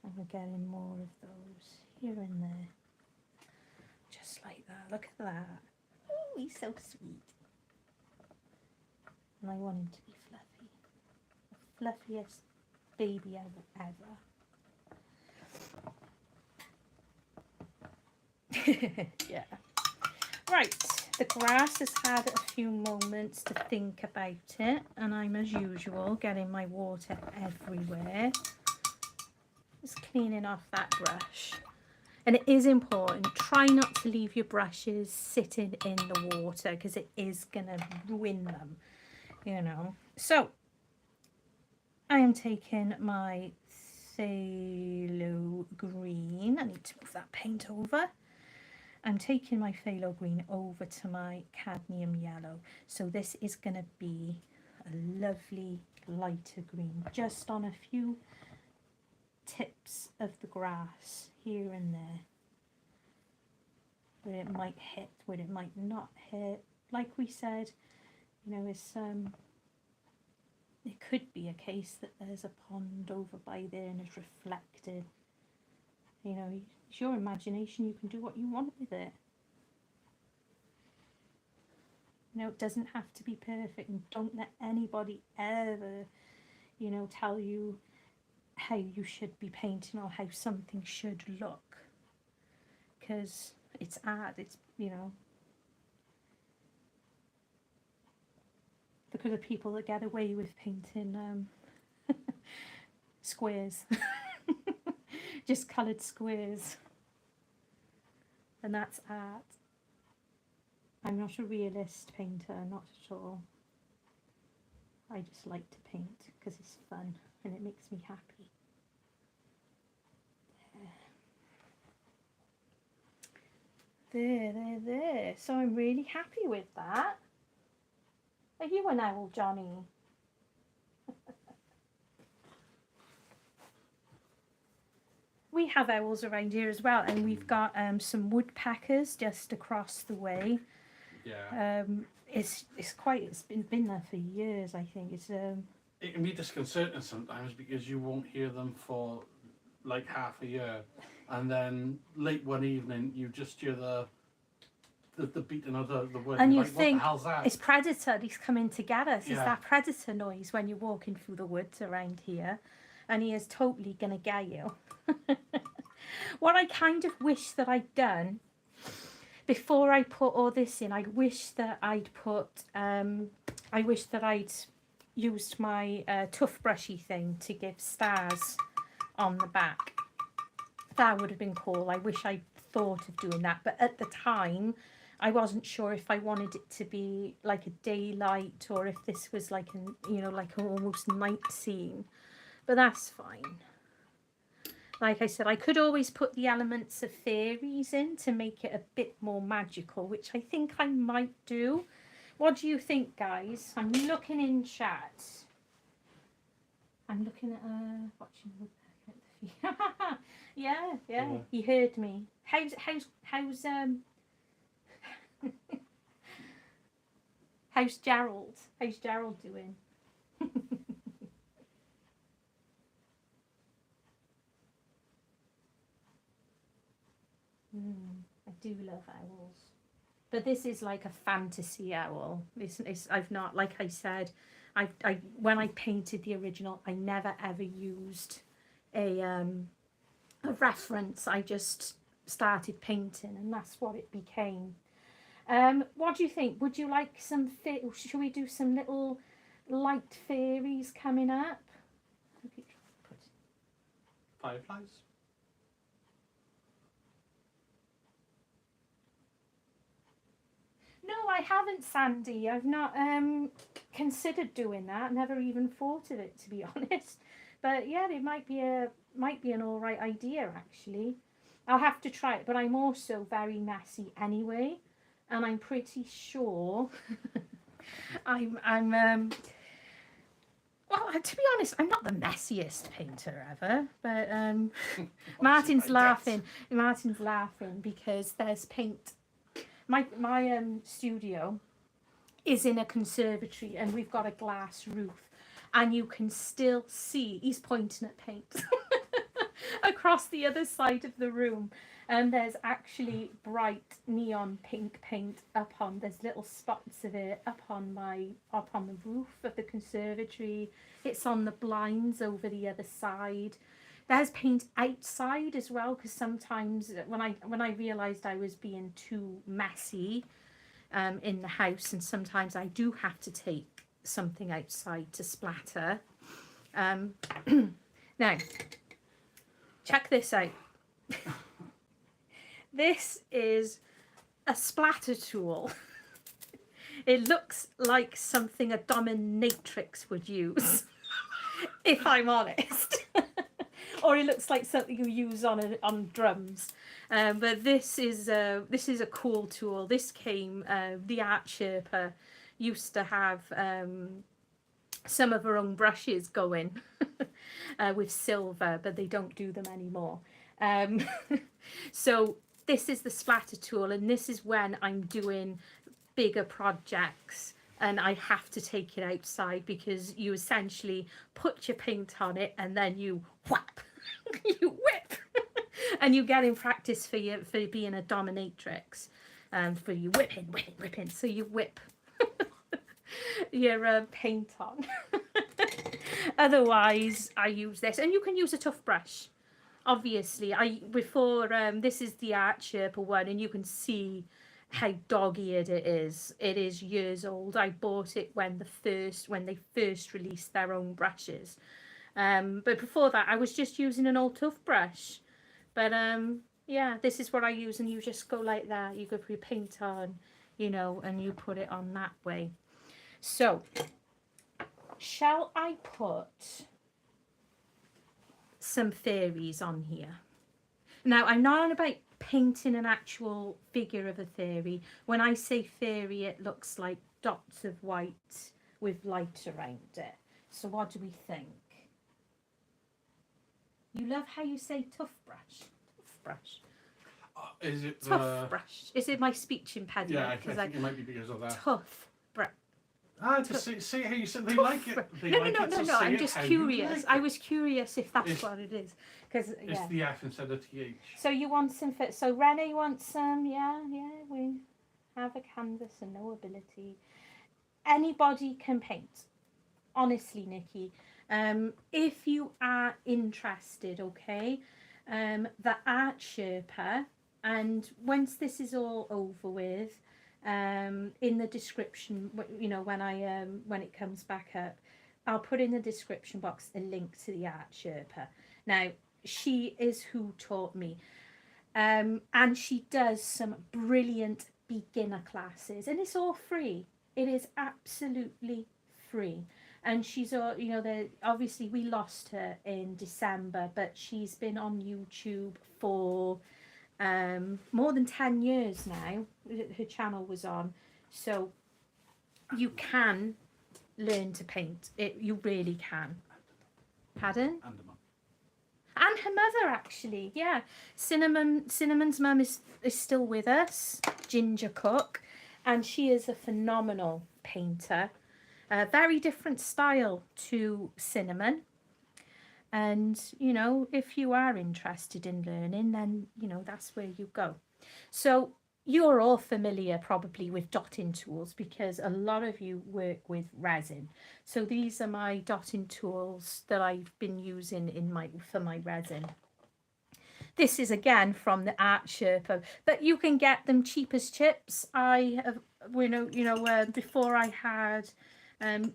and we're getting more of those here and there, just like that. Look at that. Oh, he's so sweet. And I want him to be fluffy, the fluffiest baby ever. Yeah. Right, the grass has had a few moments to think about it, and I'm as usual getting my water everywhere. Just cleaning off that brush. And it is important, try not to leave your brushes sitting in the water, because it is going to ruin them, So, I am taking my phthalo green. I need to move that paint over. I'm taking my phthalo green over to my cadmium yellow. So this is going to be a lovely lighter green, just on a few tips of the grass here and there, where it might hit, where it might not hit. Like we said, it could be a case that there's a pond over by there and it's reflected. It's your imagination. You can do what you want with it. It doesn't have to be perfect, and don't let anybody ever, tell you how you should be painting or how something should look, because it's art. It's look at the people that get away with painting squares. Just coloured squares, and that's art. I'm not a realist painter, not at all. I just like to paint because it's fun and it makes me happy. There. So I'm really happy with that. Are you an owl, Johnny? We have owls around here as well, and we've got some woodpeckers just across the way. Yeah. It's been there for years, I think. It can be disconcerting sometimes because you won't hear them for like half a year, and then late one evening you just hear the beating of the wood. And you like, think, what the hell's that? it's predator, he's coming to get us. Yeah. It's that predator noise when you're walking through the woods around here, and he is totally going to get you. What I kind of wish that I'd done before I put all this in, I wish that I'd used my tough brushy thing to give stars on the back. That would have been cool. I wish I'd thought of doing that, but at the time I wasn't sure if I wanted it to be like a daylight or if this was like an like an almost night scene, but that's fine. Like I said, I could always put the elements of fairies in to make it a bit more magical, which I think I might do. What do you think, guys? I'm looking in chat. I'm looking at watching woodpecker at the Yeah, Yeah. he heard me. How's how's Gerald? How's Gerald doing? I do love owls. But this is like a fantasy owl. I've not, like I said, I when I painted the original, I never ever used a reference. I just started painting, and that's what it became. What do you think? Would you like some? Should we do some little light fairies coming up? Fireflies. No, I haven't, Sandy. I've not considered doing that. Never even thought of it, to be honest. But yeah, it might be an all right idea actually. I'll have to try it. But I'm also very messy anyway, and I'm pretty sure I'm well, to be honest, I'm not the messiest painter ever, but Martin's laughing. Martin's laughing because there's paint. My studio is in a conservatory, and we've got a glass roof, and you can still see, he's pointing at paint across the other side of the room, and there's actually bright neon pink paint there's little spots of it up on the roof of the conservatory. It's on the blinds over the other side. There's paint outside as well, because sometimes when I realised I was being too messy in the house, and sometimes I do have to take something outside to splatter. Now, check this out. This is a splatter tool. It looks like something a dominatrix would use, if I'm honest. Or it looks like something you use on drums. But this is a cool tool. This came, the Art Sherpa used to have some of her own brushes going with silver, but they don't do them anymore. So this is the splatter tool, and this is when I'm doing bigger projects and I have to take it outside, because you essentially put your paint on it and then you whap, you whip, and you get in practice for being a dominatrix, for you whipping. So you whip your paint on. Otherwise, I use this, and you can use a tough brush. Obviously, this is the Art Sherpa one, and you can see how dog-eared it is. It is years old. I bought it when they first released their own brushes. But before that, I was just using an old tough brush. But yeah, this is what I use, and you just go like that. You go put your paint on, and you put it on that way. So, shall I put some fairies on here? Now, I'm not on about painting an actual figure of a fairy. When I say fairy, it looks like dots of white with light around it. So what do we think? You love how you say tough brush. Tough brush. Is it tough brush? Is it my speech impediment? Yeah, I think it might be because of that. Tough brush. To see how you said they like it. No. I'm just curious. I was curious if that's what it is, because it's the F instead of TH. So you want some fit? So Renee wants some. Yeah. We have a canvas and no ability. Anybody can paint. Honestly, Nikki. If you are interested, okay, the Art Sherpa, and once this is all over with, in the description, when it comes back up, I'll put in the description box a link to the Art Sherpa. Now, she is who taught me, and she does some brilliant beginner classes, and it's all free. It is absolutely free. And she's, obviously we lost her in December, but she's been on YouTube for more than 10 years now. Her channel was on. So you can learn to paint. You really can. Pardon? Andaman. And her mother, actually. Yeah. Cinnamon's mum is still with us, Ginger Cook, and she is a phenomenal painter. A very different style to Cinnamon. And, you know, if you are interested in learning, then, you know, that's where you go. So you're all familiar probably with dotting tools because a lot of you work with resin. So these are my dotting tools that I've been using for my resin. This is again from the Art Sherpa, but you can get them cheap as chips. I have, before I had,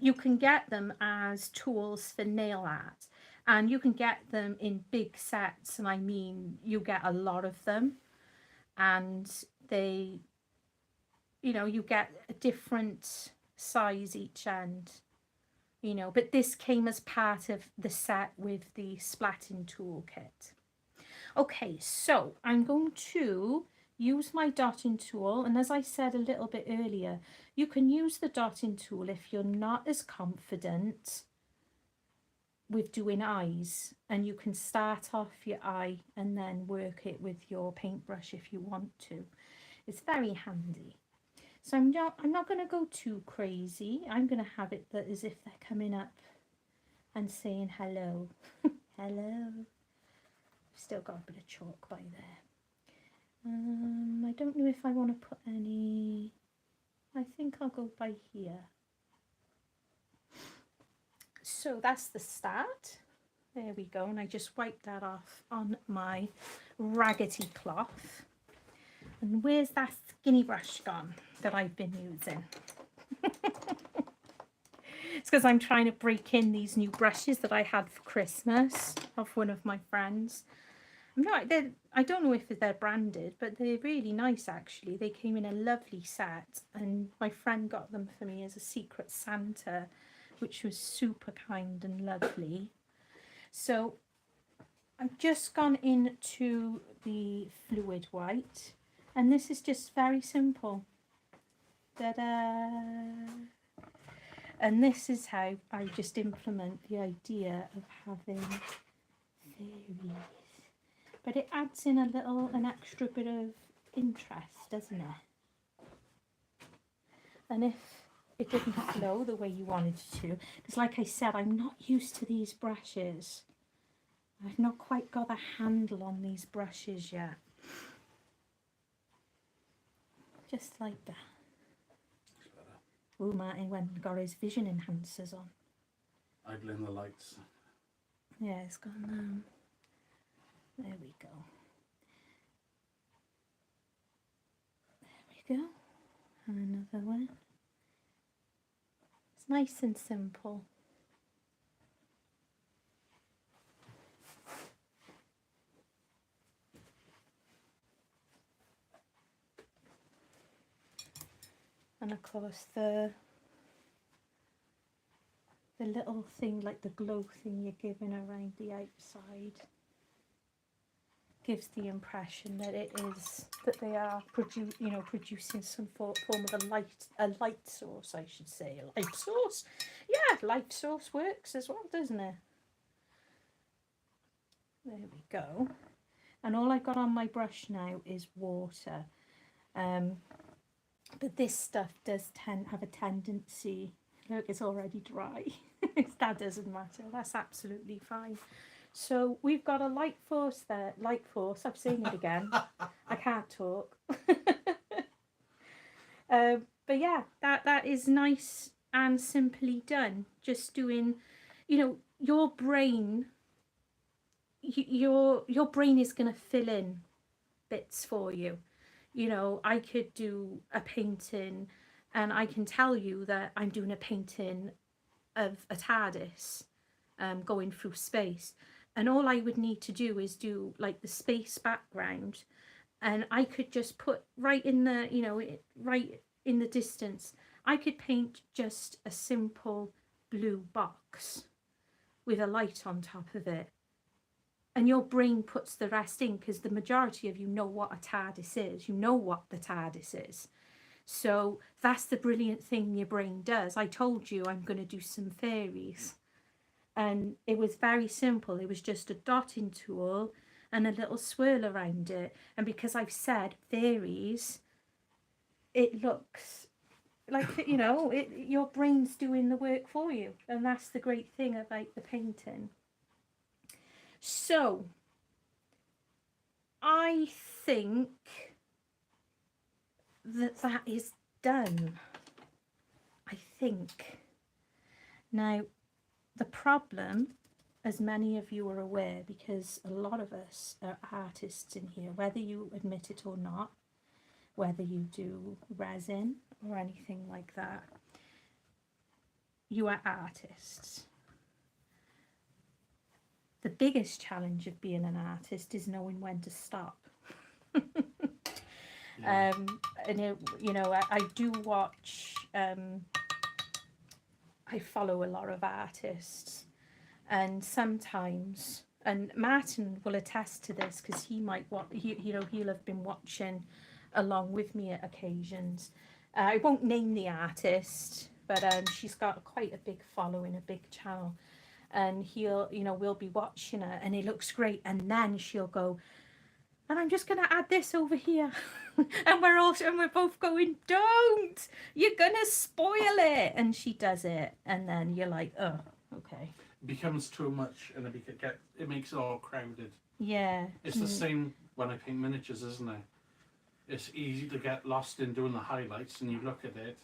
you can get them as tools for nail art, and you can get them in big sets, and I mean you get a lot of them, and they, you know, you get a different size each end, you know, but this came as part of the set with the splatting toolkit. Okay, so I'm going to use my dotting tool, and as I said a little bit earlier, you can use the dotting tool if you're not as confident with doing eyes, and you can start off your eye and then work it with your paintbrush if you want to. It's very handy. So I'm not going to go too crazy. I'm going to have it that as if they're coming up and saying hello. Hello. Still got a bit of chalk by there. I don't know if I want to put any. I think I'll go by here. So that's the start. There we go, and I just wiped that off on my raggedy cloth. And where's that skinny brush gone that I've been using? It's because I'm trying to break in these new brushes that I had for Christmas off one of my friends. I don't know if they're branded, but they're really nice actually. They came in a lovely set, and my friend got them for me as a secret Santa, which was super kind and lovely. So I've just gone into the fluid white, and this is just very simple. Ta-da! And this is how I just implement the idea of having fairies. But it adds in an extra bit of interest, doesn't it? And if it didn't flow the way you wanted it to, because like I said, I'm not used to these brushes. I've not quite got a handle on these brushes yet. Just like that. Oh, Martin went and got his vision enhancers on. Idling the lights. Yeah, it's gone. There we go. There we go. And another one. It's nice and simple. And of course the little thing, like the glow thing you're giving around the outside, gives the impression that they are producing some form of a light source, I should say. A light source? Yeah, light source works as well, doesn't it? There we go. And all I've got on my brush now is water. But this stuff does have a tendency, look, it's already dry. That doesn't matter, that's absolutely fine. So we've got a light force there. Light force, I've seen it again. I can't talk. But yeah, that is nice and simply done. Just doing, you know, your brain, your brain is going to fill in bits for you. You know, I could do a painting and I can tell you that I'm doing a painting of a TARDIS going through space. And all I would need to do is do like the space background, and I could just put right in the, you know, right in the distance, I could paint just a simple blue box with a light on top of it. And your brain puts the rest in, because the majority of you know what a TARDIS is. You know what the TARDIS is. So that's the brilliant thing your brain does. I told you I'm going to do some fairies. and it was very simple. It was just a dotting tool and a little swirl around it. And because I've said fairies, it looks like, you know, your brain's doing the work for you. And that's the great thing about the painting. So I think that is done. I think. Now, the problem, as many of you are aware, because a lot of us are artists in here, whether you admit it or not, whether you do resin or anything like that, you are artists. The biggest challenge of being an artist is knowing when to stop. Yeah. And it, you know, I do watch, I follow a lot of artists, and sometimes, and Martin will attest to this because he might you know, he'll have been watching along with me at occasions. I won't name the artist, but she's got quite a big following, a big channel, and he'll, you know, we'll be watching her and it looks great, and then she'll go, and I'm just gonna add this over here. And we're both going, don't, you're gonna spoil it. And she does it, and then you're like, oh, okay. It becomes too much, and it makes it all crowded. Yeah. It's the same when I paint miniatures, isn't it? It's easy to get lost in doing the highlights, and you look at it,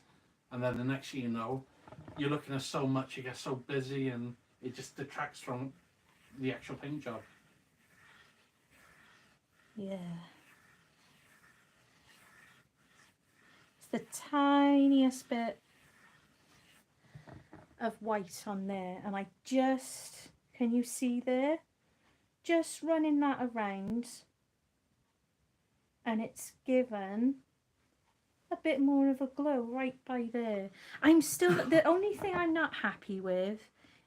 and then the next thing you know, you're looking at so much, you get so busy, and it just detracts from the actual paint job. Yeah. It's the tiniest bit of white on there, and I just, can you see there? Just running that around, and it's given a bit more of a glow right by there. I'm still, the only thing I'm not happy with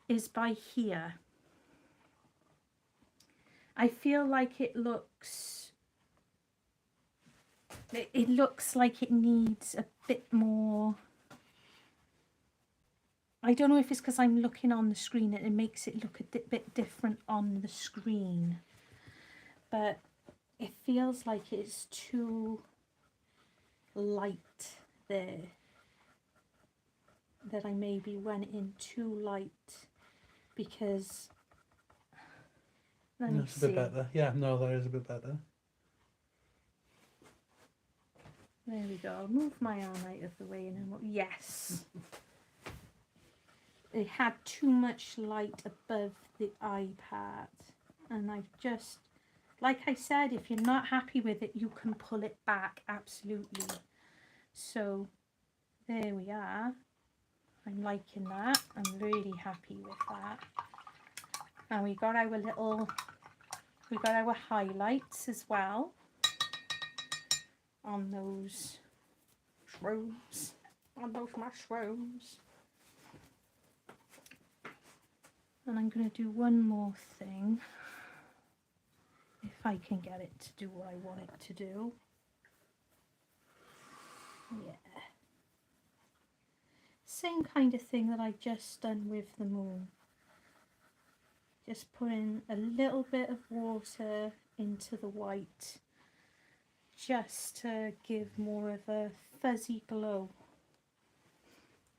is by here. I feel like it looks like it needs a bit more. I don't know if it's because I'm looking on the screen and it makes it look a bit different on the screen, but it feels like it's too light there, that I maybe went in too light, because let me That's see. a bit better. Yeah, no, that is a bit better. There we go. I'll move my arm out of the way and then yes. It had too much light above the eye part, and I've just, like I said, if you're not happy with it, you can pull it back, absolutely. So there we are. I'm liking that. I'm really happy with that. And we got our highlights as well on those mushrooms. And I'm going to do one more thing, if I can get it to do what I want it to do. Yeah. Same kind of thing that I've just done with the moon. Just putting a little bit of water into the white, just to give more of a fuzzy glow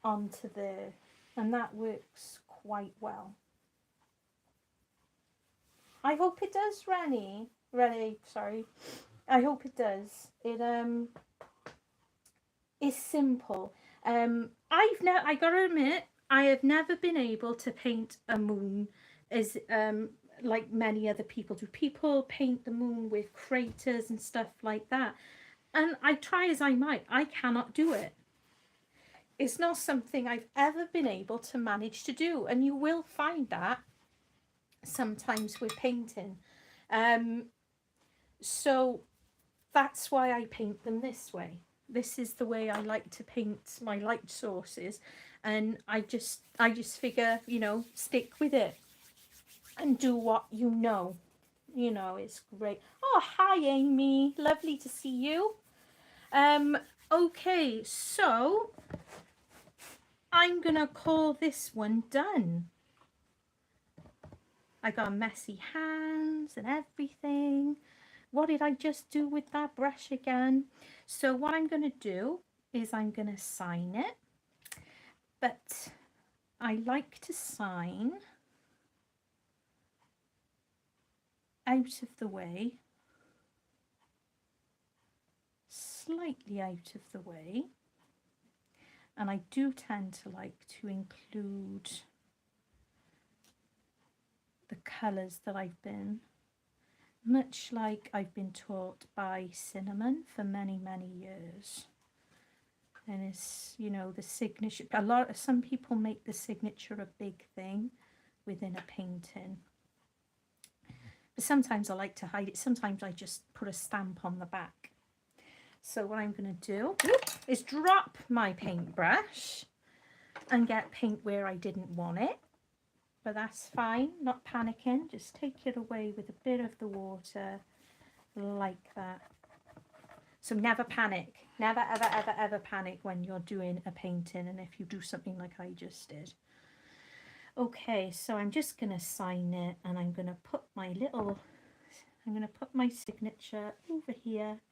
onto there, and that works quite well. I hope it does, Rennie, sorry. I hope it does. It's simple. I gotta admit, I have never been able to paint a moon as like many other people do. People paint the moon with craters and stuff like that, and I try as I might, I cannot do it. It's not something I've ever been able to manage to do, and you will find that sometimes with painting. So that's why I paint them this way. This is the way I like to paint my light sources, and I just figure, you know, stick with it and do what you know. You know, it's great. Oh, hi Amy, lovely to see you. Okay, so I'm gonna call this one done. I got messy hands and everything. What did I just do with that brush again? So what I'm going to do is I'm going to sign it. But I like to sign out of the way, slightly out of the way. And I do tend to like to include the colours that I've been, much like I've been taught by Cinnamon for many, many years. And it's, you know, the signature, some people make the signature a big thing within a painting. But sometimes I like to hide it. Sometimes I just put a stamp on the back. So what I'm going to do is drop my paintbrush and get paint where I didn't want it. But that's fine, not panicking. Just take it away with a bit of the water like that. So never panic. Never, ever, ever, ever panic when you're doing a painting, and if you do something like I just did. Okay, so I'm just going to sign it, and I'm going to put my signature over here,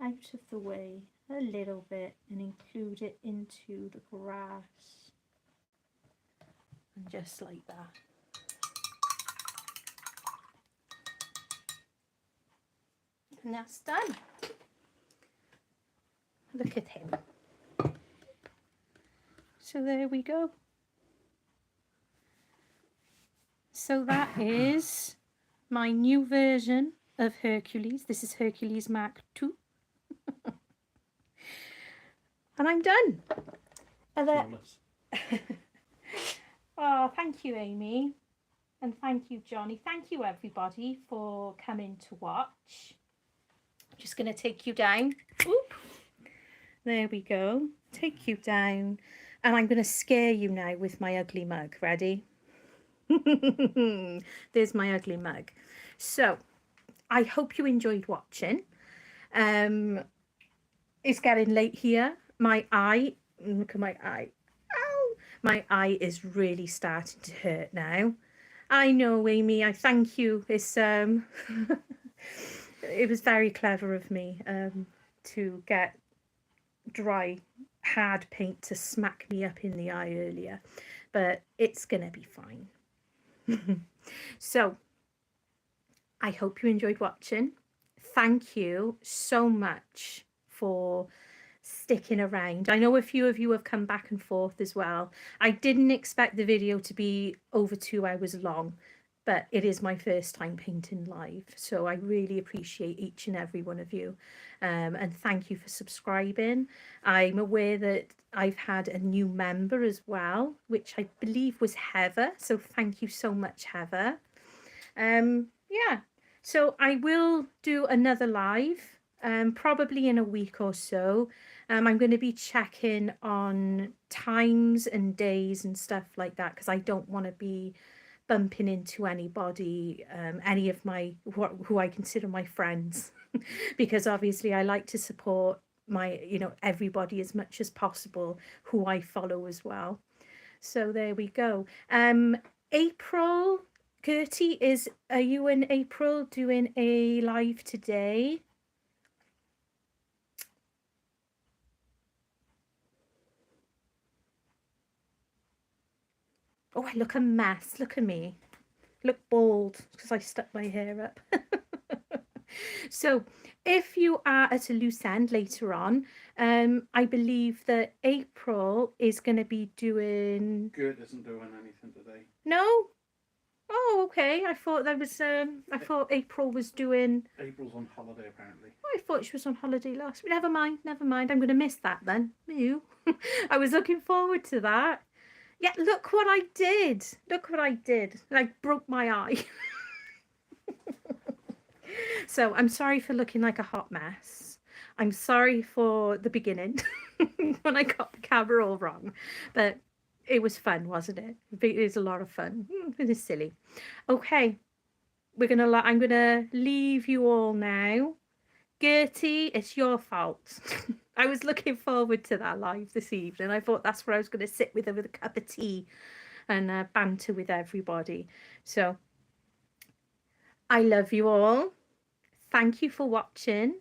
out of the way a little bit, and include it into the grass. And just like that. And that's done. Look at him. So there we go. So that is my new version of Hercules. This is Hercules Mark II. And I'm done. Oh, thank you, Amy. And thank you, Johnny. Thank you, everybody, for coming to watch. I'm just going to take you down. Oop. There we go. Take you down. And I'm going to scare you now with my ugly mug. Ready? There's my ugly mug. So, I hope you enjoyed watching. It's getting late here. My eye, look at my eye. Ow! My eye is really starting to hurt now. I know, Amy, I thank you. It's it was very clever of me to get dry hard paint to smack me up in the eye earlier, but it's gonna be fine. So I hope you enjoyed watching. Thank you so much for sticking around. I know a few of you have come back and forth as well. I didn't expect the video to be over 2 hours long, but it is my first time painting live, so I really appreciate each and every one of you, and thank you for subscribing. I'm aware that I've had a new member as well, which I believe was Heather, so thank you so much, Heather. Yeah, so I will do another live probably in a week or so. I'm going to be checking on times and days and stuff like that, because I don't want to be bumping into anybody, any of my who I consider my friends, because obviously I like to support my, you know, everybody as much as possible who I follow as well. So there we go. April, Gertie, are you in April doing a live today? Oh, I look a mess. Look at me. Look bald because I stuck my hair up. So if you are at a loose end later on, I believe that April is going to be doing... Gert isn't doing anything today. No? Oh, okay. I thought there was, I thought April was doing... April's on holiday, apparently. Oh, I thought she was on holiday last week. Never mind, never mind. I'm going to miss that then. Ew. I was looking forward to that. Yeah, look what I did. Look what I did. I broke my eye. So I'm sorry for looking like a hot mess. I'm sorry for the beginning when I got the camera all wrong. But it was fun, wasn't it? It was a lot of fun. It is silly. Okay, I'm gonna leave you all now. Gertie, it's your fault. I was looking forward to that live this evening. I thought that's where I was going to sit with her with a cup of tea and banter with everybody. So I love you all. Thank you for watching.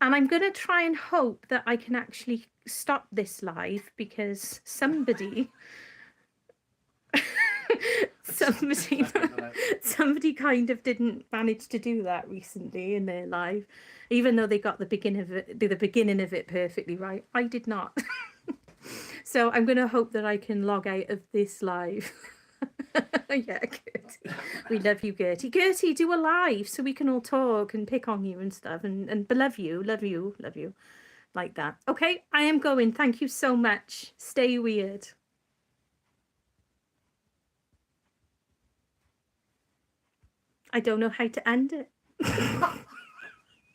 And I'm going to try and hope that I can actually stop this live because somebody somebody somebody kind of didn't manage to do that recently in their live, even though they got the beginning of it perfectly right. I did not. So I'm going to hope that I can log out of this live. Yeah, Gertie. We love you, Gertie. Gertie, do a live so we can all talk and pick on you and stuff, and love you, like that. Okay, I am going. Thank you so much. Stay weird. I don't know how to end it.